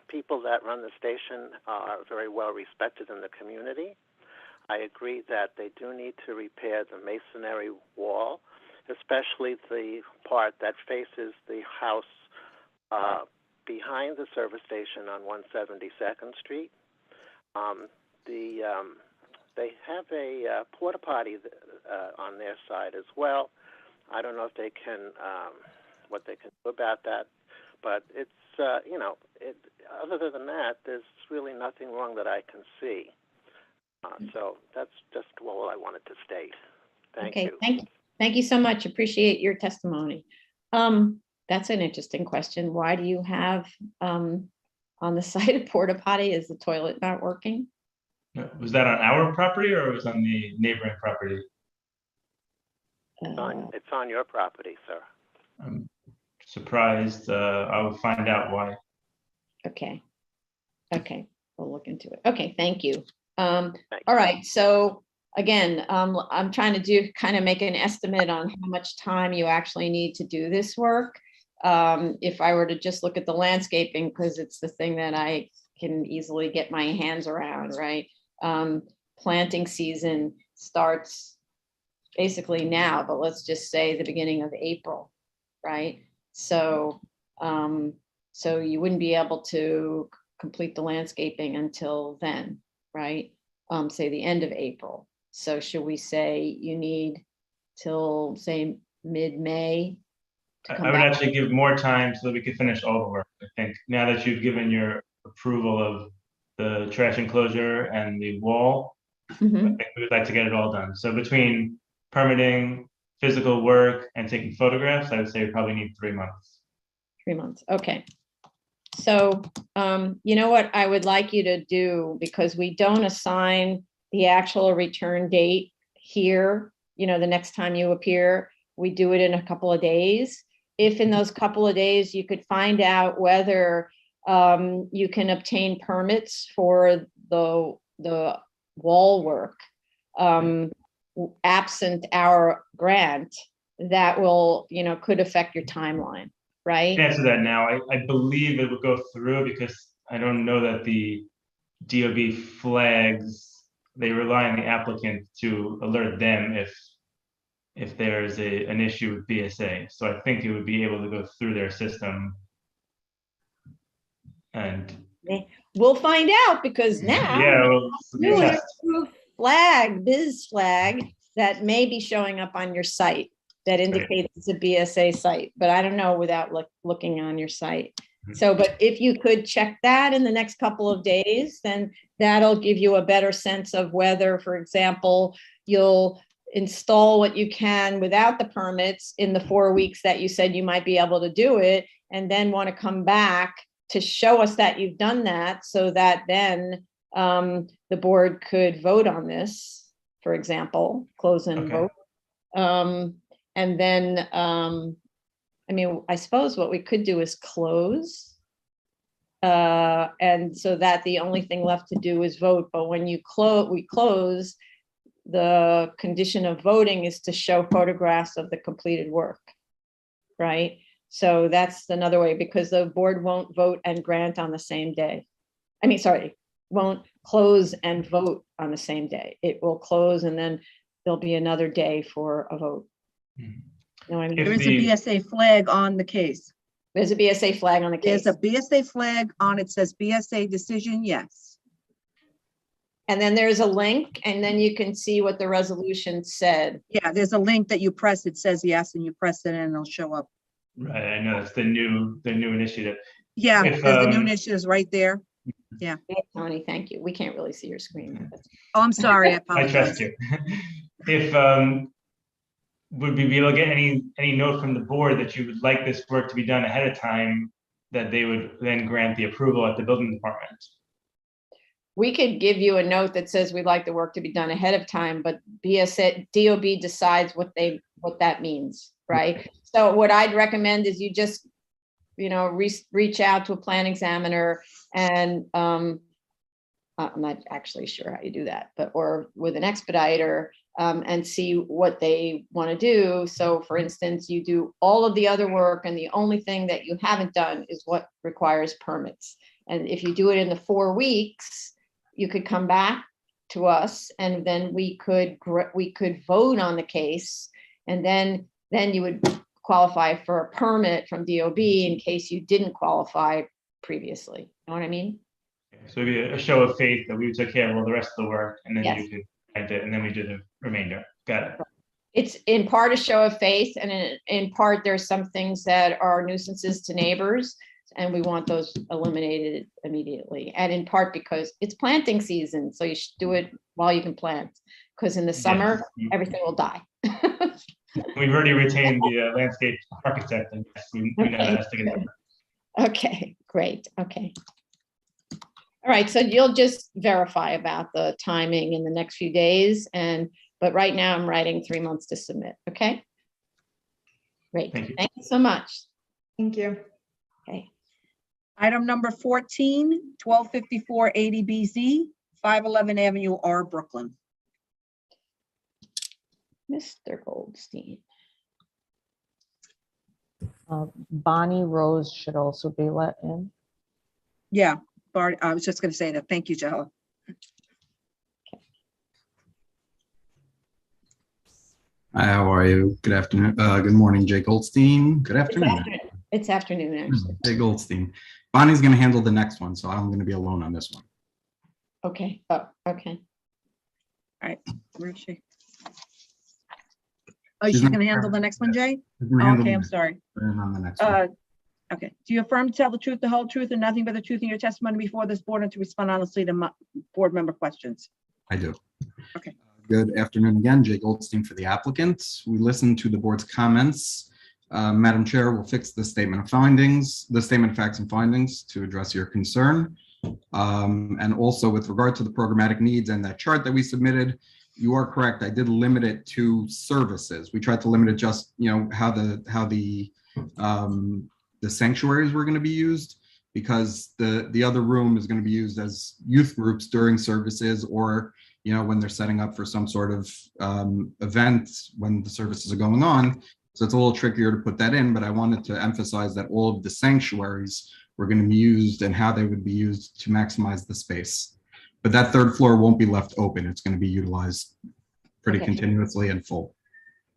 people that run the station are very well respected in the community. I agree that they do need to repair the masonry wall, especially the part that faces the house behind the service station on 172nd Street. They have a porta potty on their side as well. I don't know if they can, what they can do about that, but it's, other than that, there's really nothing wrong that I can see. So that's just all I wanted to state. Thank you. Thank you so much. Appreciate your testimony. That's an interesting question. Why do you have on the site a porta potty? Is the toilet not working? Was that on our property or was it on the neighboring property? It's on your property, sir. I'm surprised. I will find out why. Okay, we'll look into it. Okay, thank you. All right, so again, I'm trying to make an estimate on how much time you actually need to do this work. If I were to just look at the landscaping, because it's the thing that I can easily get my hands around, right? Planting season starts basically now, but let's just say the beginning of April, right? So, so you wouldn't be able to complete the landscaping until then, right? Say the end of April. So should we say you need till say mid-May? I would actually give more time so that we could finish all the work. I think now that you've given your approval of the trash enclosure and the wall, I think we would like to get it all done. So between permitting, physical work, and taking photographs, I would say we probably need 3 months. 3 months, okay. So, you know what I would like you to do, because we don't assign the actual return date here, the next time you appear, we do it in a couple of days. If in those couple of days you could find out whether you can obtain permits for the wall work, absent our grant, that will, could affect your timeline, right? I can answer that now. I believe it would go through because I don't know that the DOB flags, they rely on the applicant to alert them if there's an issue with BSA. So I think it would be able to go through their system. And we'll find out, because now new and approved flag, biz flag, that may be showing up on your site that indicates it's a BSA site, but I don't know without looking on your site. So, but if you could check that in the next couple of days, then that'll give you a better sense of whether, for example, you'll install what you can without the permits in the 4 weeks that you said you might be able to do it, and then want to come back to show us that you've done that, so that then the board could vote on this, for example, close and vote. And then, I suppose what we could do is close. And so that the only thing left to do is vote. But when we close, the condition of voting is to show photographs of the completed work, right? So that's another way, because the board won't vote and grant on the same day. I mean, sorry, won't close and vote on the same day. It will close and then there'll be another day for a vote. You know what I mean? There is a BSA flag on the case. There's a BSA flag on the case. There's a BSA flag on it, says BSA decision, yes. And then there's a link, and then you can see what the resolution said. Yeah, there's a link that you press, it says yes, and you press it and it'll show up. Right, I know that's the new initiative. Yeah, If, there's the new initiatives right there. Yeah. Tony, thank you. We can't really see your screen. Oh, I'm sorry, I I apologize. trust you. If would we be able to get any note from the board that you would like this work to be done ahead of time, that they would then grant the approval at the building department? We could give you a note that says we'd like the work to be done ahead of time, but DOB decides what that means, right? So what I'd recommend is you just, reach out to a plan examiner, and I'm not actually sure how you do that, or with an expediter, and see what they want to do. So for instance, you do all of the other work, and the only thing that you haven't done is what requires permits. And if you do it in the 4 weeks, you could come back to us, and then we could vote on the case, and then you would qualify for a permit from DOB in case you didn't qualify previously. You know what I mean? So it'd be a show of faith that we took care of all the rest of the work, and then Yes. you could grant it, and then we do the remainder. Got it. It's in part a show of faith, and in part there's some things that are nuisances to neighbors, and we want those eliminated immediately. And in part because it's planting season, so you should do it while you can plant, because in the summer, everything will die. We've already retained the landscape architect, and yes, we know that has to get done. Okay, great. Okay. All right, so you'll just verify about the timing in the next few days, but right now I'm writing 3 months to submit. Okay. Great. Thank you. Thank you so much. Thank you. Okay. Item number 14, 1254 ADBZ, 511 Avenue R, Brooklyn. Mr. Goldstein. Bonnie Rose should also be let in. Yeah, Bart, I was just going to say that. Thank you, Jella. Hi, how are you? Good afternoon. Good morning, Jay Goldstein. Good afternoon. It's afternoon, actually. Jay Goldstein. Bonnie's going to handle the next one, so I'm going to be alone on this one. Okay. Oh, okay. All right, where is she? Oh, she's going to handle the next one, Jay? Okay, I'm sorry. On the next one. Okay. Do you affirm to tell the truth, the whole truth, and nothing but the truth in your testimony before this board, and to respond honestly to board member questions? I do. Okay. Good afternoon again, Jay Goldstein for the applicant. We listened to the board's comments. Madam Chair, will fix the statement of findings, the statement of facts and findings to address your concern. And also with regard to the programmatic needs and that chart that we submitted, you are correct. I did limit it to services. We tried to limit it just, how the sanctuaries were going to be used, because the other room is going to be used as youth groups during services, or when they're setting up for some sort of event when the services are going on. So it's a little trickier to put that in, but I wanted to emphasize that all of the sanctuaries were going to be used and how they would be used to maximize the space. But that third floor won't be left open. It's going to be utilized pretty continuously and full.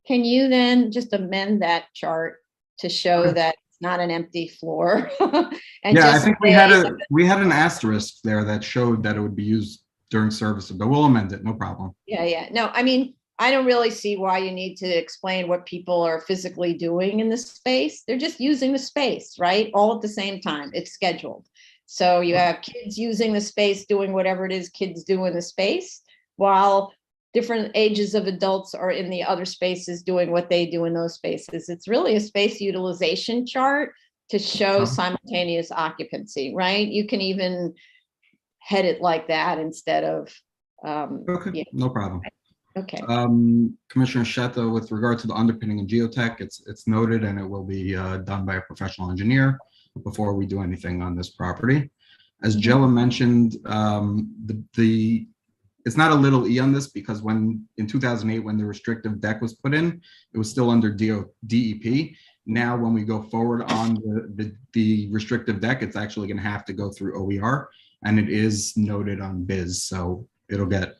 Can you then just amend that chart to show that it's not an empty floor? And yeah, I just think we had an asterisk there that showed that it would be used during services, but we'll amend it, no problem. Yeah. No, I mean, I don't really see why you need to explain what people are physically doing in this space. They're just using the space, right? All at the same time. It's scheduled. So you have kids using the space, doing whatever it is kids do in the space, while different ages of adults are in the other spaces doing what they do in those spaces. It's really a space utilization chart to show simultaneous occupancy, right? You can even head it like that instead of Okay, no problem. Okay. Commissioner Shetta, with regard to the underpinning and geotech, it's noted, and it will be done by a professional engineer before we do anything on this property. As Jella mentioned, the it's not a little e on this because when in 2008, when the restrictive deck was put in, it was still under DEP. Now, when we go forward on the restrictive deck, it's actually going to have to go through OER, and it is noted on BIS, so it'll get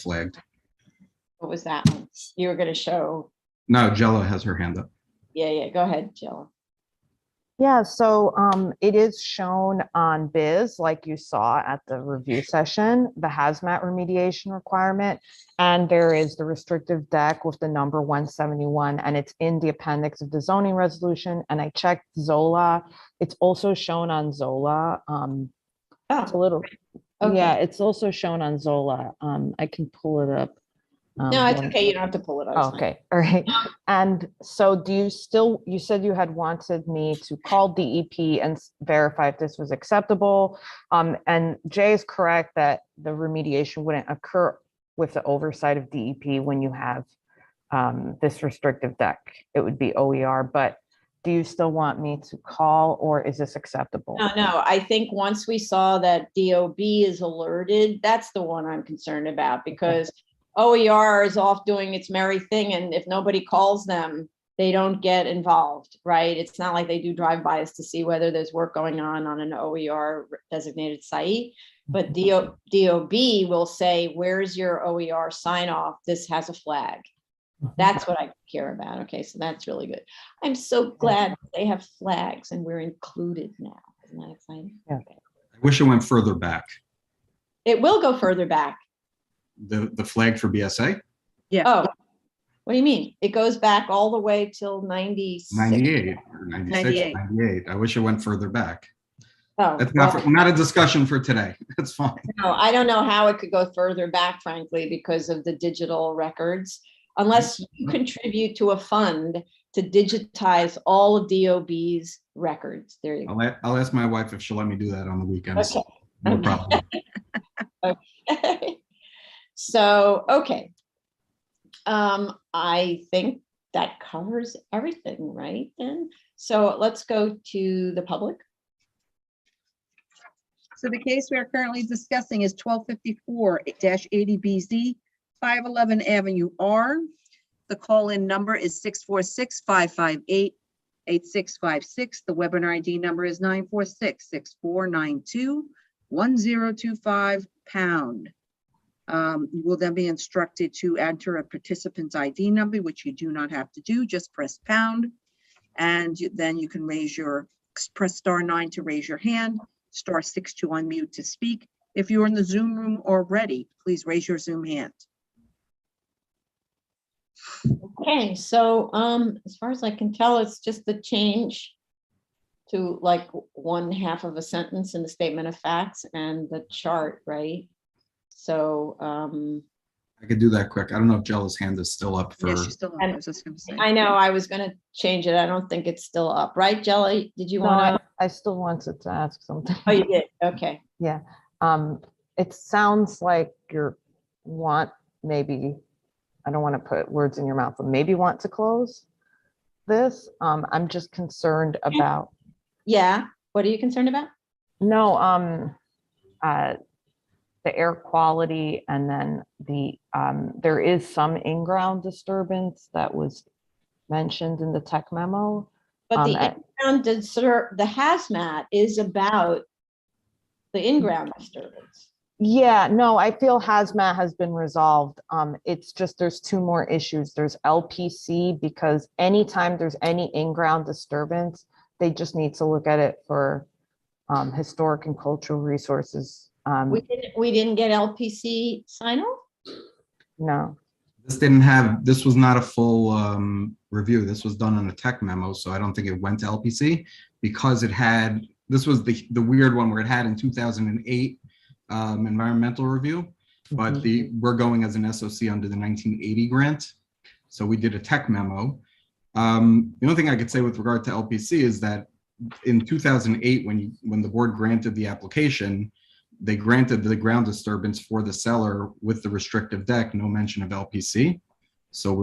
flagged. What was that one? You were going to show. No, Jella has her hand up. Yeah, go ahead, Jill. Yeah, so it is shown on BIS, like you saw at the review session, the hazmat remediation requirement, and there is the restrictive deck with the number 171, and it's in the appendix of the zoning resolution. And I checked Zola. It's also shown on Zola. It's a little, Okay. yeah, it's also shown on Zola. I can pull it up. No, it's okay. You don't have to pull it up. It's fine. Okay, all right. And so do you still, you said you had wanted me to call DEP and verify if this was acceptable. And Jay is correct that the remediation wouldn't occur with the oversight of DEP when you have this restrictive deck. It would be OER, but do you still want me to call, or is this acceptable? No, I think once we saw that DOB is alerted, that's the one I'm concerned about, because OER is off doing its merry thing, and if nobody calls them, they don't get involved, right? It's not like they do drive-bys to see whether there's work going on an OER designated site, but DOB will say, where's your OER sign off? This has a flag. That's what I care about. Okay, so that's really good. I'm so glad they have flags and we're included now. Isn't that exciting? Yeah. Okay. I wish it went further back. It will go further back. The flag for BSA? Yeah. Oh, what do you mean? It goes back all the way till 96. 98 or 96, 98. 98. I wish it went further back. Oh, That's well, not a discussion for today. That's fine. no, I don't know how it could go further back, frankly, because of the digital records, unless you contribute to a fund to digitize all of DOB's records. There you go. I'll ask my wife if she'll let me do that on the weekends. Okay. No problem. Okay. So, okay. I think that covers everything, right then? So let's go to the public. So the case we are currently discussing is 1254-80BZ, 511 Avenue R. The call-in number is 646-558-8656. The webinar ID number is 946-6492-1025#. You will then be instructed to enter a participant's ID number, which you do not have to do, just press pound. And then you can press *9 to raise your hand, *6 to unmute to speak. If you're in the Zoom room already, please raise your Zoom hand. Okay, so as far as I can tell, it's just the change to like 1/2 of a sentence in the statement of facts and the chart, right? So I could do that quick. I don't know if Jella's hand is still up for. Yes, she's still on. I was just gonna say. I know I was going to change it. I don't think it's still up, right, Jelly? Did you No, want to? I still wanted to ask something. Oh, you did. Okay. Yeah. It sounds like you want, maybe, I don't want to put words in your mouth, but maybe want to close this. I'm just concerned about. Yeah. What are you concerned about? No, the air quality, and then there is some in-ground disturbance that was mentioned in the tech memo. But the hazmat is about the in-ground disturbance. Yeah, no, I feel hazmat has been resolved. It's just there's two more issues. There's LPC, because anytime there's any in-ground disturbance, they just need to look at it for historic and cultural resources. We didn't get LPC sign off? No. This was not a full review. This was done on a tech memo, so I don't think it went to LPC because this was the weird one where it had in 2008 environmental review, but we're going as an SOC under the 1980 grant. So we did a tech memo. The only thing I could say with regard to LPC is that in 2008, when the board granted the application, they granted the ground disturbance for the cellar with the restrictive deck, no mention of LPC. So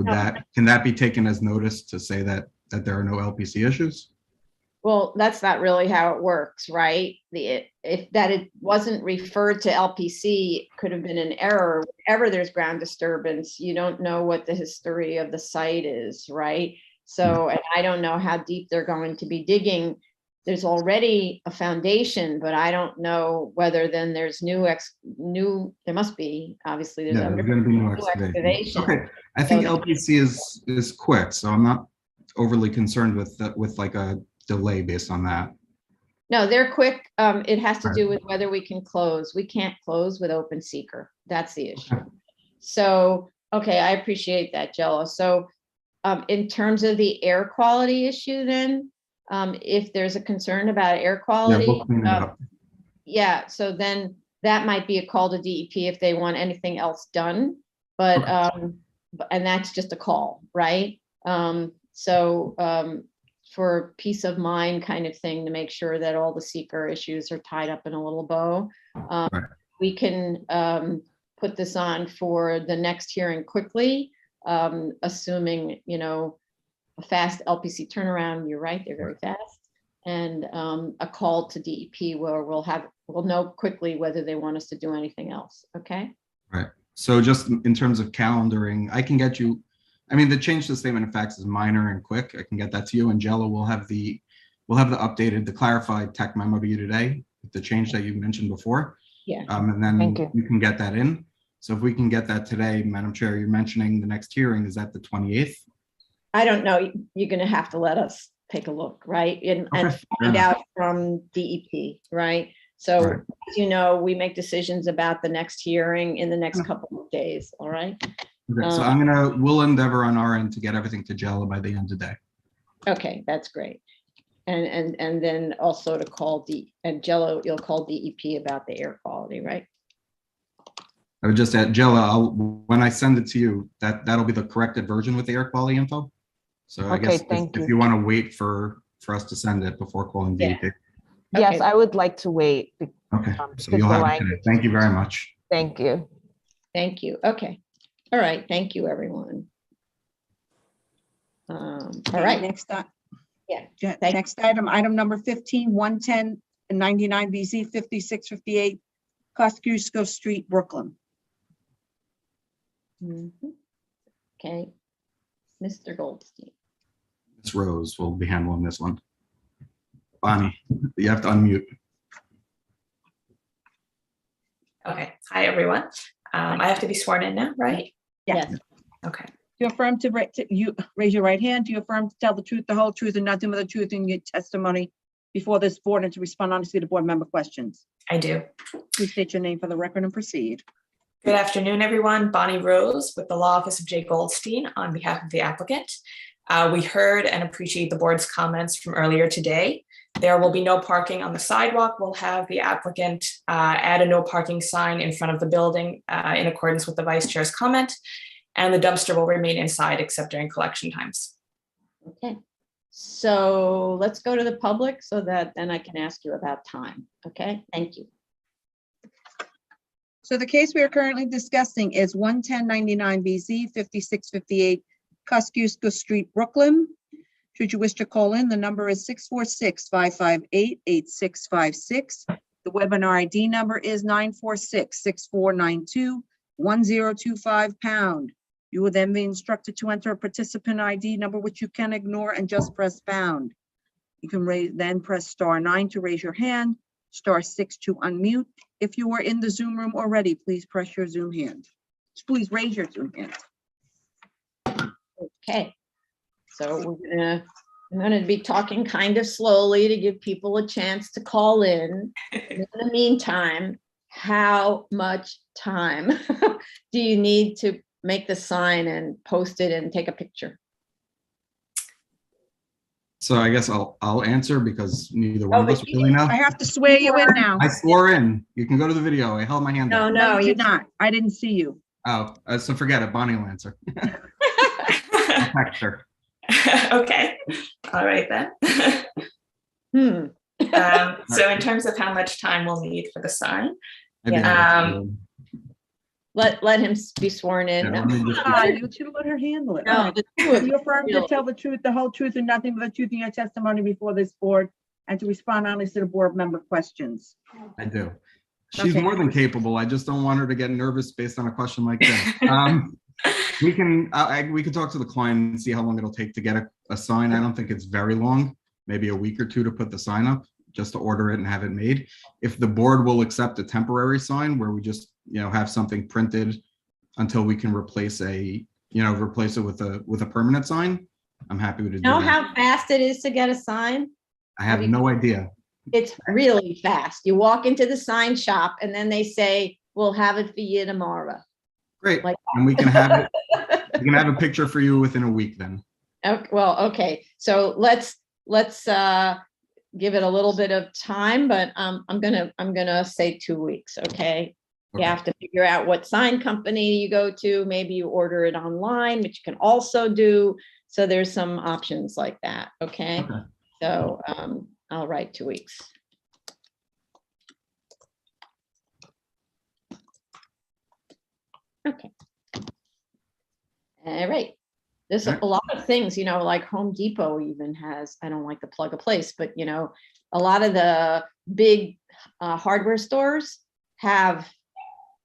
can that be taken as notice to say that there are no LPC issues? Well, that's not really how it works, right? If it wasn't referred to LPC, it could have been an error. Whenever there's ground disturbance, you don't know what the history of the site is, right? So, and I don't know how deep they're going to be digging. There's already a foundation, but I don't know whether then there's there must be, obviously, there's Yeah, there's going to be no excavation. Okay, I think LPC is quick, so I'm not overly concerned with like a delay based on that. No, they're quick. It has to do with whether we can close. We can't close with open seeker. That's the issue. Okay. So, okay, I appreciate that, Jello. So in terms of the air quality issue then, if there's a concern about air quality, yeah, we'll clean it up. Yeah, so then that might be a call to DEP if they want anything else done. But, and that's just a call, right? For peace of mind kind of thing, to make sure that all the seeker issues are tied up in a little bow. We can put this on for the next hearing quickly, assuming, a fast LPC turnaround. You're right, they're very fast. And a call to DEP where we'll know quickly whether they want us to do anything else, okay? Right, so just in terms of calendaring, I can get you, the change to the statement of facts is minor and quick. I can get that to you, and Jello will have the the clarified tech memo to you today, with the change that you mentioned before. Yeah. And then you can get that in. So if we can get that today, Madam Chair, you're mentioning the next hearing, is that the 28th? I don't know. You're going to have to let us take a look, right? And find out from DEP, right? So, as you know, we make decisions about the next hearing in the next couple of days, all right? Okay, so we'll endeavor on our end to get everything to Jello by the end of the day. Okay, that's great. And then also to call Jello, you'll call DEP about the air quality, right? I would just add, Jello, when I send it to you, that'll be the corrected version with the air quality info. So I guess if you want to wait for us to send it before calling DEP. Yes, I would like to wait. Okay, so you'll have it today. Thank you very much. Thank you. Thank you. Okay. All right. Thank you, everyone. All right. Next up. Yeah. Next item, item number 15, 110 and 99 BZ 5658 Kosciuszko Street, Brooklyn. Okay. Mr. Goldstein. Ms. Rose will be handling this one. Bonnie, you have to unmute. Okay. Hi, everyone. I have to be sworn in now, right? Yes. Okay. You affirm you raise your right hand. Do you affirm to tell the truth, the whole truth, and nothing but the truth in your testimony before this board, and to respond honestly to board member questions? I do. Please state your name for the record and proceed. Good afternoon, everyone. Bonnie Rose with the Law Office of J. Goldstein on behalf of the applicant. We heard and appreciate the board's comments from earlier today. There will be no parking on the sidewalk. We'll have the applicant add a no parking sign in front of the building in accordance with the vice chair's comment, and the dumpster will remain inside except during collection times. Okay. So let's go to the public so that then I can ask you about time. Okay, thank you. So the case we are currently discussing is 11099 BZ 5658 Kosciuszko Street, Brooklyn. Should you wish to call in, the number is 646-558-8656. The webinar ID number is 946-6492-1025 #. You will then be instructed to enter a participant ID number, which you can ignore and just press pound. You can then press *9 to raise your hand, *6 to unmute. If you are in the Zoom room already, please press your Zoom hand. Please raise your Zoom hand. Okay. So I'm going to be talking kind of slowly to give people a chance to call in. In the meantime, how much time do you need to make the sign and post it and take a picture? So I guess I'll answer because neither one of us really know. I have to swear you in now. I swore in. You can go to the video. I held my hand up. No, you did not. I didn't see you. Oh, so forget it. Bonnie will answer. I'll text her. Okay. All right then. So in terms of how much time we'll need for the sign, let him be sworn in. Yeah, let me just- You should have let her handle it. No, All right. the two of Do you affirm to really. tell the truth, the whole truth, and nothing but the truth in your testimony before this board, and to respond honestly to the board member questions? I do. She's Okay. more than capable. I just don't want her to get nervous based on a question like this. We can talk to the client and see how long it'll take to get a sign. I don't think it's very long, maybe a week or two to put the sign up, just to order it and have it made. If the board will accept a temporary sign where we just, have something printed until we can replace it with a permanent sign, I'm happy to do Know that. how fast it is to get a sign? I have no idea. It's really fast. You walk into the sign shop and then they say, we'll have it for you tomorrow. Great. Like And we can have it. We can have a picture for you within a week then. Okay, well, okay, so let's give it a little bit of time, but I'm gonna say 2 weeks, okay? You have to figure out what sign company you go to. Maybe you order it online, which you can also do. So there's some options like that, okay? So I'll write 2 weeks. Okay. All right. There's a lot of things, like Home Depot even has, I don't like to plug a place, but a lot of the big hardware stores have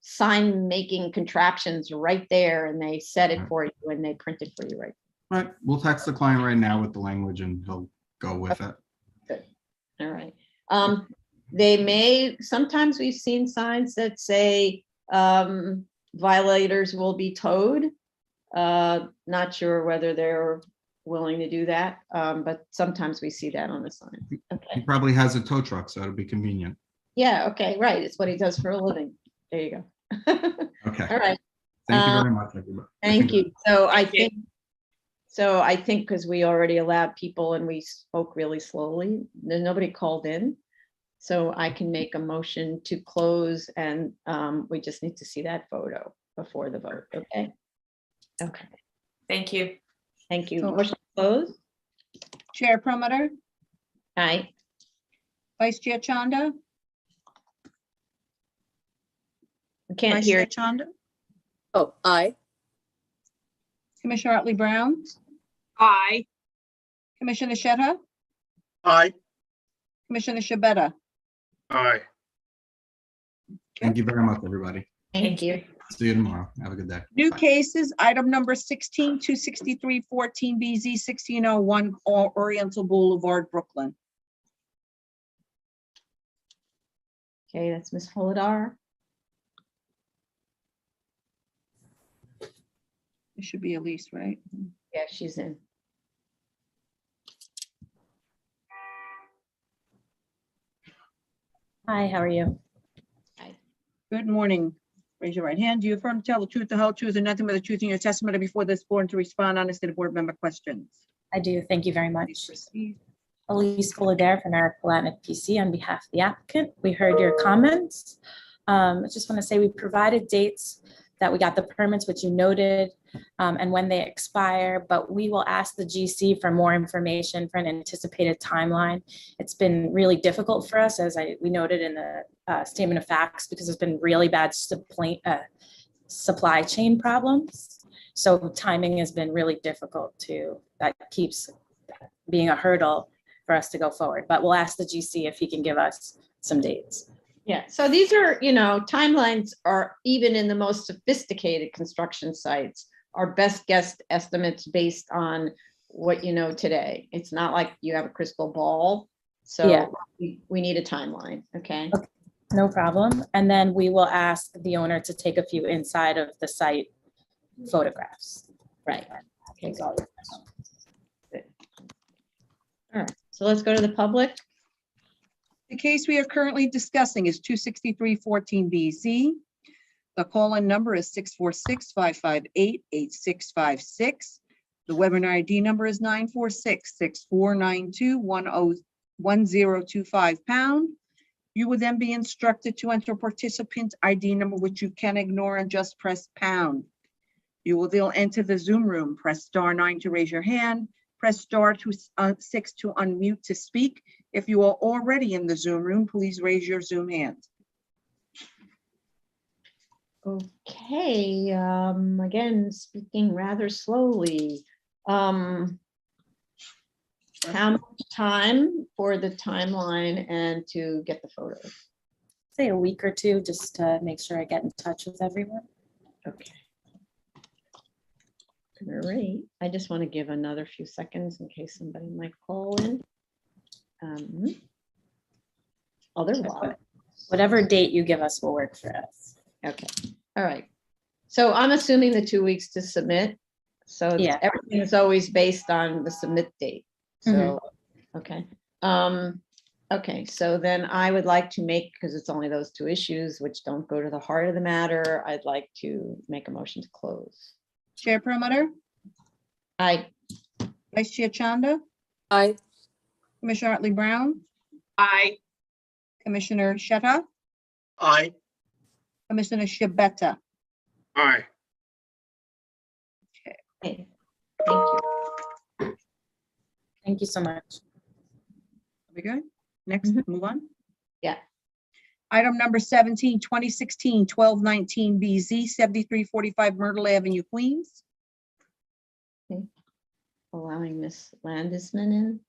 sign making contraptions right there, and they set it for you and they print it for you right. Right. We'll text the client right now with the language and he'll go with it. Good. All right. Sometimes we've seen signs that say violators will be towed. Not sure whether they're willing to do that, but sometimes we see that on the sign. He probably has a tow truck, so it'll be convenient. Yeah, okay, right. It's what he does for a living. There you go. Okay. All right. Thank you very much, everybody. Thank you. So I think because we already allowed people and we spoke really slowly, there's nobody called in. So I can make a motion to close, and we just need to see that photo before the vote, okay? Okay. Thank you. Thank you. So- Motion closed. Chair Promoter, Aye. Vice Chair Chanda, I can't Vice hear. Chair Chanda, Oh, aye. Commissioner Otley Brown, Aye. Commissioner Shetta, Aye. Commissioner Shabeta. Aye. Thank you very much, everybody. Thank you. See you tomorrow. Have a good day. New Bye. cases, item number 16, 263-14 BZ 1601 Oriental Boulevard, Brooklyn. Okay, that's Ms. Holodar. It should be Elise, right? Yeah, she's in. Hi, how are you? Good morning. Raise your right hand. Do you affirm to tell the truth, the whole truth, and nothing but the truth in your testimony before this board, and to respond honestly to board member questions? I do. Thank you very much. Please proceed. Elise Fullader from Eric Palatnik PC on behalf of the applicant. We heard your comments. I just want to say we provided dates that we got the permits, which you noted, and when they expire, but we will ask the GC for more information for an anticipated timeline. It's been really difficult for us, as we noted in the statement of facts, because there's been really bad supply chain problems. So timing has been really difficult too. That keeps being a hurdle for us to go forward, but we'll ask the GC if he can give us some dates. Yeah, so these are, timelines are, even in the most sophisticated construction sites, are best guess estimates based on what you know today. It's not like you have a crystal ball. So Yeah. we need a timeline, okay? No problem. And then we will ask the owner to take a few inside of the site photographs. Right. Okay, so All right, so let's go to the public. The case we are currently discussing is 263-14 BZ. The call-in number is 646-558-8656. The webinar ID number is 946-6492-1025#. You will then be instructed to enter participant ID number, which you can ignore and just press pound. You will then enter the Zoom room, press *9 to raise your hand, press *6 to unmute to speak. If you are already in the Zoom room, please raise your Zoom hand. Okay, again, speaking rather slowly. How much time for the timeline and to get the photos? Say a week or two, just to make sure I get in touch with everyone. Okay. All right, I just want to give another few seconds in case somebody might call in. Otherwise, whatever date you give us will work for us. Okay, all right. So I'm assuming the 2 weeks to submit. So Yeah. everything is always based on the submit date. So, okay. Okay, so then I would like to make, because it's only those two issues which don't go to the heart of the matter, I'd like to make a motion to close. Chair Perlmutter, Aye. Vice Chair Chanda, Aye. Commissioner Otley Brown, Aye. Commissioner Sheta, Aye. Commissioner Shabeta. Aye. Okay, thank you. Thank you so much. Are we good? Next, move on. Yeah. Item number 17, 2016-1219 BZ 7345 Myrtle Avenue, Queens. Okay. Allowing Miss Landisman in.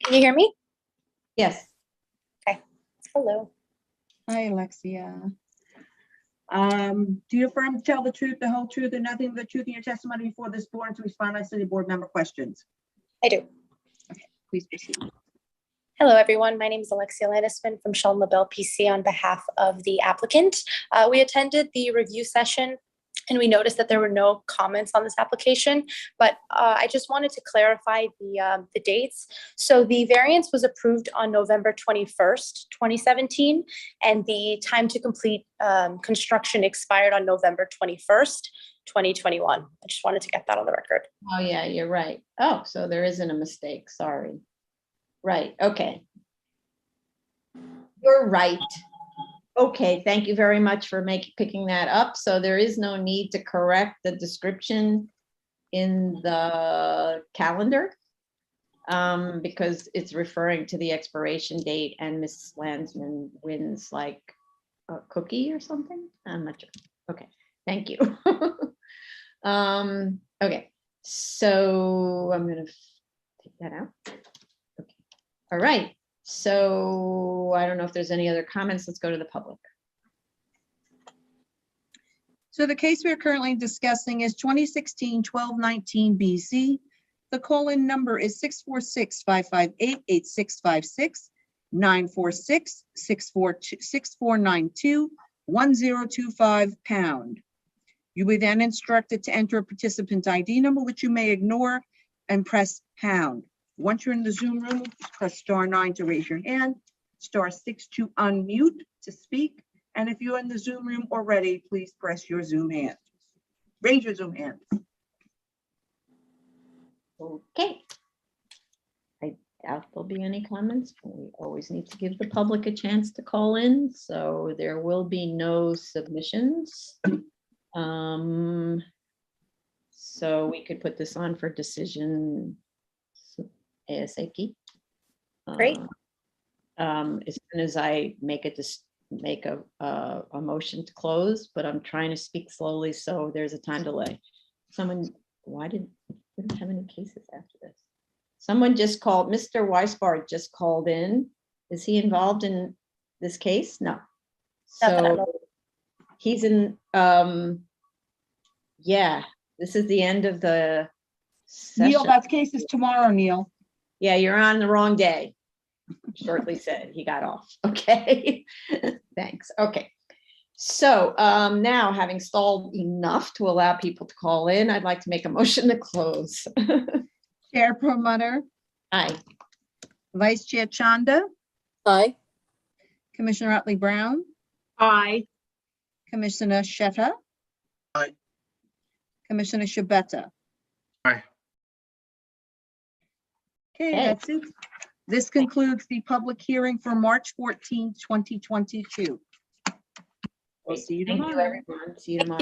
Can you hear me? Yes. Okay. Hello. Hi, Alexia. Do you affirm to tell the truth, the whole truth, and nothing but the truth in your testimony before this board and to respond to city board member questions? I do. Please proceed. Hello, everyone. My name is Alexia Landisman from Sean LaBelle PC on behalf of the applicant. We attended the review session and we noticed that there were no comments on this application, but I just wanted to clarify the dates. So the variance was approved on November 21st, 2017, and the time to complete construction expired on November 21st, 2021. I just wanted to get that on the record. Oh, yeah, you're right. Oh, so there isn't a mistake. Sorry. Right. Okay. You're right. Okay, thank you very much for picking that up. So there is no need to correct the description in the calendar because it's referring to the expiration date and Ms. Landsman wins like a cookie or something. I'm not sure. Okay, thank you. Okay, so I'm gonna take that out. Okay, all right. So I don't know if there's any other comments. Let's go to the public. So the case we're currently discussing is 2016-1219 BZ. The call-in number is 646-558-8656, 946-6492-1025 #. You will then instructed to enter a participant ID number, which you may ignore, and press #. Once you're in the Zoom room, press *9 to raise your hand, *6 to unmute to speak. And if you're in the Zoom room already, please press your Zoom hand. Raise your Zoom hand. Okay. I doubt there'll be any comments. We always need to give the public a chance to call in, so there will be no submissions. So we could put this on for decision ASAP. Great. As soon as I make a motion to close, but I'm trying to speak slowly, so there's a time delay. We don't have any cases after this. Someone just called, Mr. Weisbart just called in. Is he involved in this case? No. So he's in, yeah, this is the end of the session. Neil, that case is tomorrow, Neil. Yeah, you're on the wrong day. Shortly said he got off. Okay, thanks. Okay, so now having stalled enough to allow people to call in, I'd like to make a motion to close. Chair Perlmutter. Aye. Vice Chair Chanda. Aye. Commissioner Otley Brown. Aye. Commissioner Sheta. Aye. Commissioner Shabeta. Aye. Okay, that's it. This concludes the public hearing for March 14, 2022. We'll see you Thank you, tomorrow. everyone. See you tomorrow.